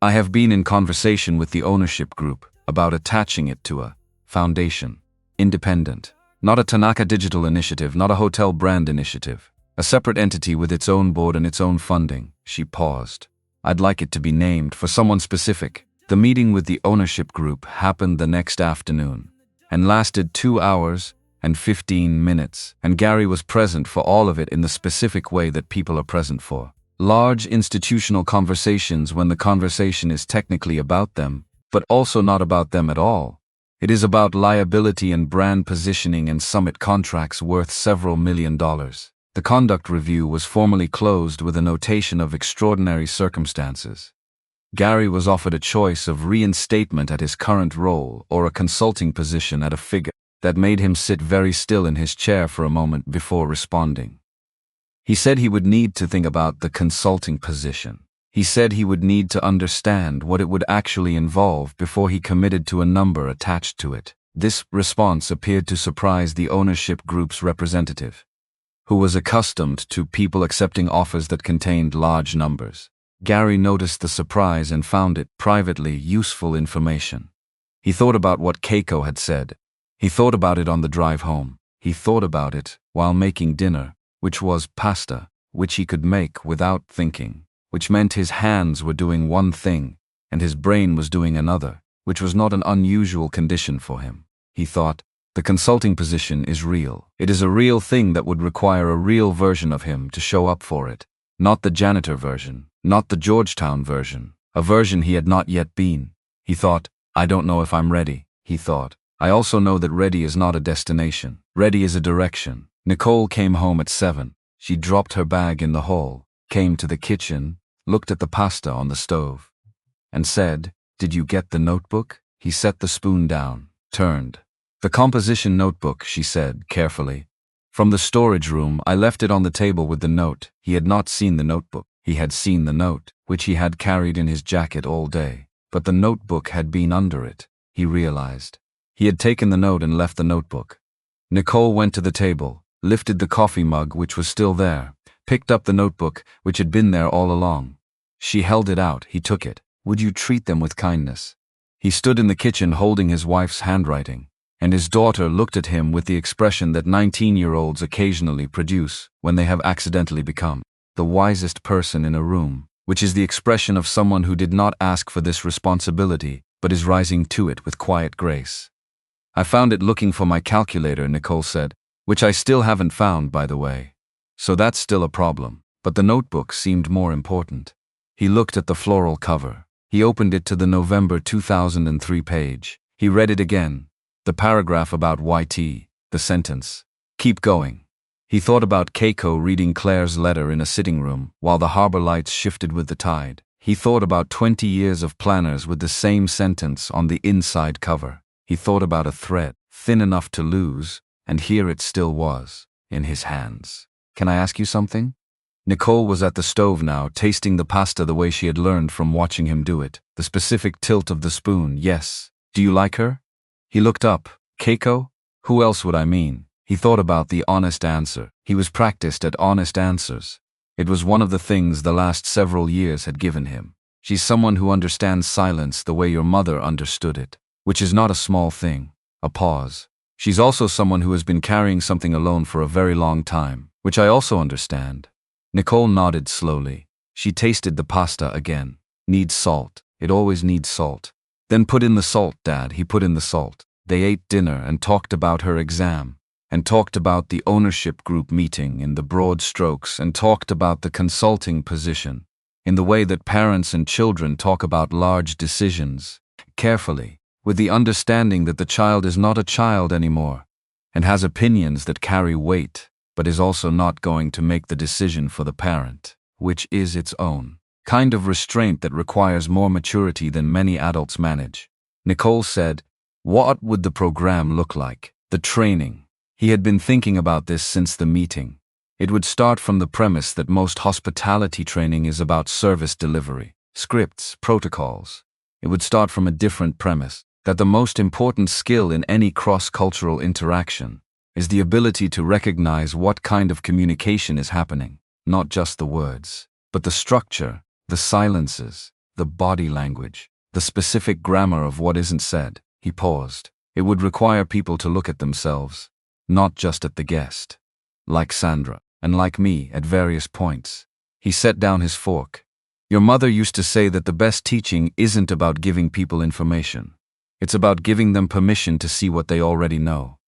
"I have been in conversation with the ownership group about attaching it to a foundation. Independent. Not a Tanaka Digital initiative, not a hotel brand initiative. A separate entity with its own board and its own funding." She paused. "I'd like it to be named for someone specific." The meeting with the ownership group happened the next afternoon and lasted 2 hours and 15 minutes, and Gary was present for all of it in the specific way that people are present for large institutional conversations when the conversation is technically about them, but also not about them at all. It is about liability and brand positioning and summit contracts worth several $1,000,000. The conduct review was formally closed with a notation of extraordinary circumstances. Gary was offered a choice of reinstatement at his current role or a consulting position at a figure that made him sit very still in his chair for a moment before responding. He said he would need to think about the consulting position. He said he would need to understand what it would actually involve before he committed to a number attached to it. This response appeared to surprise the ownership group's representative, who was accustomed to people accepting offers that contained large numbers. Gary noticed the surprise and found it, privately, useful information. He thought about what Keiko had said. He thought about it on the drive home. He thought about it while making dinner, which was pasta, which he could make without thinking, which meant his hands were doing one thing and his brain was doing another, which was not an unusual condition for him. He thought, the consulting position is real. It is a real thing that would require a real version of him to show up for it. Not the Janitor version, not the Georgetown version, a version he had not yet been. He thought, I don't know if I'm ready, he thought. I also know that ready is not a destination. Ready is a direction. Nicole came home at 7. She dropped her bag in the hall, came to the kitchen, looked at the pasta on the stove, and said, "Did you get the notebook?" He set the spoon down, turned. "The composition notebook," she said, carefully. "From the storage room, I left it on the table with the note." He had not seen the notebook. He had seen the note, which he had carried in his jacket all day. But the notebook had been under it, he realized. He had taken the note and left the notebook. Nicole went to the table, lifted the coffee mug, which was still there, picked up the notebook, which had been there all along. She held it out. He took it. "Would you treat them with kindness?" He stood in the kitchen holding his wife's handwriting, and his daughter looked at him with the expression that 19-year-olds occasionally produce when they have accidentally become the wisest person in a room, which is the expression of someone who did not ask for this responsibility, but is rising to it with quiet grace. "I found it looking for my calculator," Nicole said, "which I still haven't found, by the way. So that's still a problem." But the notebook seemed more important. He looked at the floral cover. He opened it to the November 2003 page. He read it again. The paragraph about YT, the sentence, "Keep going." He thought about Keiko reading Claire's letter in a sitting room while the harbor lights shifted with the tide. He thought about 20 years of planners with the same sentence on the inside cover. He thought about a thread, thin enough to lose, and here it still was, in his hands. "Can I ask you something?" Nicole was at the stove now, tasting the pasta the way she had learned from watching him do it. The specific tilt of the spoon. "Yes. Do you like her?" He looked up. "Keiko? Who else would I mean?" He thought about the honest answer. He was practiced at honest answers. It was one of the things the last several years had given him. "She's someone who understands silence the way your mother understood it, which is not a small thing." A pause. "She's also someone who has been carrying something alone for a very long time, which I also understand." Nicole nodded slowly. She tasted the pasta again. "Needs salt. It always needs salt." "Then put in the salt, Dad." He put in the salt. They ate dinner and talked about her exam, and talked about the ownership group meeting in the broad strokes, and talked about the consulting position, in the way that parents and children talk about large decisions, carefully, with the understanding that the child is not a child anymore, and has opinions that carry weight. but is also not going to make the decision for the parent, which is its own kind of restraint that requires more maturity than many adults manage. Nicole said, "What would the program look like? The training." He had been thinking about this since the meeting. It would start from the premise that most hospitality training is about service delivery, scripts, protocols. It would start from a different premise, that the most important skill in any cross-cultural interaction is the ability to recognize what kind of communication is happening, not just the words, but the structure, the silences, the body language, the specific grammar of what isn't said. He paused. It would require people to look at themselves, not just at the guest. Like Sandra, and like me at various points. He set down his fork. Your mother used to say that the best teaching isn't about giving people information. It's about giving them permission to see what they already know.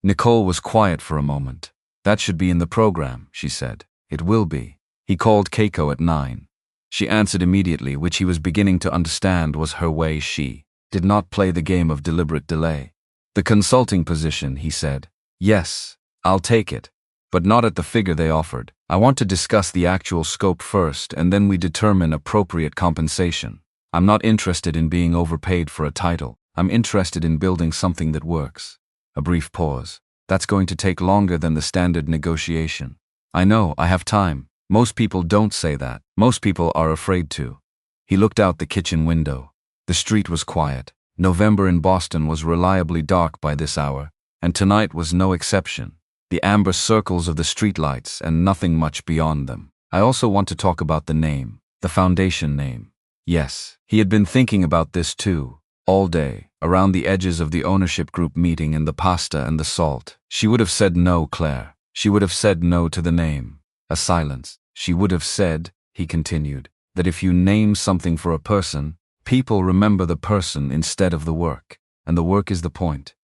Nicole was quiet for a moment. That should be in the program, she said. It will be. He called Keiko at 9. She answered immediately, which he was beginning to understand was her way. She did not play the game of deliberate delay. The consulting position, he said. Yes, I'll take it. But not at the figure they offered. I want to discuss the actual scope first, and then we determine appropriate compensation. I'm not interested in being overpaid for a title. I'm interested in building something that works. A brief pause. That's going to take longer than the standard negotiation. I know, I have time. Most people don't say that. Most people are afraid to. He looked out the kitchen window. The street was quiet. November in Boston was reliably dark by this hour, and tonight was no exception. The amber circles of the streetlights and nothing much beyond them. I also want to talk about the name, the foundation name. Yes, he had been thinking about this too, all day, around the edges of the ownership group meeting and the pasta and the salt. She would have said no, Claire. She would have said no to the name. A silence. She would have said, he continued, that if you name something for a person, people remember the person instead of the work, and the work is the point.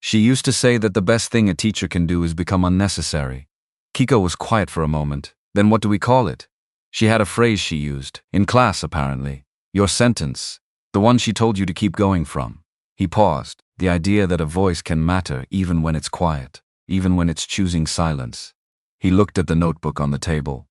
She used to say that the best thing a teacher can do is become unnecessary. Keiko was quiet for a moment. Then what do we call it? She had a phrase she used, in class apparently. Your sentence. The one she told you to keep going from. He paused. The idea that a voice can matter even when it's quiet, even when it's choosing silence. He looked at the notebook on the table.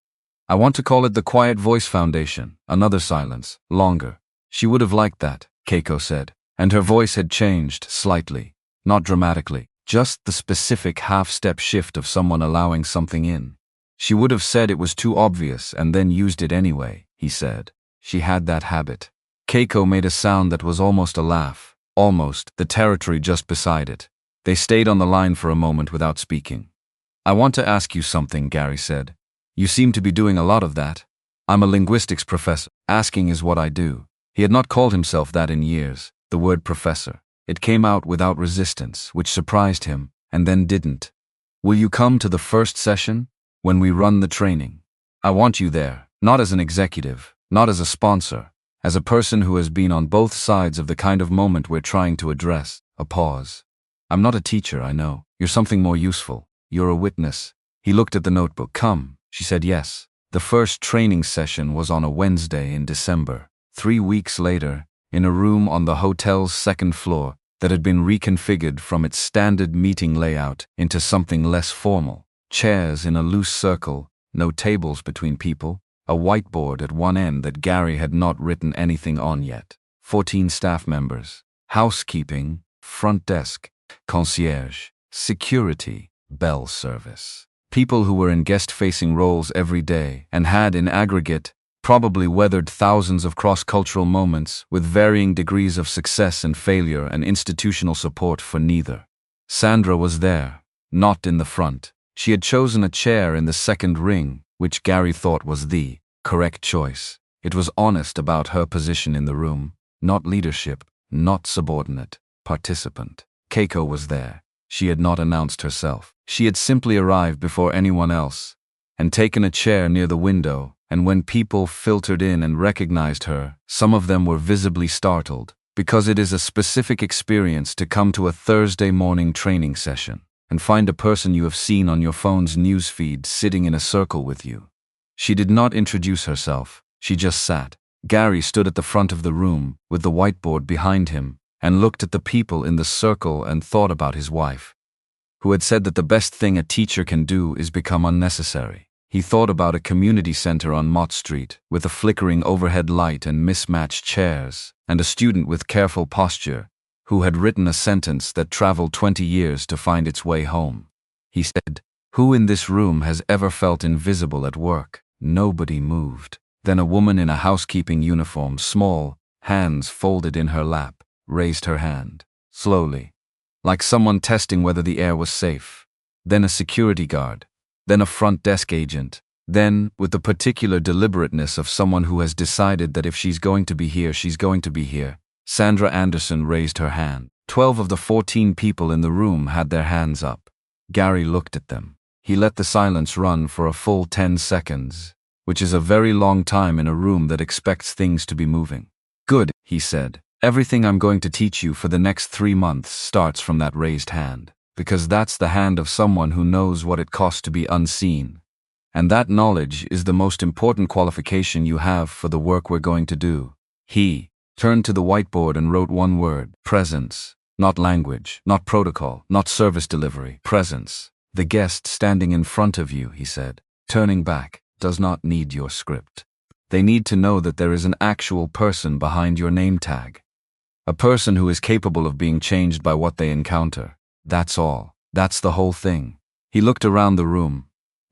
I want to call it the Quiet Voice Foundation. Another silence. Longer. She would have liked that, Keiko said, and her voice had changed slightly. Not dramatically, just the specific half-step shift of someone allowing something in. She would have said it was too obvious and then used it anyway, he said. She had that habit. Keiko made a sound that was almost a laugh, almost the territory just beside it. They stayed on the line for a moment without speaking. I want to ask you something, Gary said. You seem to be doing a lot of that. I'm a linguistics professor. Asking is what I do. He had not called himself that in years, the word professor. It came out without resistance, which surprised him, and then didn't. Will you come to the first session? When we run the training. I want you there, not as an executive, not as a sponsor, as a person who has been on both sides of the kind of moment we're trying to address. A pause. I'm not a teacher, I know. You're something more useful. You're a witness. He looked at the notebook. Come, she said yes. The first training session was on a Wednesday in December. 3 weeks later, in a room on the hotel's second floor that had been reconfigured from its standard meeting layout into something less formal. Chairs in a loose circle, no tables between people, a whiteboard at one end that Gary had not written anything on yet. 14 staff members, housekeeping, front desk, concierge, security, bell service. People who were in guest-facing roles every day and had, in aggregate, probably weathered thousands of cross-cultural moments with varying degrees of success and failure and institutional support for neither. Sandra was there, not in the front. She had chosen a chair in the second ring, which Gary thought was the correct choice. It was honest about her position in the room, not leadership, not subordinate, participant. Keiko was there. She had not announced herself. She had simply arrived before anyone else and taken a chair near the window. And when people filtered in and recognized her, some of them were visibly startled, because it is a specific experience to come to a Thursday morning training session and find a person you have seen on your phone's newsfeed sitting in a circle with you. She did not introduce herself, she just sat. Gary stood at the front of the room, with the whiteboard behind him, and looked at the people in the circle and thought about his wife, who had said that the best thing a teacher can do is become unnecessary. He thought about a community center on Mott Street, with a flickering overhead light and mismatched chairs, and a student with careful posture, who had written a sentence that traveled 20 years to find its way home. He said, "Who in this room has ever felt invisible at work?" Nobody moved. Then a woman in a housekeeping uniform, small, hands folded in her lap, raised her hand, slowly, like someone testing whether the air was safe. Then a security guard. Then a front desk agent. Then, with the particular deliberateness of someone who has decided that if she's going to be here, she's going to be here, Sandra Anderson raised her hand. 12 of the 14 people in the room had their hands up. Gary looked at them. He let the silence run for a full 10 seconds, which is a very long time in a room that expects things to be moving. "Good," he said. "Everything I'm going to teach you for the next 3 months starts from that raised hand, because that's the hand of someone who knows what it costs to be unseen. And that knowledge is the most important qualification you have for the work we're going to do." He turned to the whiteboard and wrote one word: presence. Not language, not protocol, not service delivery. Presence. "The guest standing in front of you," he said, turning back, "does not need your script. They need to know that there is an actual person behind your name tag. A person who is capable of being changed by what they encounter. That's all. That's the whole thing." He looked around the room.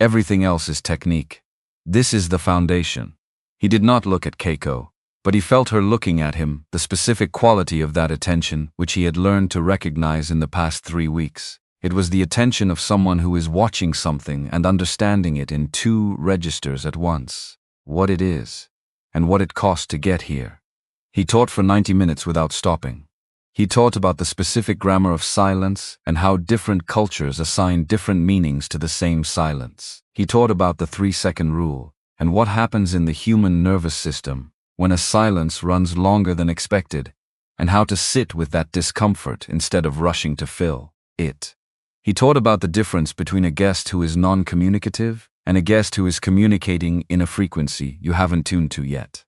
Everything else is technique. This is the foundation. He did not look at Keiko, but he felt her looking at him, the specific quality of that attention which he had learned to recognize in the past 3 weeks. It was the attention of someone who is watching something and understanding it in 2 registers at once. What it is, and what it cost to get here. He taught for 90 minutes without stopping. He taught about the specific grammar of silence and how different cultures assign different meanings to the same silence. He taught about the 3-second rule and what happens in the human nervous system when a silence runs longer than expected, and how to sit with that discomfort instead of rushing to fill it. He taught about the difference between a guest who is non-communicative and a guest who is communicating in a frequency you haven't tuned to yet.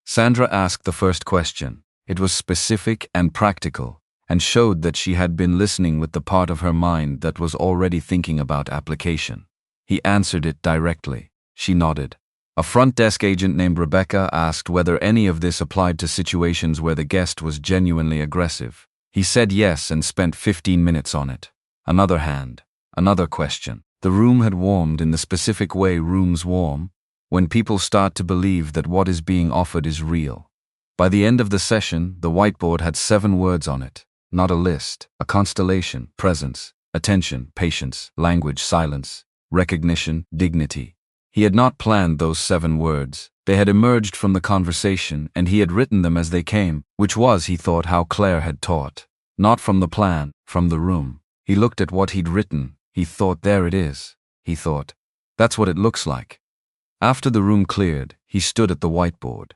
Sandra asked the first question. It was specific and practical, and showed that she had been listening with the part of her mind that was already thinking about application. He answered it directly. She nodded. A front desk agent named Rebecca asked whether any of this applied to situations where the guest was genuinely aggressive. He said yes and spent 15 minutes on it. Another hand. Another question. The room had warmed in the specific way rooms warm, when people start to believe that what is being offered is real. By the end of the session, the whiteboard had 7 words on it. Not a list, a constellation: presence, attention, patience, language, silence, recognition, dignity. He had not planned those 7 words. They had emerged from the conversation, and he had written them as they came, which was, he thought, how Claire had taught. Not from the plan, from the room. He looked at what he'd written. He thought, there it is. He thought, that's what it looks like. After the room cleared, he stood at the whiteboard.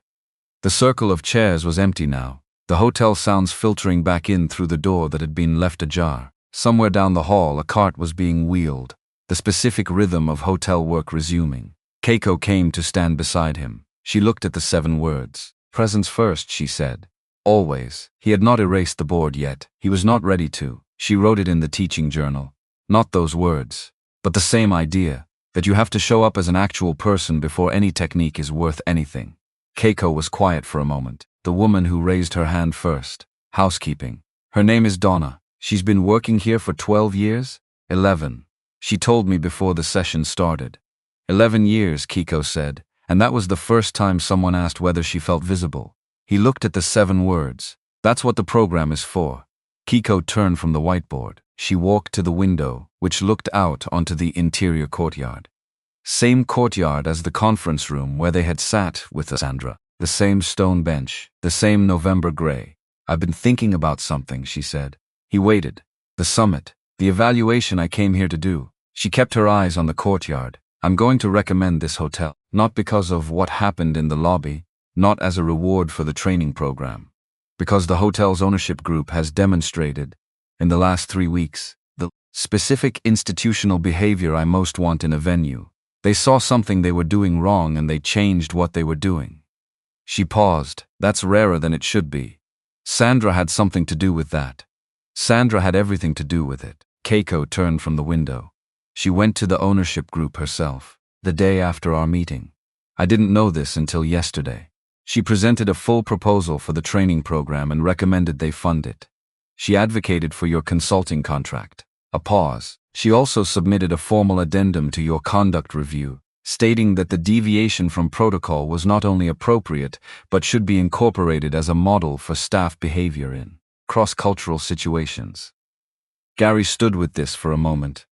The circle of chairs was empty now, the hotel sounds filtering back in through the door that had been left ajar. Somewhere down the hall, a cart was being wheeled, the specific rhythm of hotel work resuming. Keiko came to stand beside him. She looked at the 7 words. Presence first, she said. Always. He had not erased the board yet. He was not ready to. She wrote it in the teaching journal. Not those words, but the same idea, that you have to show up as an actual person before any technique is worth anything. Keiko was quiet for a moment. The woman who raised her hand first. Housekeeping. Her name is Donna. She's been working here for 12 years? 11. She told me before the session started. 11 years, Keiko said, and that was the first time someone asked whether she felt visible. He looked at the 7 words. That's what the program is for. Keiko turned from the whiteboard. She walked to the window, which looked out onto the interior courtyard. Same courtyard as the conference room where they had sat with Sandra. The same stone bench, the same November gray. I've been thinking about something, she said. He waited. The summit, the evaluation I came here to do. She kept her eyes on the courtyard. I'm going to recommend this hotel, not because of what happened in the lobby, not as a reward for the training program, because the hotel's ownership group has demonstrated, in the last 3 weeks, the specific institutional behavior I most want in a venue. They saw something they were doing wrong and they changed what they were doing. She paused. That's rarer than it should be. Sandra had something to do with that. Sandra had everything to do with it. Keiko turned from the window. She went to the ownership group herself, the day after our meeting. I didn't know this until yesterday. She presented a full proposal for the training program and recommended they fund it. She advocated for your consulting contract. A pause. She also submitted a formal addendum to your conduct review, stating that the deviation from protocol was not only appropriate, but should be incorporated as a model for staff behavior in cross-cultural situations. Gary stood with this for a moment.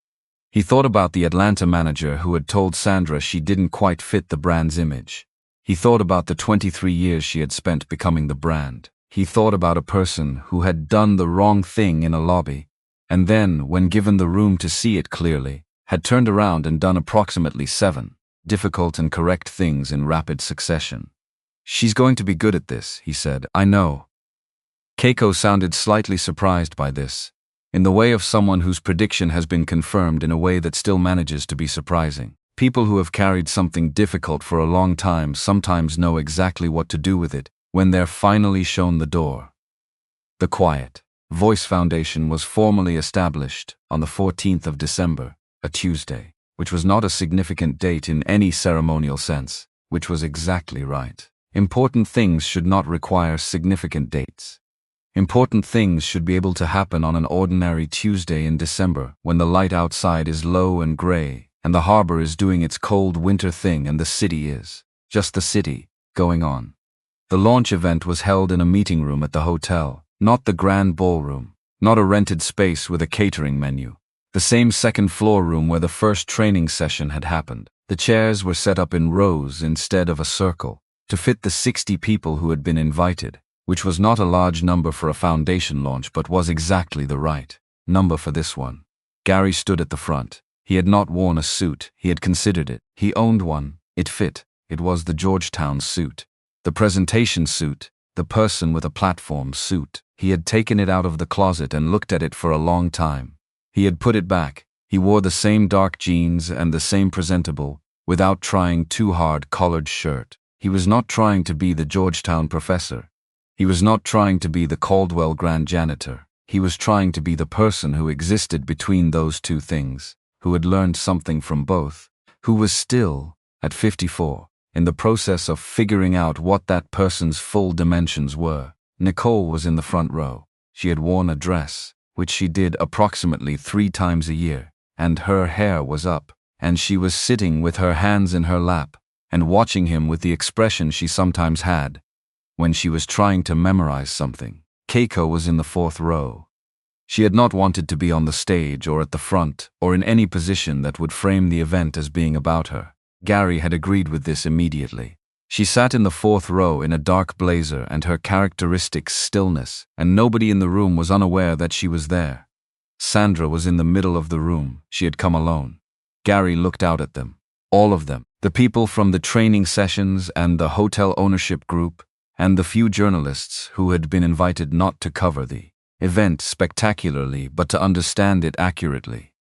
He thought about the Atlanta manager who had told Sandra she didn't quite fit the brand's image. He thought about the 23 years she had spent becoming the brand. He thought about a person who had done the wrong thing in a lobby, and then, when given the room to see it clearly, had turned around and done approximately 7 difficult and correct things in rapid succession. She's going to be good at this, he said. I know. Keiko sounded slightly surprised by this, in the way of someone whose prediction has been confirmed in a way that still manages to be surprising. People who have carried something difficult for a long time sometimes know exactly what to do with it when they're finally shown the door. The Quiet Voice Foundation was formally established on the 14th of December, a Tuesday, which was not a significant date in any ceremonial sense, which was exactly right. Important things should not require significant dates. Important things should be able to happen on an ordinary Tuesday in December when the light outside is low and gray, and the harbor is doing its cold winter thing and the city is, just the city, going on. The launch event was held in a meeting room at the hotel, not the grand ballroom, not a rented space with a catering menu. The same second-floor room where the first training session had happened. The chairs were set up in rows instead of a circle, to fit the 60 people who had been invited, which was not a large number for a foundation launch but was exactly the right number for this one. Gary stood at the front. He had not worn a suit, he had considered it. He owned one, it fit, it was the Georgetown suit. The presentation suit, the person with a platform suit. He had taken it out of the closet and looked at it for a long time. He had put it back. He wore the same dark jeans and the same presentable, without trying too hard collared shirt. He was not trying to be the Georgetown professor. He was not trying to be the Caldwell Grand Janitor. He was trying to be the person who existed between those two things, who had learned something from both, who was still, at 54, in the process of figuring out what that person's full dimensions were. Nicole was in the front row. She had worn a dress, which she did approximately 3 times a year, and her hair was up, and she was sitting with her hands in her lap, and watching him with the expression she sometimes had when she was trying to memorize something. Keiko was in the 4th row. She had not wanted to be on the stage or at the front or in any position that would frame the event as being about her. Gary had agreed with this immediately. She sat in the 4th row in a dark blazer and her characteristic stillness, and nobody in the room was unaware that she was there. Sandra was in the middle of the room. She had come alone. Gary looked out at them. All of them. The people from the training sessions and the hotel ownership group, and the few journalists who had been invited not to cover the event spectacularly but to understand it accurately.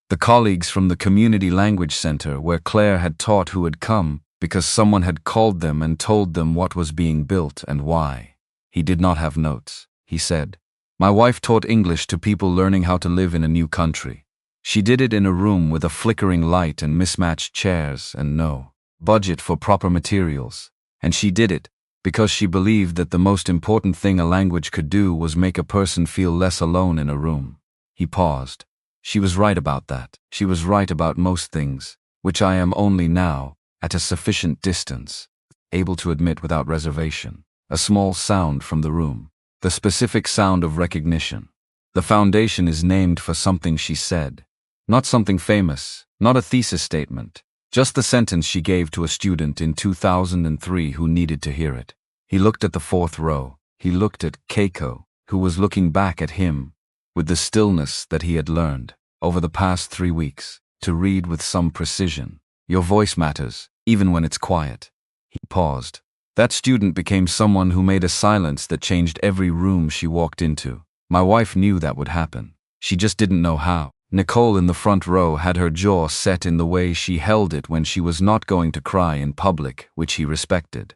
The colleagues from the Community Language Center where Claire had taught who had come because someone had called them and told them what was being built and why. He did not have notes, he said. My wife taught English to people learning how to live in a new country. She did it in a room with a flickering light and mismatched chairs and no budget for proper materials. And she did it because she believed that the most important thing a language could do was make a person feel less alone in a room. He paused. She was right about that. She was right about most things, which I am only now, at a sufficient distance, able to admit without reservation. A small sound from the room. The specific sound of recognition. The foundation is named for something she said. Not something famous, not a thesis statement. Just the sentence she gave to a student in 2003 who needed to hear it. He looked at the 4th row. He looked at Keiko, who was looking back at him, with the stillness that he had learned, over the past 3 weeks, to read with some precision. Your voice matters, even when it's quiet. He paused. That student became someone who made a silence that changed every room she walked into. My wife knew that would happen. She just didn't know how. Nicole in the front row had her jaw set in the way she held it when she was not going to cry in public, which he respected.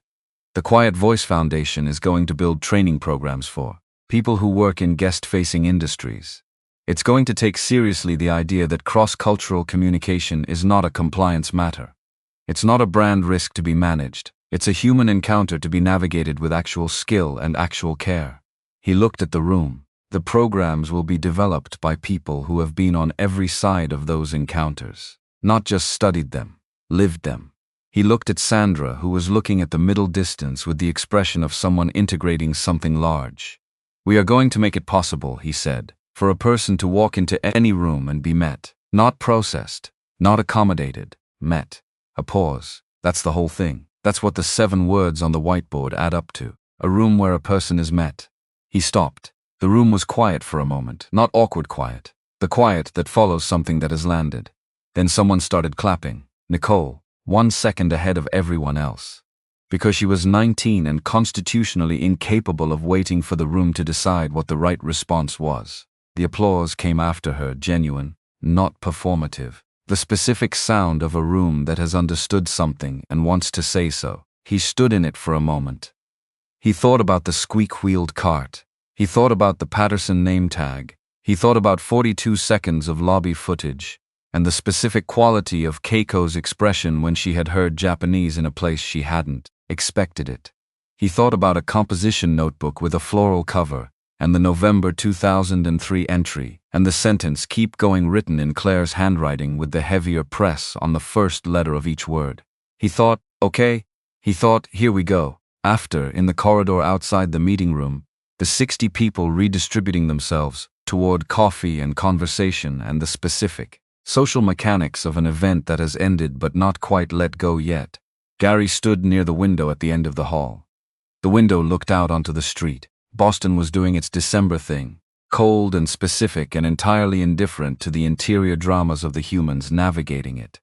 The Quiet Voice Foundation is going to build training programs for people who work in guest-facing industries. It's going to take seriously the idea that cross-cultural communication is not a compliance matter. It's not a brand risk to be managed. It's a human encounter to be navigated with actual skill and actual care. He looked at the room. The programs will be developed by people who have been on every side of those encounters, not just studied them, lived them. He looked at Sandra, who was looking at the middle distance with the expression of someone integrating something large. We are going to make it possible, he said, for a person to walk into any room and be met, not processed, not accommodated, met. A pause. That's the whole thing. That's what the 7 words on the whiteboard add up to. A room where a person is met. He stopped. The room was quiet for a moment, not awkward quiet. The quiet that follows something that has landed. Then someone started clapping. Nicole, 1 second ahead of everyone else. Because she was 19 and constitutionally incapable of waiting for the room to decide what the right response was. The applause came after her, genuine, not performative. The specific sound of a room that has understood something and wants to say so. He stood in it for a moment. He thought about the squeak-wheeled cart. He thought about the Patterson name tag. He thought about 42 seconds of lobby footage, and the specific quality of Keiko's expression when she had heard Japanese in a place she hadn't expected it. He thought about a composition notebook with a floral cover, and the November 2003 entry, and the sentence "keep going" written in Claire's handwriting with the heavier press on the first letter of each word. He thought, okay. He thought, here we go. After, in the corridor outside the meeting room, the 60 people redistributing themselves toward coffee and conversation and the specific social mechanics of an event that has ended but not quite let go yet. Gary stood near the window at the end of the hall. The window looked out onto the street. Boston was doing its December thing, cold and specific and entirely indifferent to the interior dramas of the humans navigating it.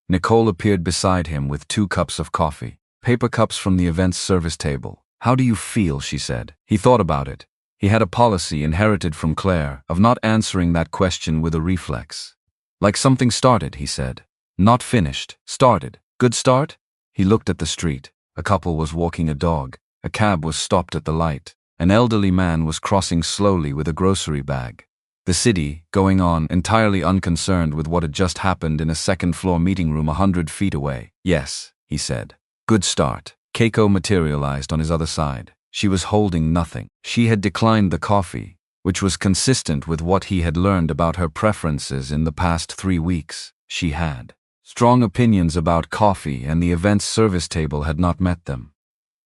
Nicole appeared beside him with 2 cups of coffee, paper cups from the event's service table. How do you feel, she said. He thought about it. He had a policy inherited from Claire of not answering that question with a reflex. Like something started, he said. Not finished, started. Good start? He looked at the street. A couple was walking a dog. A cab was stopped at the light. An elderly man was crossing slowly with a grocery bag. The city, going on, entirely unconcerned with what had just happened in a second-floor meeting room 100 feet away. Yes, he said. Good start. Keiko materialized on his other side. She was holding nothing. She had declined the coffee, which was consistent with what he had learned about her preferences in the past 3 weeks. She had strong opinions about coffee, and the event's service table had not met them.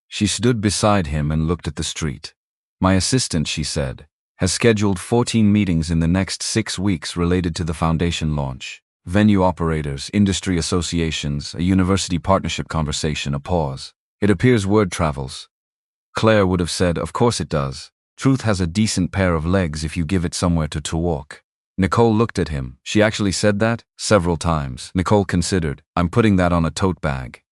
She stood beside him and looked at the street. My assistant, she said, has scheduled 14 meetings in the next 6 weeks related to the foundation launch. Venue operators, industry associations, a university partnership conversation, a pause. It appears word travels. Claire would have said, of course it does. Truth has a decent pair of legs if you give it somewhere to walk. Nicole looked at him. She actually said that? Several times. Nicole considered. I'm putting that on a tote bag.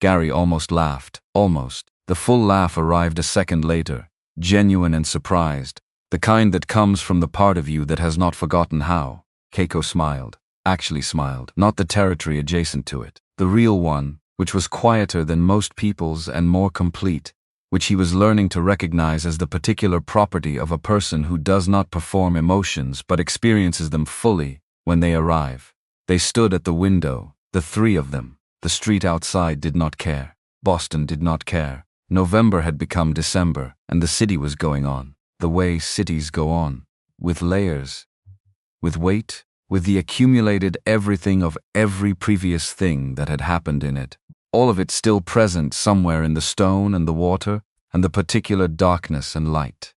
Gary almost laughed. Almost. The full laugh arrived a second later. Genuine and surprised, the kind that comes from the part of you that has not forgotten how. Keiko smiled, actually smiled, not the territory adjacent to it, the real one, which was quieter than most people's and more complete, which he was learning to recognize as the particular property of a person who does not perform emotions but experiences them fully when they arrive. They stood at the window, the 3 of them. The street outside did not care. Boston did not care. November had become December, and the city was going on, the way cities go on, with layers, with weight, with the accumulated everything of every previous thing that had happened in it, all of it still present somewhere in the stone and the water and the particular darkness and light.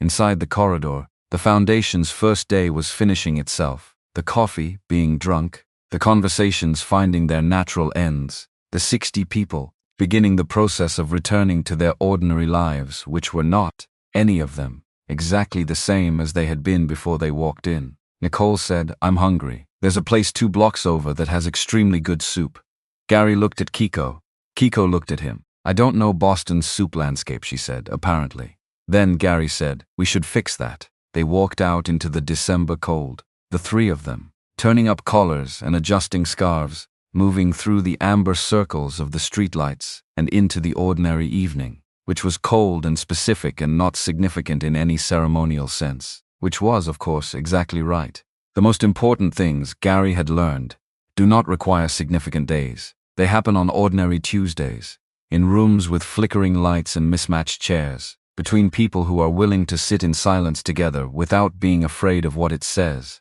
Inside the corridor, the foundation's first day was finishing itself, the coffee being drunk, the conversations finding their natural ends, the 60 people beginning the process of returning to their ordinary lives, which were not, any of them, exactly the same as they had been before they walked in. Nicole said, I'm hungry. There's a place 2 blocks over that has extremely good soup. Gary looked at Keiko. Keiko looked at him. I don't know Boston's soup landscape, she said, apparently. Then Gary said, we should fix that. They walked out into the December cold, the 3 of them, turning up collars and adjusting scarves, moving through the amber circles of the streetlights and into the ordinary evening, which was cold and specific and not significant in any ceremonial sense. which was, of course, exactly right. The most important things Gary had learned do not require significant days. They happen on ordinary Tuesdays, in rooms with flickering lights and mismatched chairs, between people who are willing to sit in silence together without being afraid of what it says.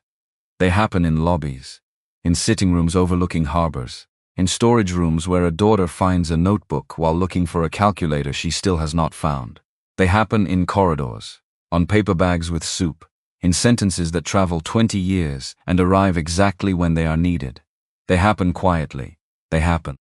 They happen in lobbies, in sitting rooms overlooking harbors, in storage rooms where a daughter finds a notebook while looking for a calculator she still has not found. They happen in corridors, on paper bags with soup, in sentences that travel 20 years and arrive exactly when they are needed. They happen quietly. They happen